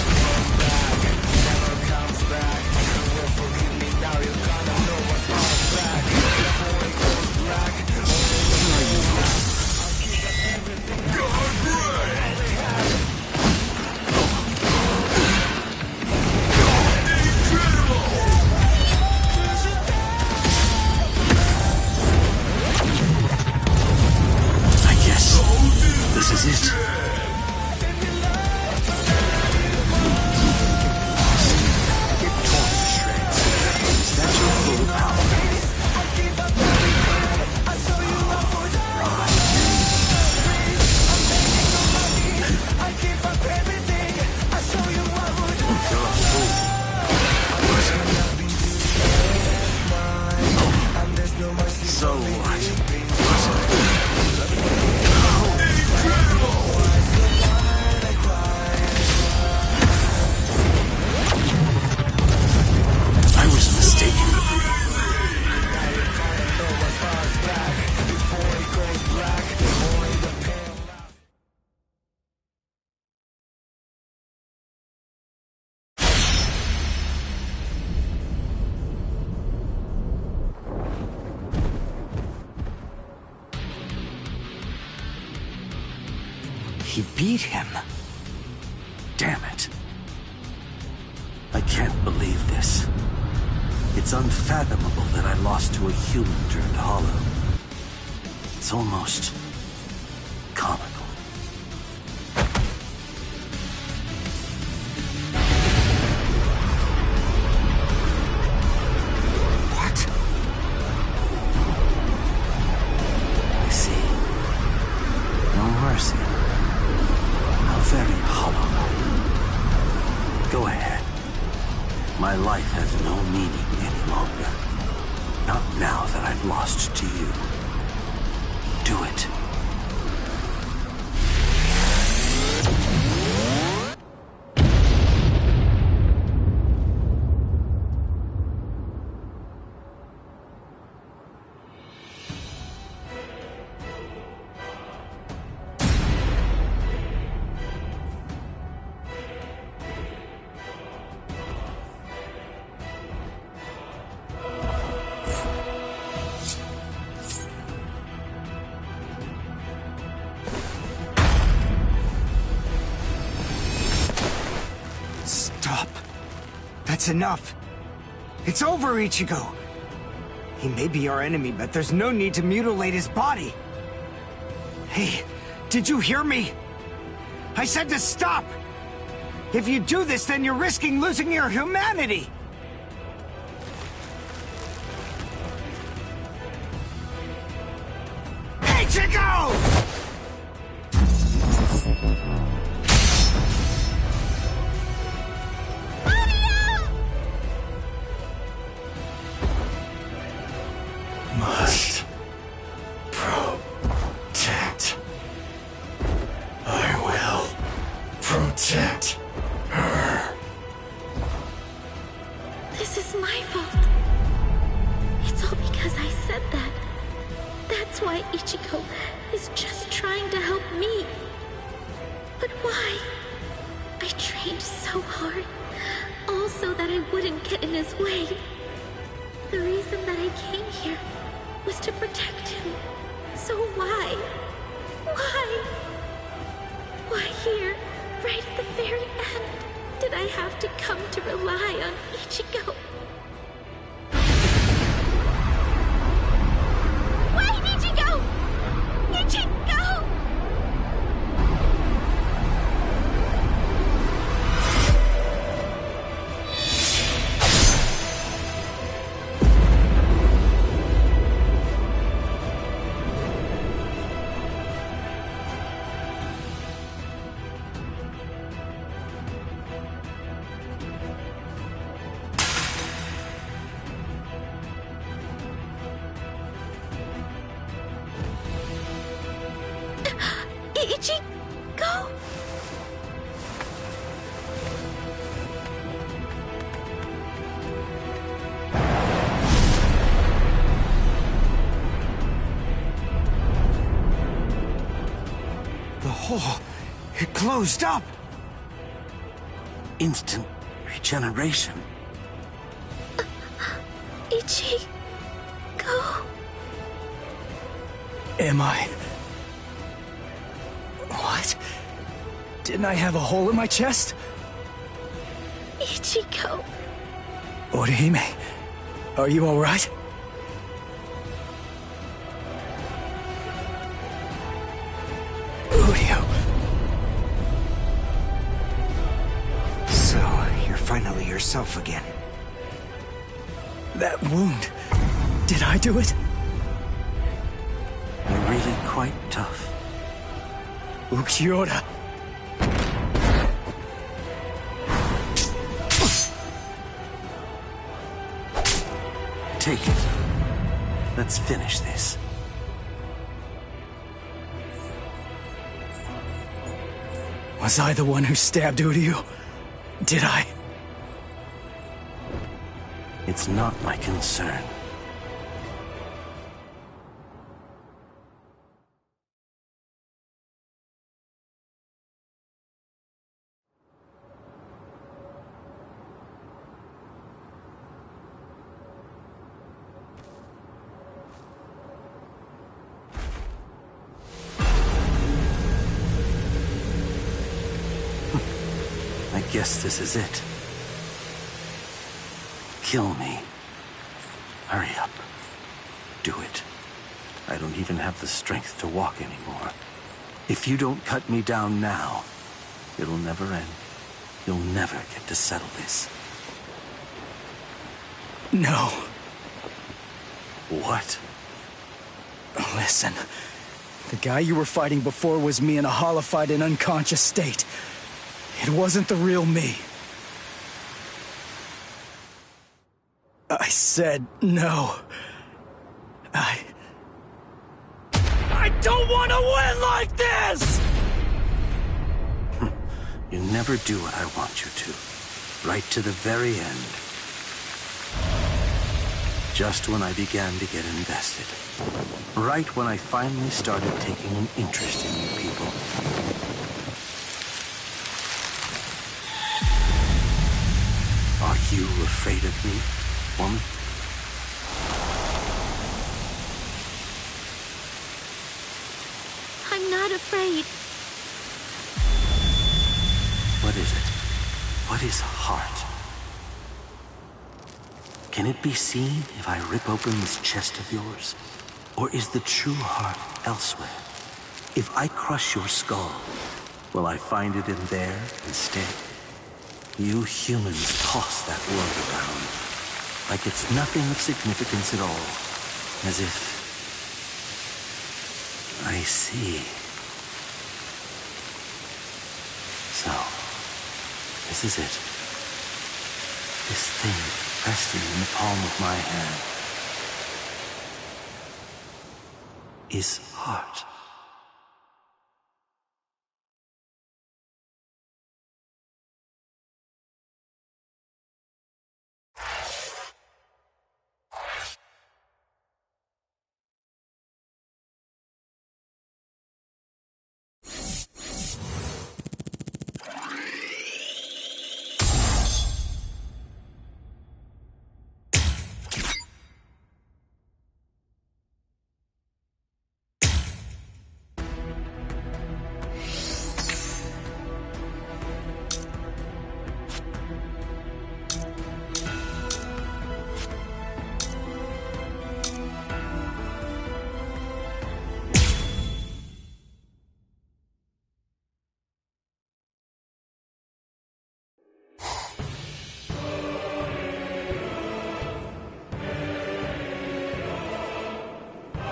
This is it. Get torn to shreds. Is that your full power? You're a fool. So what? I was mistaken. He beat him. Damn it. I can't believe this. It's unfathomable that I lost to a human turned hollow. It's almost comical. What? I see. No mercy. How very hollow. Go ahead. My life has no meaning any longer. Not now that I've lost to you. Do it. That's enough. It's over, Ichigo. He may be our enemy, but there's no need to mutilate his body. Hey, did you hear me? I said to stop! If you do this, then you're risking losing your humanity! Ichigo! Must protect. I will protect her. This is my fault. It's all because I said that. That's why Ichigo is just trying to help me. But why? I trained so hard, all so that I wouldn't get in his way. The reason that I came here was to protect him. So why? Why? Why here, right at the very end, did I have to come to rely on Ichigo? Wait, Ichigo! Ichigo! Ichigo? The hole, it closed up! Instant regeneration. Ichigo? Am I? What? Didn't I have a hole in my chest? Ichigo. Orihime, are you alright? Uryu. So, you're finally yourself again. That wound, did I do it? You're really quite tough. Ukiura. Take it. Let's finish this. Was I the one who stabbed Uryu? Did I? It's not my concern. I guess this is it. Kill me. Hurry up. Do it. I don't even have the strength to walk anymore. If you don't cut me down now, it'll never end. You'll never get to settle this. No. What? Listen. The guy you were fighting before was me in a holified and unconscious state. It wasn't the real me. I said no. I don't want to win like this! You never do what I want you to. Right to the very end. Just when I began to get invested. Right when I finally started taking an interest in you people. Are you afraid of me, woman? I'm not afraid. What is it? What is heart? Can it be seen if I rip open this chest of yours? Or is the true heart elsewhere? If I crush your skull, will I find it in there instead? You humans toss that word around like it's nothing of significance at all, as if... I see. So, this is it. This thing resting in the palm of my hand is heart.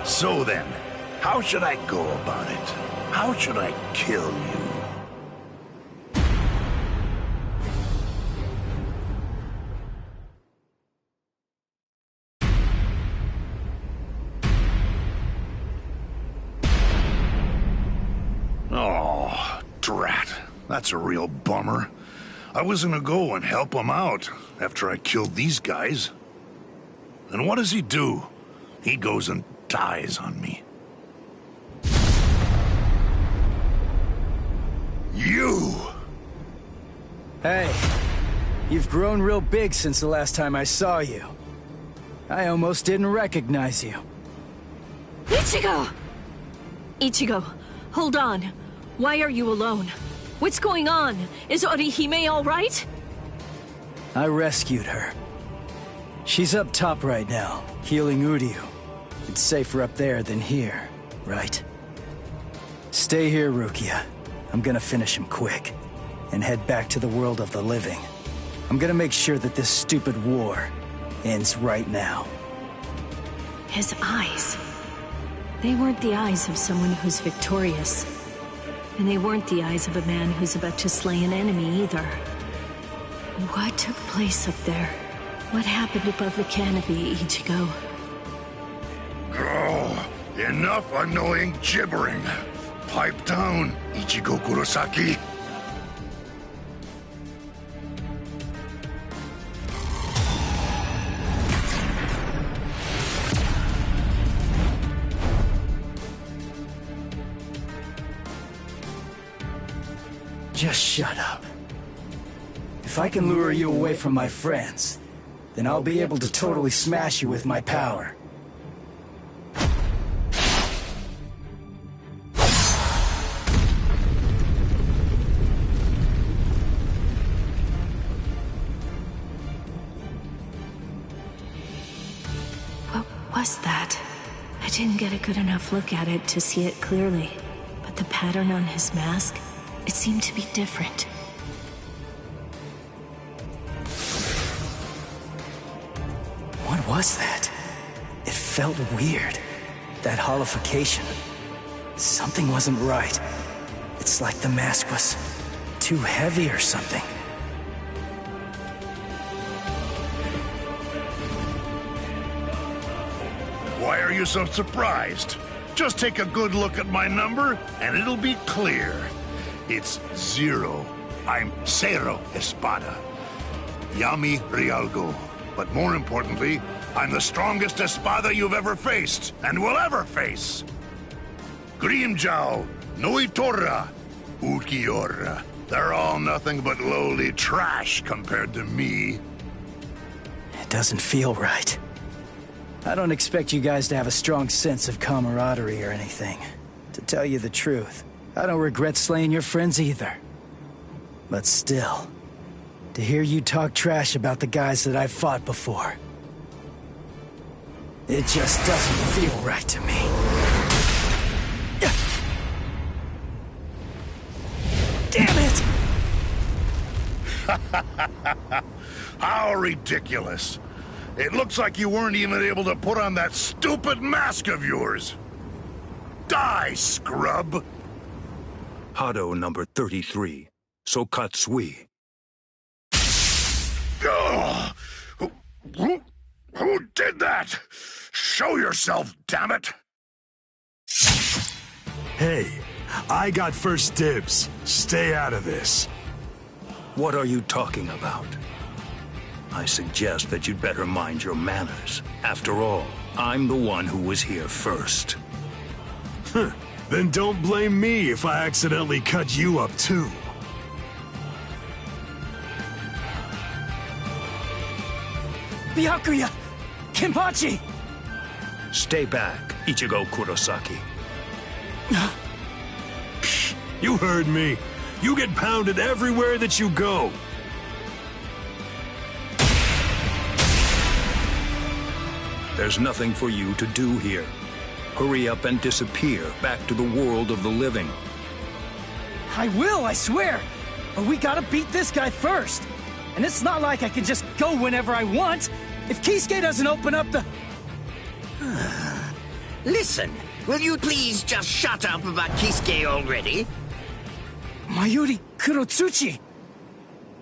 So then, how should I go about it? How should I kill you? Oh, drat. That's a real bummer. I was gonna go and help him out after I killed these guys. And what does he do? He goes and dies on me. You! Hey, you've grown real big since the last time I saw you. I almost didn't recognize you. Ichigo! Ichigo, hold on. Why are you alone? What's going on? Is Orihime all right? I rescued her. She's up top right now, healing Uryu. It's safer up there than here, right? Stay here, Rukia. I'm gonna finish him quick, and head back to the world of the living. I'm gonna make sure that this stupid war ends right now. His eyes. They weren't the eyes of someone who's victorious. And they weren't the eyes of a man who's about to slay an enemy either. What took place up there? What happened above the canopy, Ichigo? Oh, enough annoying gibbering. Pipe down, Ichigo Kurosaki. Just shut up. If I can lure you away from my friends, then I'll be able to totally smash you with my power. What was that? I didn't get a good enough look at it to see it clearly, but the pattern on his mask, it seemed to be different. What was that? It felt weird. That holification. Something wasn't right. It's like the mask was too heavy or something. Why are you so surprised? Just take a good look at my number, and it'll be clear. It's 0. I'm Cero Espada. Yami Realgo. But more importantly, I'm the strongest Espada you've ever faced, and will ever face. Grimmjow, Noitora, Ulquiorra. They're all nothing but lowly trash compared to me. It doesn't feel right. I don't expect you guys to have a strong sense of camaraderie or anything. To tell you the truth, I don't regret slaying your friends either. But still, to hear you talk trash about the guys that I've fought before, It just doesn't feel right to me. Damn it! How ridiculous. It looks like you weren't even able to put on that stupid mask of yours. Die, scrub! Hado number 33, Sokatsui. Who did that? Show yourself, damn it! Hey, I got first dibs. Stay out of this. What are you talking about? I suggest that you'd better mind your manners. After all, I'm the one who was here first. Then don't blame me if I accidentally cut you up too. Byakuya! Kenpachi! Stay back, Ichigo Kurosaki. You heard me. You get pounded everywhere that you go. There's nothing for you to do here. Hurry up and disappear back to the world of the living. I will, I swear! But we gotta beat this guy first! And it's not like I can just go whenever I want! If Kisuke doesn't open up the... Listen, will you please just shut up about Kisuke already? Mayuri Kurotsuchi!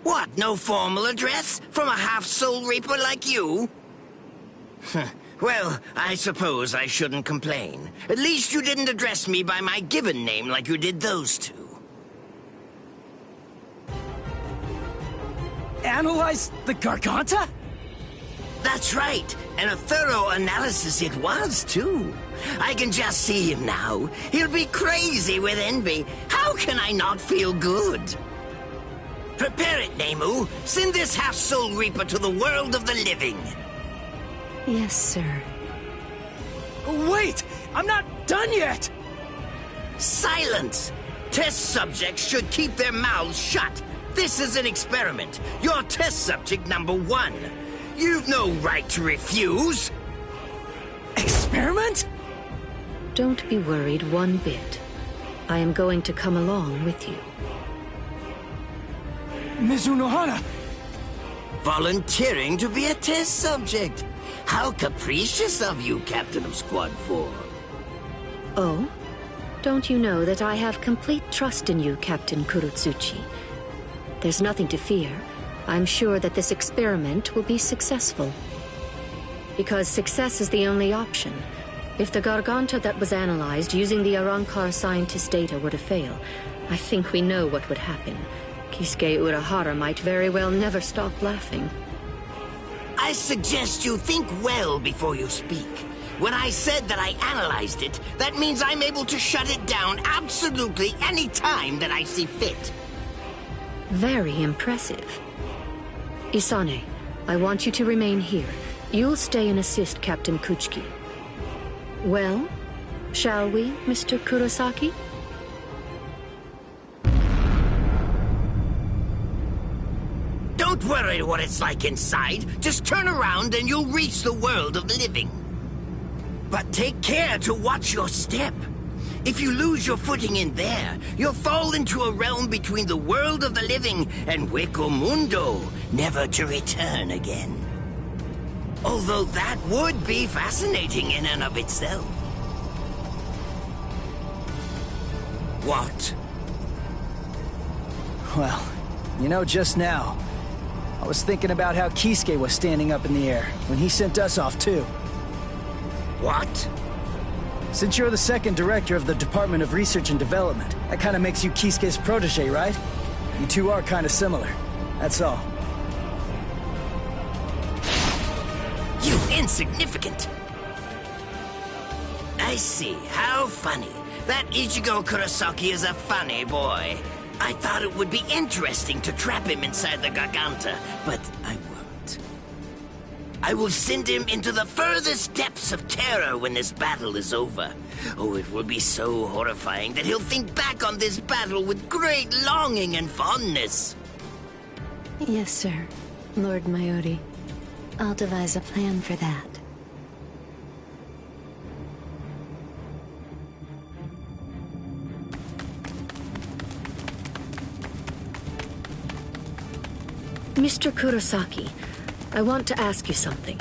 What, no formal address? From a half-soul reaper like you? Well, I suppose I shouldn't complain. At least you didn't address me by my given name like you did those two. Analyze the Garganta? That's right, and a thorough analysis it was, too. I can just see him now. He'll be crazy with envy. How can I not feel good? Prepare it, Nemu. Send this half-soul reaper to the world of the living. Yes, sir. Wait! I'm not done yet! Silence! Test subjects should keep their mouths shut. This is an experiment. You're test subject number 1. You've no right to refuse. Experiment? Don't be worried one bit. I am going to come along with you. Ms. Unohana! Volunteering to be a test subject. How capricious of you, Captain of Squad 4. Oh? Don't you know that I have complete trust in you, Captain Kurotsuchi? There's nothing to fear. I'm sure that this experiment will be successful. Because success is the only option. If the Garganta that was analyzed using the Arrancar scientist data were to fail, I think we know what would happen. Kisuke Urahara might very well never stop laughing. I suggest you think well before you speak. When I said that I analyzed it, that means I'm able to shut it down absolutely any time that I see fit. Very impressive. Isane, I want you to remain here. You'll stay and assist Captain Kuchiki. Well, shall we, Mr. Kurosaki? Don't worry what it's like inside. Just turn around and you'll reach the world of the living. But take care to watch your step. If you lose your footing in there, you'll fall into a realm between the world of the living and Hueco Mundo, never to return again. Although that would be fascinating in and of itself. What? Well, you know, just now, I was thinking about how Kisuke was standing up in the air when he sent us off too. What? Since you're the second director of the Department of Research and Development, that kind of makes you Kisuke's protege, right? You two are kind of similar. That's all. You insignificant! I see. How funny. That Ichigo Kurosaki is a funny boy. I thought it would be interesting to trap him inside the Garganta, but I won't. I will send him into the furthest depths of terror when this battle is over. Oh, it will be so horrifying that he'll think back on this battle with great longing and fondness. Yes, sir. Lord Mayuri. I'll devise a plan for that. Mr. Kurosaki, I want to ask you something.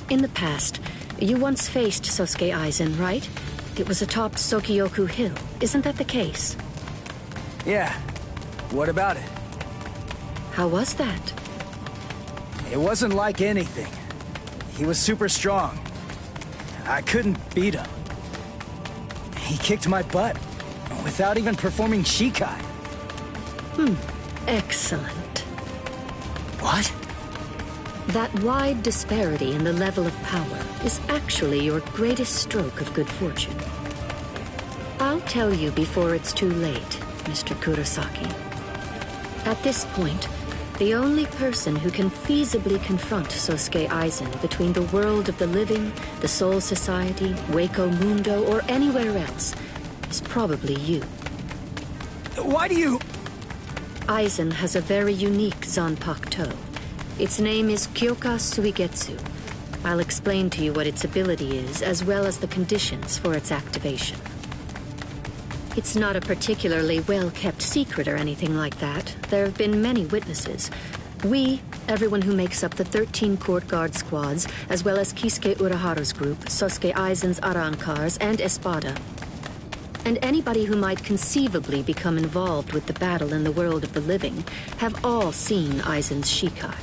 In the past, you once faced Sosuke Aizen, right? It was atop Sokyoku Hill. Isn't that the case? Yeah. What about it? How was that? It wasn't like anything. He was super strong. I couldn't beat him. He kicked my butt without even performing Shikai. Excellent. What? That wide disparity in the level of power is actually your greatest stroke of good fortune. I'll tell you before it's too late, Mr. Kurosaki. At this point, the only person who can feasibly confront Sosuke Aizen between the world of the living, the Soul Society, Waco Mundo, or anywhere else is probably you. Why do you... Aizen has a very unique Zanpakuto. Its name is Kyoka Suigetsu. I'll explain to you what its ability is, as well as the conditions for its activation. It's not a particularly well-kept secret or anything like that. There have been many witnesses. We, everyone who makes up the 13 court guard squads, as well as Kisuke Uraharu's group, Sosuke Aizen's Arrancars, and Espada. And anybody who might conceivably become involved with the battle in the world of the living, have all seen Aizen's Shikai.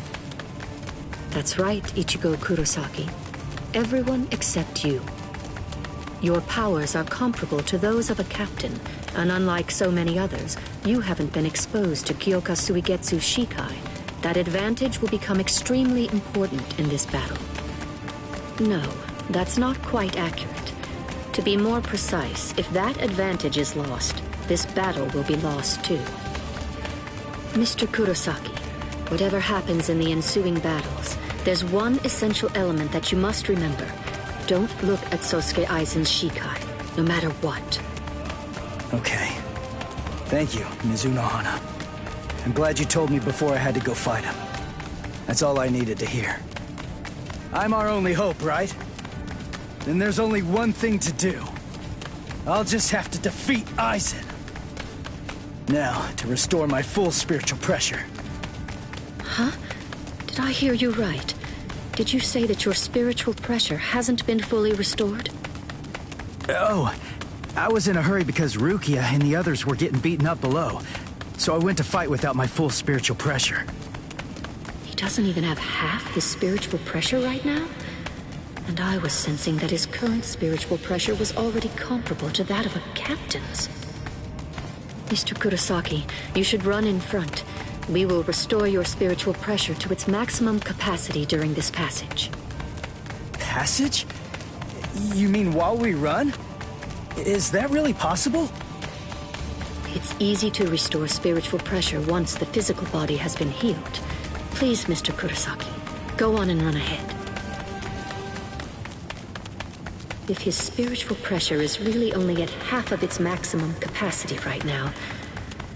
That's right, Ichigo Kurosaki. Everyone except you. Your powers are comparable to those of a captain, and unlike so many others, you haven't been exposed to Kyoka Suigetsu's Shikai. That advantage will become extremely important in this battle. No, that's not quite accurate. To be more precise, if that advantage is lost, this battle will be lost too. Mr. Kurosaki, whatever happens in the ensuing battles, there's one essential element that you must remember. Don't look at Sosuke Aizen's Shikai, no matter what. Okay. Thank you, Mizuno Hana. I'm glad you told me before I had to go fight him. That's all I needed to hear. I'm our only hope, right? Then there's only one thing to do. I'll just have to defeat Aizen. Now, to restore my full spiritual pressure. Huh? Did I hear you right? Did you say that your spiritual pressure hasn't been fully restored? Oh, I was in a hurry because Rukia and the others were getting beaten up below. So I went to fight without my full spiritual pressure. He doesn't even have half his spiritual pressure right now? And I was sensing that his current spiritual pressure was already comparable to that of a captain's. Mr. Kurosaki, you should run in front. We will restore your spiritual pressure to its maximum capacity during this passage. Passage? You mean while we run? Is that really possible? It's easy to restore spiritual pressure once the physical body has been healed. Please, Mr. Kurosaki, go on and run ahead. If his spiritual pressure is really only at half of its maximum capacity right now,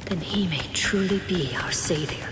then he may truly be our savior.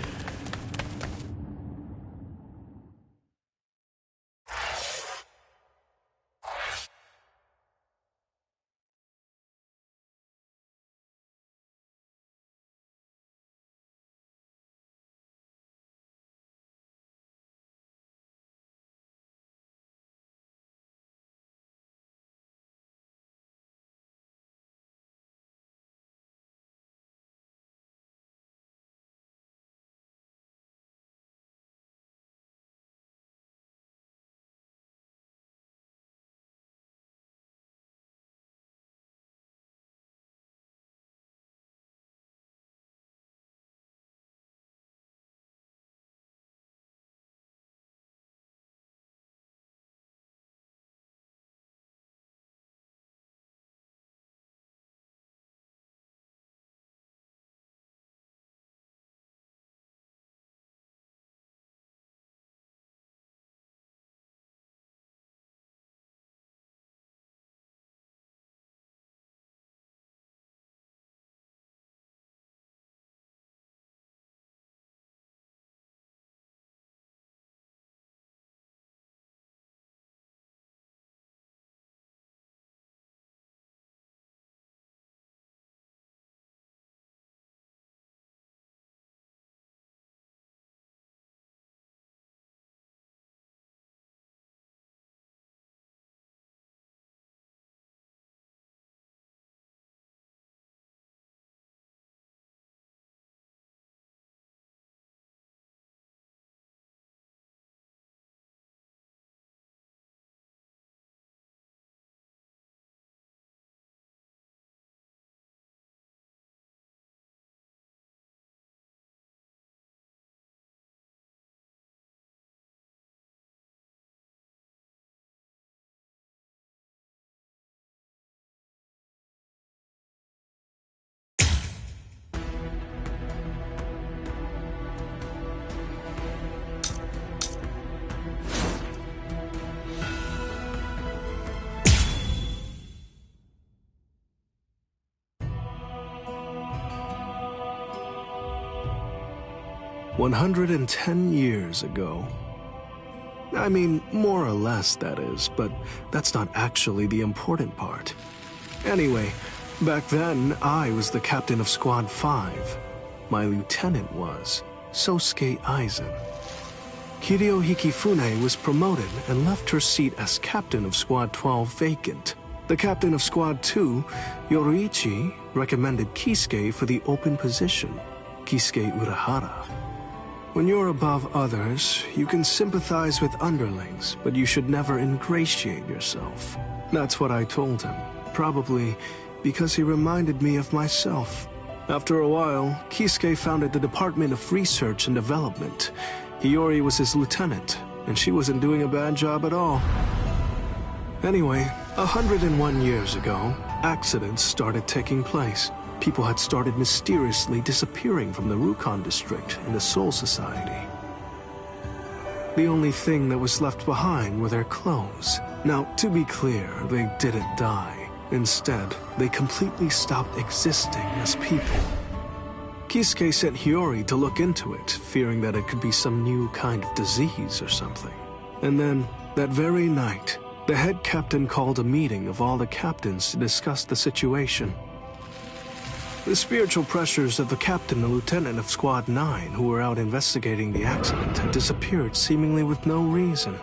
110 years ago. I mean, more or less, that is, but that's not actually the important part. Anyway, back then, I was the captain of Squad 5. My lieutenant was Sosuke Aizen. Kiryu Hikifune was promoted and left her seat as captain of Squad 12 vacant. The captain of Squad 2, Yoruichi, recommended Kisuke for the open position, Kisuke Urahara. When you're above others, you can sympathize with underlings, but you should never ingratiate yourself. That's what I told him, probably because he reminded me of myself. After a while, Kisuke founded the Department of Research and Development. Hiyori was his lieutenant, and she wasn't doing a bad job at all. Anyway, 101 years ago, accidents started taking place. People had started mysteriously disappearing from the Rukon district in the Soul Society. The only thing that was left behind were their clothes. Now, to be clear, they didn't die. Instead, they completely stopped existing as people. Kisuke sent Hiyori to look into it, fearing that it could be some new kind of disease or something. And then, that very night, the head captain called a meeting of all the captains to discuss the situation. The spiritual pressures of the captain and lieutenant of Squad 9 who were out investigating the accident had disappeared seemingly with no reason.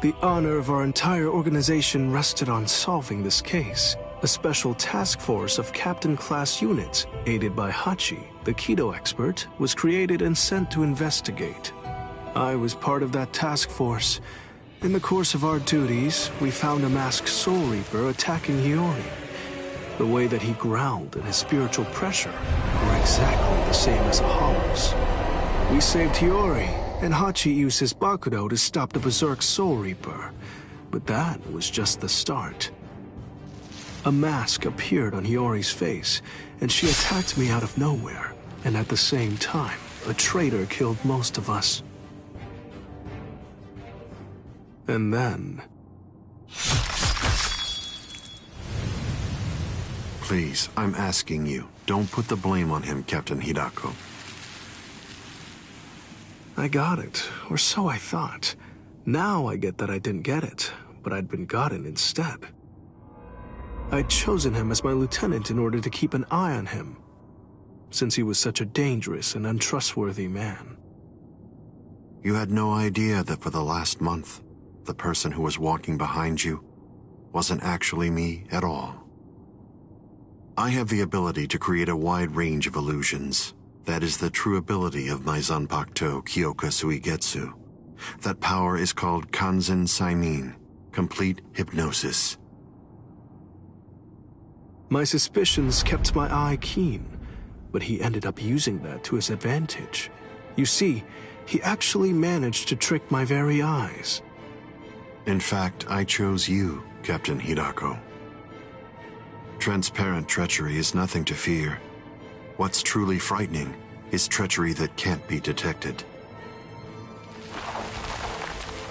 The honor of our entire organization rested on solving this case. A special task force of captain-class units, aided by Hachi, the Kido expert, was created and sent to investigate. I was part of that task force. In the course of our duties, we found a masked Soul Reaper attacking Hiyori. The way that he growled and his spiritual pressure were exactly the same as a Hollow's. We saved Hiyori, and Hachi used his Bakudo to stop the Berserk Soul Reaper. But that was just the start. A mask appeared on Hiyori's face, and she attacked me out of nowhere. And at the same time, a traitor killed most of us. And then... Please, I'm asking you, don't put the blame on him, Captain Hidako. I got it, or so I thought. Now I get that I didn't get it, but I'd been gotten instead. I'd chosen him as my lieutenant in order to keep an eye on him, since he was such a dangerous and untrustworthy man. You had no idea that for the last month, the person who was walking behind you wasn't actually me at all. I have the ability to create a wide range of illusions. That is the true ability of my Zanpakuto Kyoka Suigetsu. That power is called Kanzen Saimin, complete hypnosis. My suspicions kept my eye keen, but he ended up using that to his advantage. You see, he actually managed to trick my very eyes. In fact, I chose you, Captain Hidako. Transparent treachery is nothing to fear. What's truly frightening is treachery that can't be detected.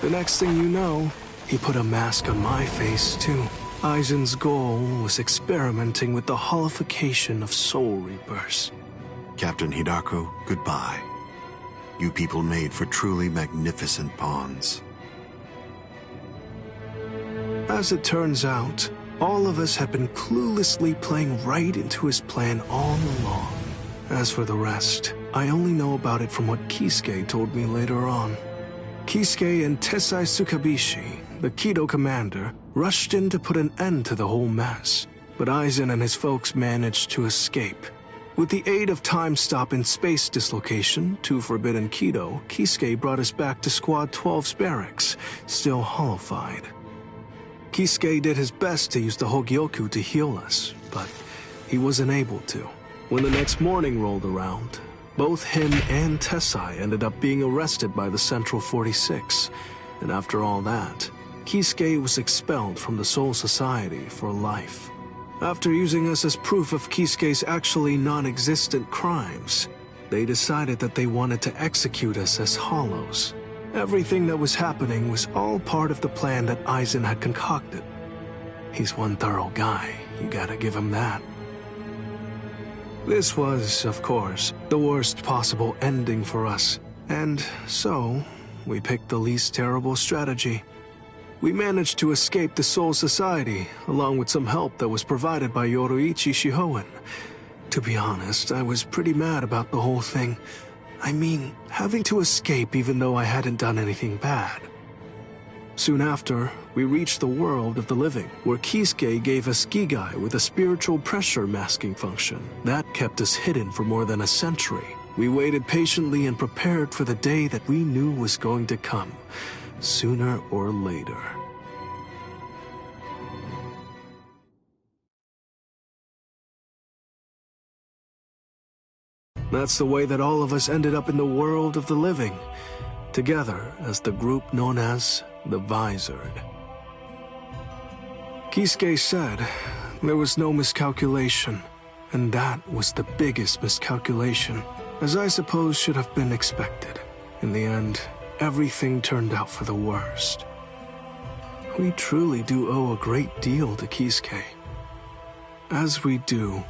The next thing you know, he put a mask on my face, too. Aizen's goal was experimenting with the holification of Soul Reapers. Captain Hidako, goodbye. You people made for truly magnificent pawns. As it turns out, all of us had been cluelessly playing right into his plan all along. As for the rest, I only know about it from what Kisuke told me later on. Kisuke and Tessai Tsukabishi, the Kido commander, rushed in to put an end to the whole mess, but Aizen and his folks managed to escape. With the aid of Time Stop and Space Dislocation, 2 Forbidden Kido, Kisuke brought us back to Squad 12's barracks, still hollowified. Kisuke did his best to use the Hogyoku to heal us, but he wasn't able to. When the next morning rolled around, both him and Tessai ended up being arrested by the Central 46, and after all that, Kisuke was expelled from the Soul Society for life. After using us as proof of Kisuke's actually non-existent crimes, they decided that they wanted to execute us as Hollows. Everything that was happening was all part of the plan that Aizen had concocted. He's one thorough guy, you gotta give him that. This was, of course, the worst possible ending for us, and so we picked the least terrible strategy. We managed to escape the Soul Society, along with some help that was provided by Yoruichi Shihoen. To be honest, I was pretty mad about the whole thing. I mean, having to escape even though I hadn't done anything bad. Soon after, we reached the world of the living, where Kisuke gave us Gigai with a spiritual pressure masking function. That kept us hidden for more than a century. We waited patiently and prepared for the day that we knew was going to come, sooner or later. That's the way that all of us ended up in the world of the living, together as the group known as the Visored. Kisuke said there was no miscalculation, and that was the biggest miscalculation, as I suppose should have been expected. In the end, everything turned out for the worst. We truly do owe a great deal to Kisuke, as we do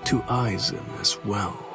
to Aizen as well.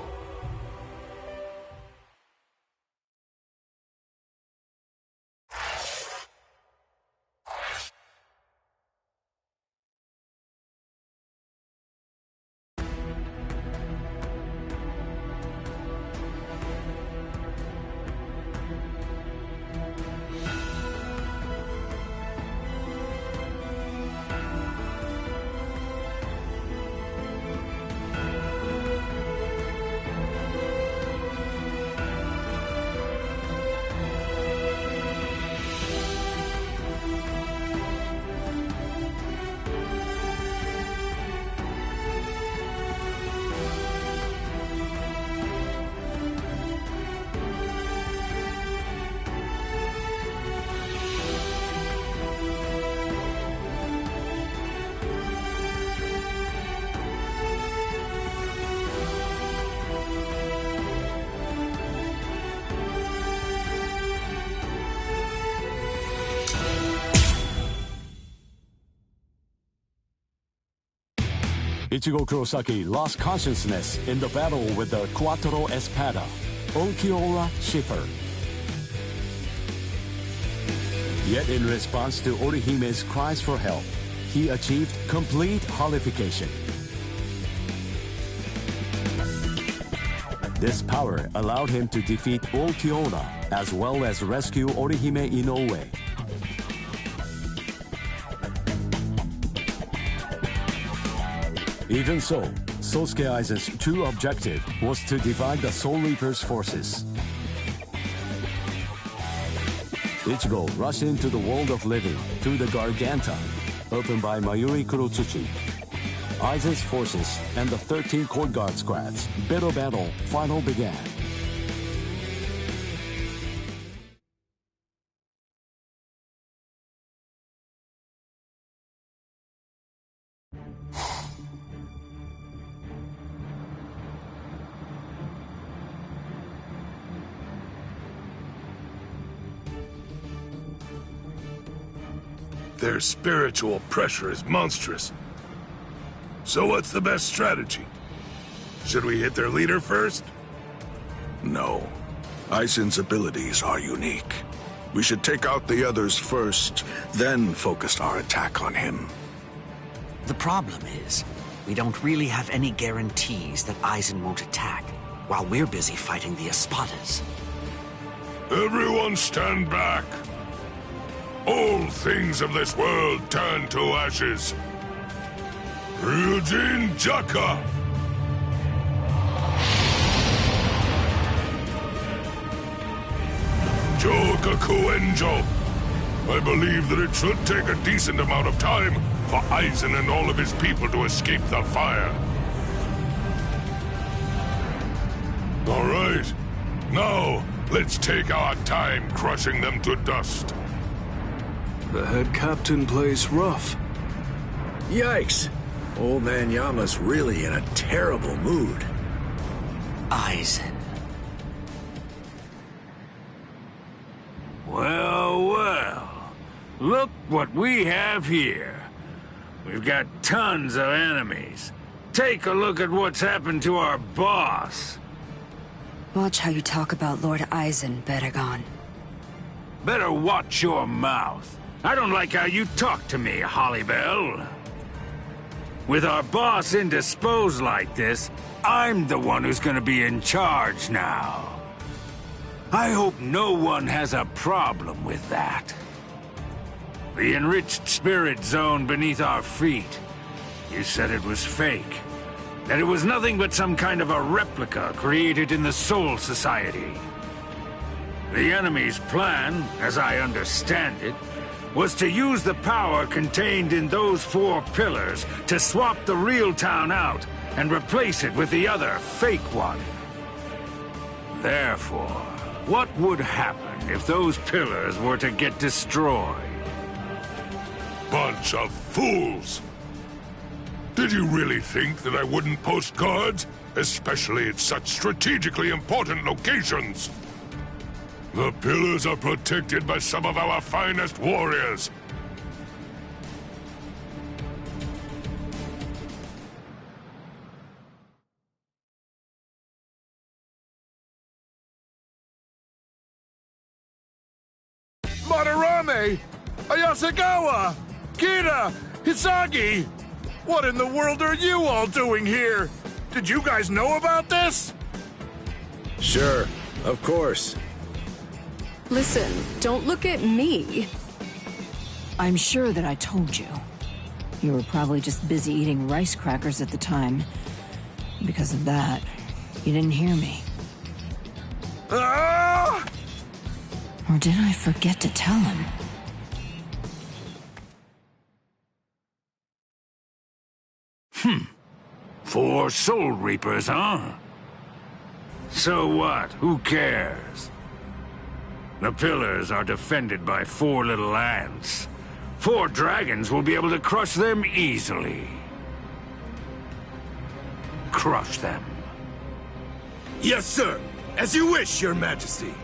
Ichigo Kurosaki lost consciousness in the battle with the Quattro Espada, Ulquiorra Schiffer. Yet in response to Orihime's cries for help, he achieved complete holification. This power allowed him to defeat Ulquiorra as well as rescue Orihime Inoue. Even so, Sosuke Aizen's true objective was to divide the Soul Reaper's forces. Ichigo rushed into the world of living through the Garganta, opened by Mayuri Kurotsuchi. Aizen's forces and the 13 Court Guard squads' bitter battle finally began. Their spiritual pressure is monstrous. So what's the best strategy? Should we hit their leader first? No. Aizen's abilities are unique. We should take out the others first, then focus our attack on him. The problem is, we don't really have any guarantees that Aizen won't attack, while we're busy fighting the Espadas. Everyone stand back! All things of this world turn to ashes. Ryujin Jaka! Jogaku Enjo! I believe that it should take a decent amount of time for Aizen and all of his people to escape the fire. All right. Now, let's take our time crushing them to dust. The head captain plays rough. Yikes! Old man Yama's really in a terrible mood. Aizen. Well, well. Look what we have here. We've got tons of enemies. Take a look at what's happened to our boss. Watch how you talk about Lord Eisen, Beregond. Better watch your mouth. I don't like how you talk to me, Hollybell. With our boss indisposed like this, I'm the one who's gonna be in charge now. I hope no one has a problem with that. The enriched spirit zone beneath our feet. You said it was fake. That it was nothing but some kind of a replica created in the Soul Society. The enemy's plan, as I understand it, was to use the power contained in those 4 pillars to swap the real town out and replace it with the other, fake one. Therefore, what would happen if those pillars were to get destroyed? Bunch of fools! Did you really think that I wouldn't post guards? Especially at such strategically important locations? The pillars are protected by some of our finest warriors. Madarame! Ayasagawa! Kira! Hisagi! What in the world are you all doing here? Did you guys know about this? Sure, of course. Listen, don't look at me. I'm sure that I told you. You were probably just busy eating rice crackers at the time. Because of that, you didn't hear me. Ah! Or did I forget to tell him? Four Soul Reapers, huh? So what? Who cares? The pillars are defended by 4 little ants. 4 dragons will be able to crush them easily. Crush them. Yes, sir. As you wish, Your Majesty.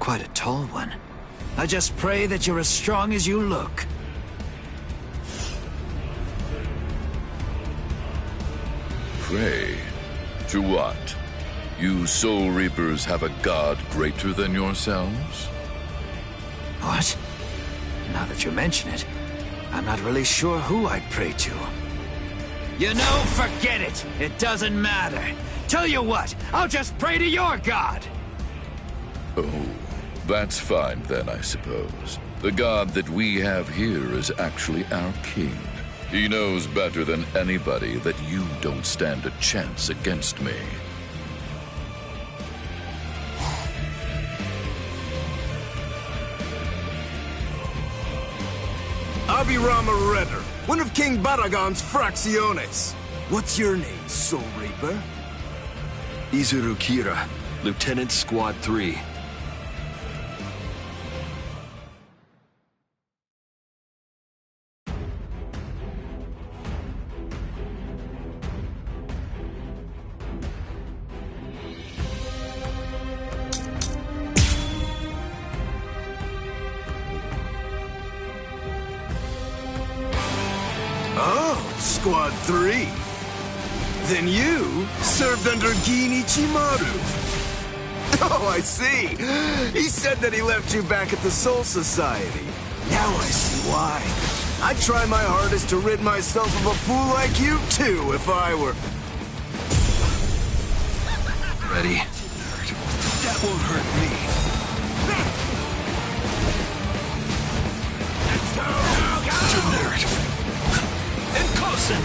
quite a tall one. I just pray that you're as strong as you look. Pray? To what? You Soul Reapers have a god greater than yourselves? What? Now that you mention it, I'm not really sure who I'd pray to. You know, forget it! It doesn't matter. Tell you what, I'll just pray to your god! Oh, that's fine then, I suppose. The god that we have here is actually our king. He knows better than anybody that you don't stand a chance against me. Abirama Redder, one of King Baragon's Fracciones. What's your name, Soul Reaper? Izuru Kira, Lieutenant Squad 3. Oh, Squad 3. Then you served under Gin Ichimaru. Oh, I see. He said that he left you back at the Soul Society. Now I see why. I'd try my hardest to rid myself of a fool like you, too, if I were... Ready? That won't hurt me. Let's go! You nerd. And Coulson!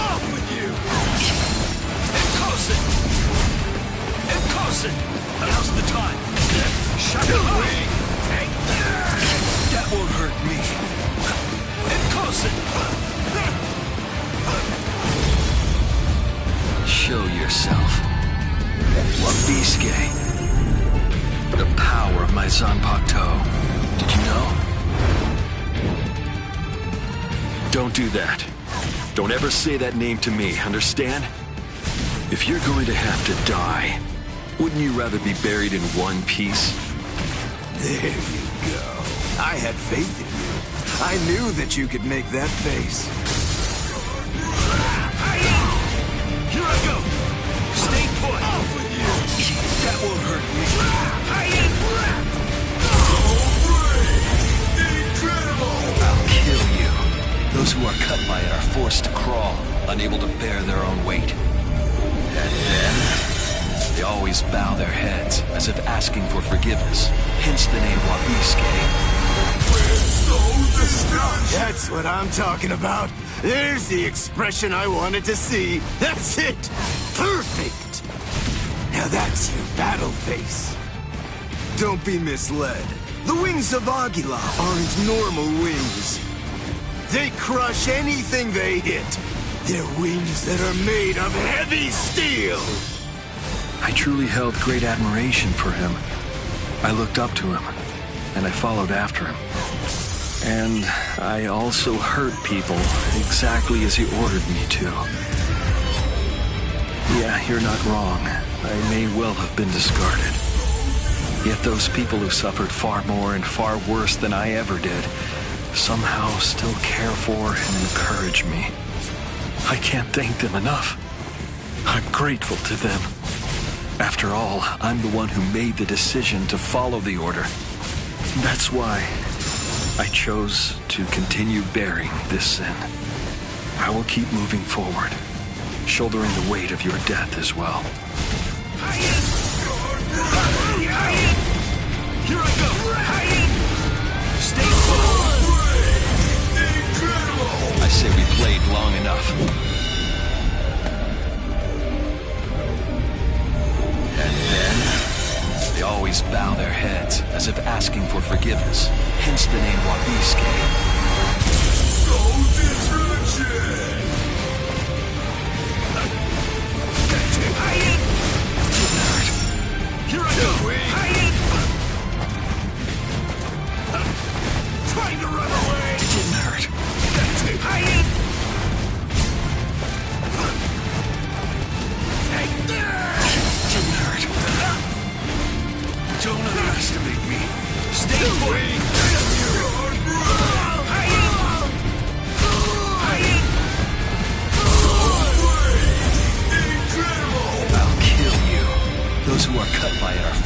Off with you! And Coulson! And Coulson! Now's the time! Shut up! That won't hurt me. And Coulson! Show yourself. Wabisuke. The power of my Zanpakuto. Did you know? Don't do that. Don't ever say that name to me, understand? If you're going to have to die, wouldn't you rather be buried in one piece? There you go. I had faith in you. I knew that you could make that face. Here I go! Stay put! Off with you! That won't hurt me. Incredible! I'll kill you. Those who are cut by it are forced to crawl, unable to bear their own weight. And then, they always bow their heads, as if asking for forgiveness. Hence the name Wabisuke. That's what I'm talking about. There's the expression I wanted to see. That's it. Perfect. Now that's your battle face. Don't be misled. The wings of Aguila aren't normal wings. They crush anything they hit. They're wings that are made of heavy steel. I truly held great admiration for him. I looked up to him, and I followed after him. And I also hurt people exactly as he ordered me to. Yeah, you're not wrong. I may well have been discarded. Yet those people who suffered far more and far worse than I ever did somehow still care for and encourage me. I can't thank them enough. I'm grateful to them. After all, I'm the one who made the decision to follow the order. That's why I chose to continue bearing this sin. I will keep moving forward, shouldering the weight of your death as well. Here I go! Stay forward! Incredible! I say we played long enough. And then, they always bow their heads, as if asking for forgiveness. Hence the name Wabisuke. Soul destruction! Here I go! Trying to run away! It didn't hurt. That's it! Take that! It didn't hurt.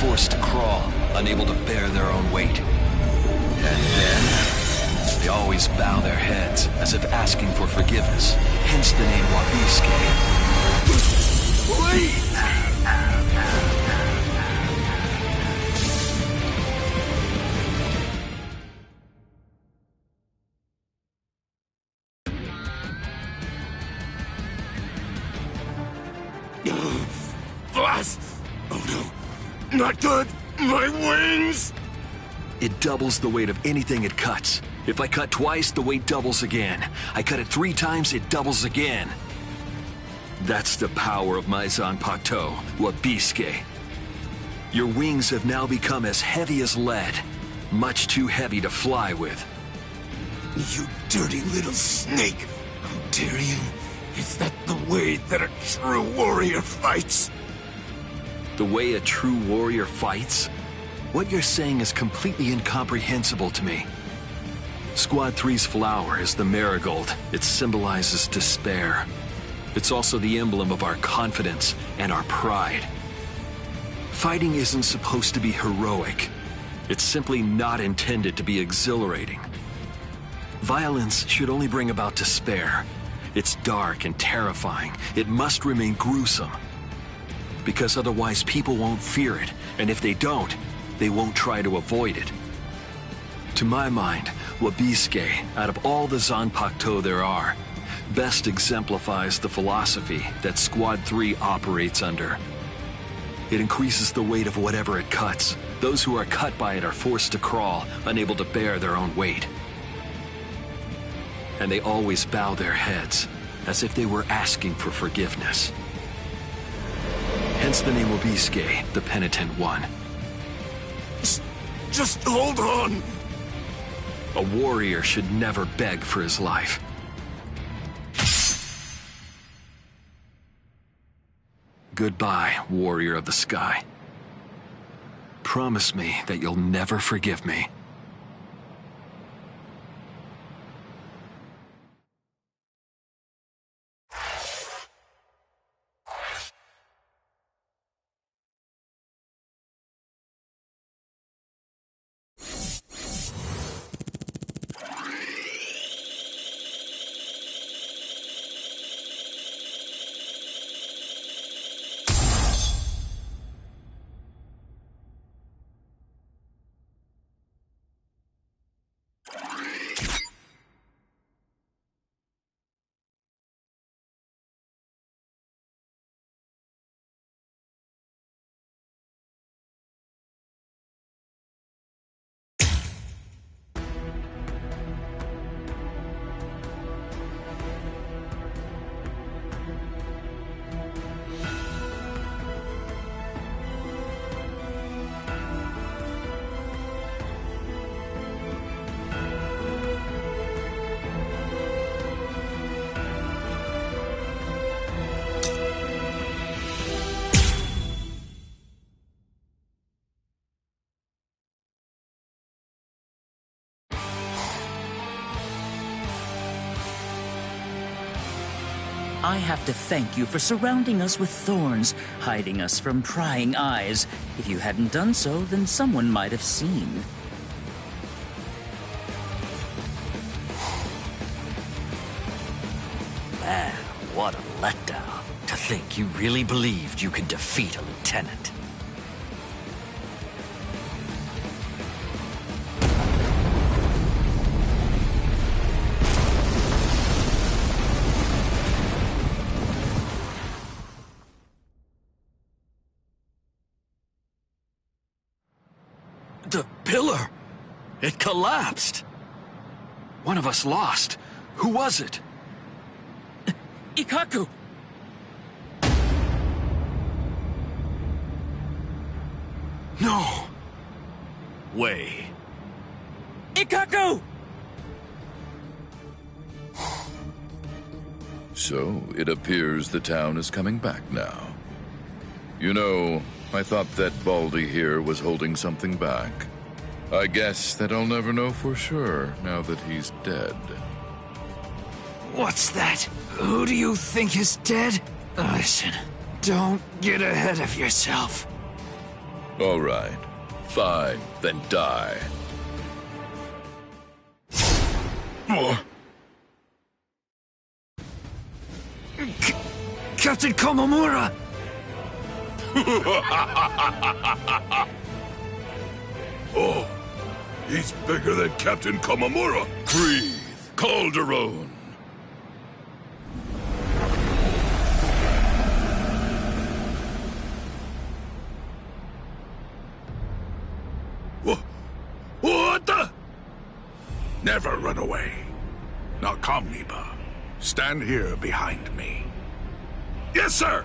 forced to crawl, unable to bear their own weight. And then, they always bow their heads, as if asking for forgiveness, hence the name Wabisuke. Wait! Boss! Oh no, not good! My wings! It doubles the weight of anything it cuts. If I cut twice, the weight doubles again. I cut it 3 times, it doubles again. That's the power of my Zanpakuto, Wabisuke. Your wings have now become as heavy as lead. Much too heavy to fly with. You dirty little snake! How dare you? Is that the way that a true warrior fights? The way a true warrior fights? What you're saying is completely incomprehensible to me. Squad 3's flower is the marigold. It symbolizes despair. It's also the emblem of our confidence and our pride. Fighting isn't supposed to be heroic. It's simply not intended to be exhilarating. Violence should only bring about despair. It's dark and terrifying. It must remain gruesome. Because otherwise people won't fear it, and if they don't, they won't try to avoid it. To my mind, Wabisuke, out of all the Zanpakuto there are, best exemplifies the philosophy that Squad 3 operates under. It increases the weight of whatever it cuts. Those who are cut by it are forced to crawl, unable to bear their own weight. And they always bow their heads, as if they were asking for forgiveness. Hence the name Wabisuke, the penitent one. Just hold on! A warrior should never beg for his life. Goodbye, warrior of the sky. Promise me that you'll never forgive me. I have to thank you for surrounding us with thorns, hiding us from prying eyes. If you hadn't done so, then someone might have seen. Man, what a letdown. To think you really believed you could defeat a lieutenant. The pillar! It collapsed! One of us lost. Who was it? Ikkaku! No! Way. Ikkaku! So, it appears the town is coming back now. You know, I thought that Baldy here was holding something back. I guess that I'll never know for sure now that he's dead. What's that? Who do you think is dead? Listen, don't get ahead of yourself. All right. Fine, then die. Captain Komamura! Oh, he's bigger than Captain Komamura. Breathe, Calderon. What the? Never run away. Now come, Niba. Stand here behind me. Yes, sir!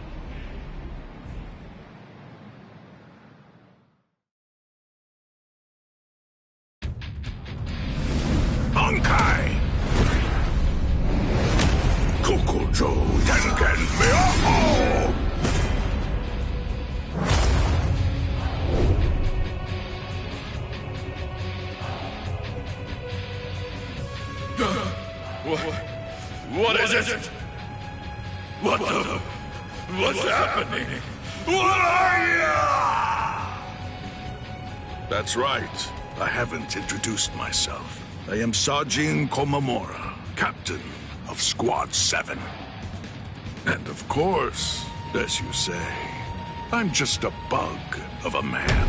Bankai! Kokujo Tengen Myoho! What is it? What the? What's happening? What are you? That's right. I haven't introduced myself. I am Sajin Komamura, captain of Squad 7. And of course, as you say, I'm just a bug of a man.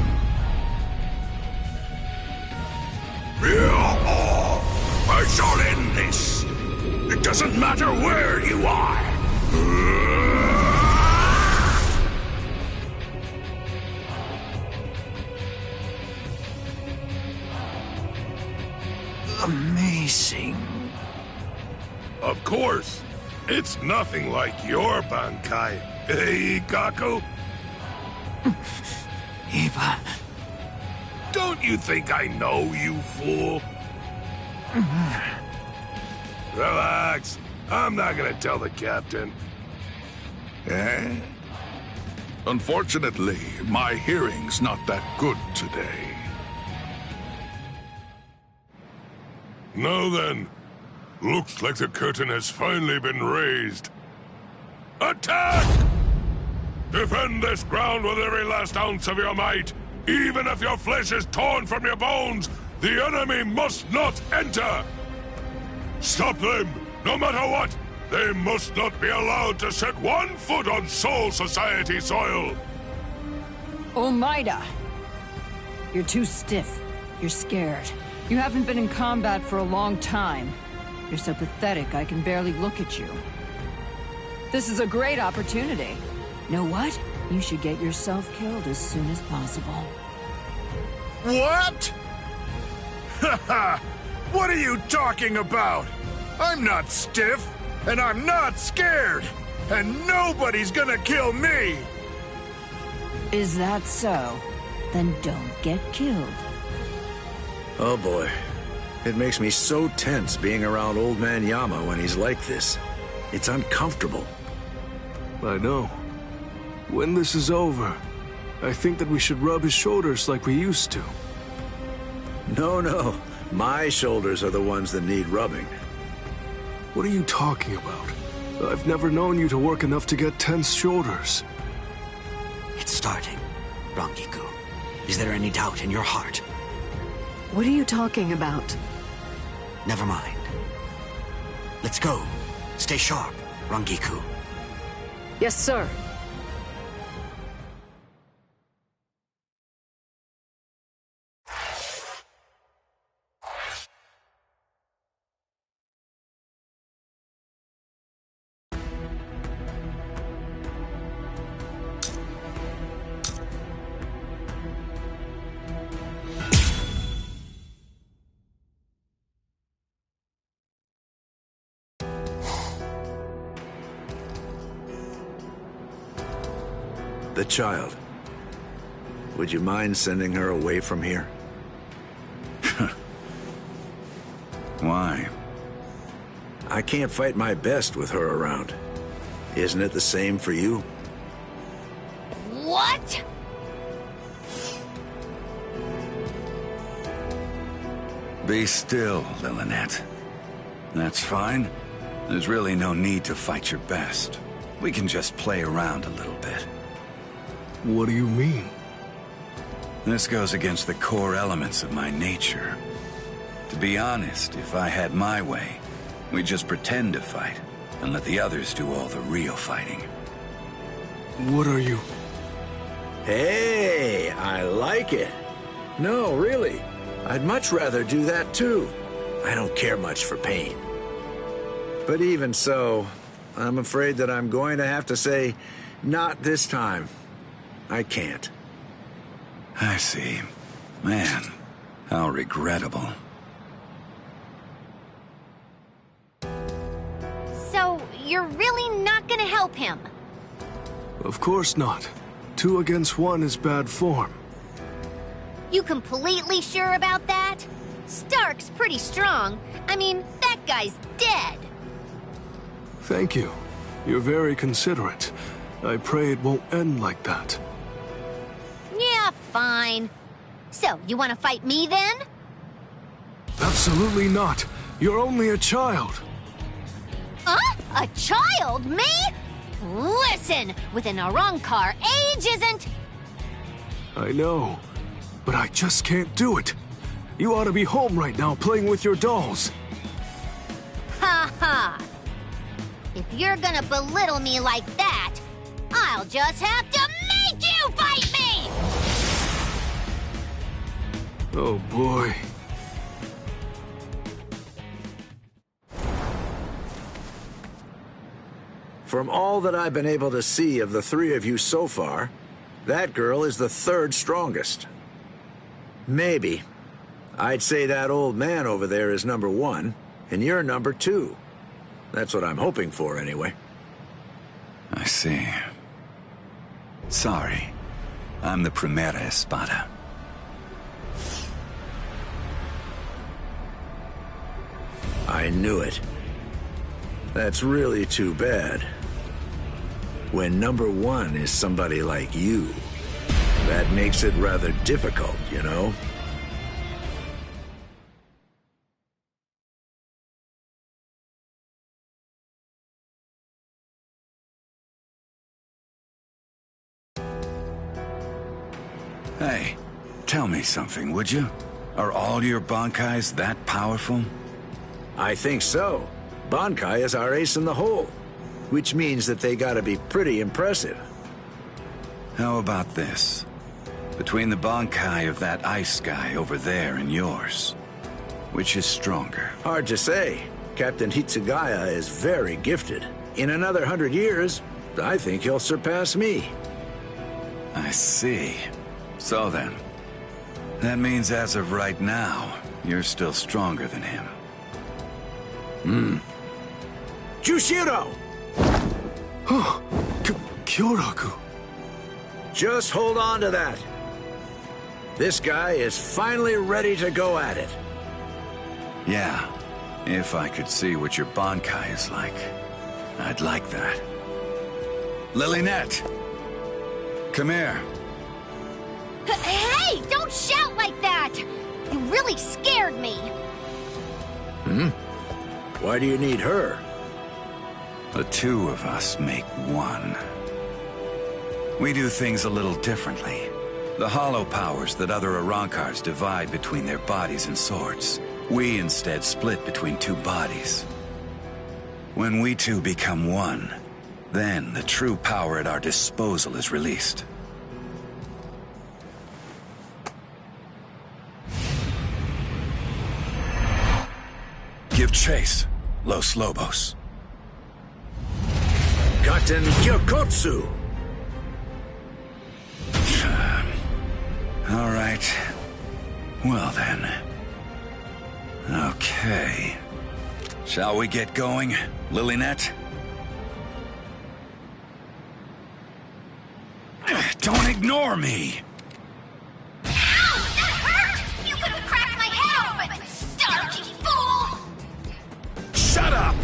I shall end this. It doesn't matter where you are. Amazing. Of course. It's nothing like your Bankai, hey, Gaku? Iba. Don't you think I know, you fool? Relax. I'm not gonna tell the captain. Eh? Unfortunately, my hearing's not that good today. Now then, looks like the curtain has finally been raised. Attack! Defend this ground with every last ounce of your might. Even if your flesh is torn from your bones, the enemy must not enter! Stop them, no matter what! They must not be allowed to set one foot on Soul Society soil! Almeida! You're too stiff. You're scared. You haven't been in combat for a long time. You're so pathetic I can barely look at you. This is a great opportunity. Know what? You should get yourself killed as soon as possible. What? Haha! What are you talking about? I'm not stiff, and I'm not scared, and nobody's gonna kill me! Is that so? Then don't get killed. Oh boy. It makes me so tense being around Old Man Yama when he's like this. It's uncomfortable. I know. When this is over, I think that we should rub his shoulders like we used to. No. My shoulders are the ones that need rubbing. What are you talking about? I've never known you to work enough to get tense shoulders. It's starting, Rangiku. Is there any doubt in your heart? What are you talking about? Never mind. Let's go. Stay sharp, Rangiku. Yes, sir. The child. Would you mind sending her away from here? Why? I can't fight my best with her around. Isn't it the same for you? What? Be still, Lillinette. That's fine. There's really no need to fight your best. We can just play around a little bit. What do you mean? This goes against the core elements of my nature. To be honest, if I had my way, we'd just pretend to fight and let the others do all the real fighting. What are you? Hey, I like it. No, really. I'd much rather do that too. I don't care much for pain. But even so, I'm afraid that I'm going to have to say, not this time. I can't. I see. Man, how regrettable. So, you're really not gonna help him? Of course not. 2 against 1 is bad form. You completely sure about that? Stark's pretty strong. I mean, that guy's dead. Thank you. You're very considerate. I pray it won't end like that. Yeah, fine. So, you want to fight me then? Absolutely not. You're only a child. Huh? A child? Me? Listen, with an Arrancar, age isn't... I know, but I just can't do it. You ought to be home right now playing with your dolls. Ha ha. If you're gonna belittle me like that, I'll just have to make you fight me! Oh boy. From all that I've been able to see of the 3 of you so far, that girl is the 3rd strongest. Maybe. I'd say that old man over there is number 1, and you're number 2. That's what I'm hoping for, anyway. I see. Sorry. I'm the Primera Espada. I knew it. That's really too bad. When number 1 is somebody like you, that makes it rather difficult, you know? Hey, tell me something, would you? Are all your Bankais that powerful? I think so. Bankai is our ace in the hole, which means that they gotta be pretty impressive. How about this? Between the Bankai of that ice guy over there and yours, which is stronger? Hard to say. Captain Hitsugaya is very gifted. In another 100 years, I think he'll surpass me. I see. So then, that means as of right now, you're still stronger than him. Jushiro! Kyoraku. Just hold on to that. This guy is finally ready to go at it. Yeah, if I could see what your Bankai is like, I'd like that. Lilinette! Come here. Hey, don't shout like that! You really scared me. Why do you need her? The 2 of us make 1. We do things a little differently. The hollow powers that other Arrancars divide between their bodies and swords, we instead split between 2 bodies. When we 2 become 1, then the true power at our disposal is released. Give chase, Los Lobos. Captain Gyokotsu! All right. Well then. Okay. Shall we get going, Lilinette? Don't ignore me! Ow! That hurt! You could have cracked my head open! Stark, you fool! Shut up!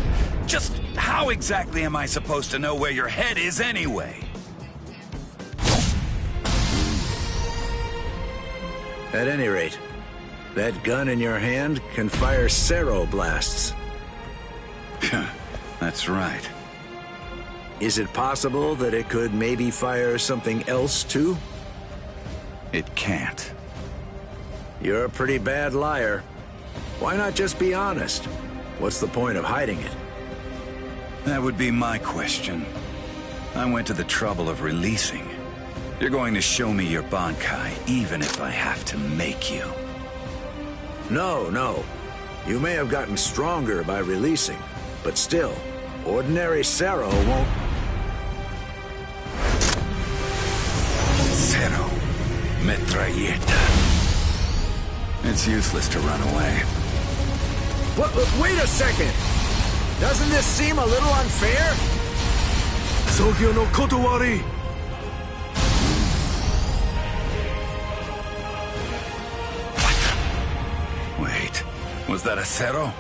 Just how exactly am I supposed to know where your head is anyway? At any rate, that gun in your hand can fire Cero blasts. That's right. Is it possible that it could maybe fire something else too? It can't. You're a pretty bad liar. Why not just be honest? What's the point of hiding it? That would be my question. I went to the trouble of releasing. You're going to show me your Bankai, even if I have to make you. No, no. You may have gotten stronger by releasing, but still, ordinary Zero won't... Zero. Metralleta. It's useless to run away. Wait a second! Doesn't this seem a little unfair? Sogyo no Kotowari! Wait, was that a Zero?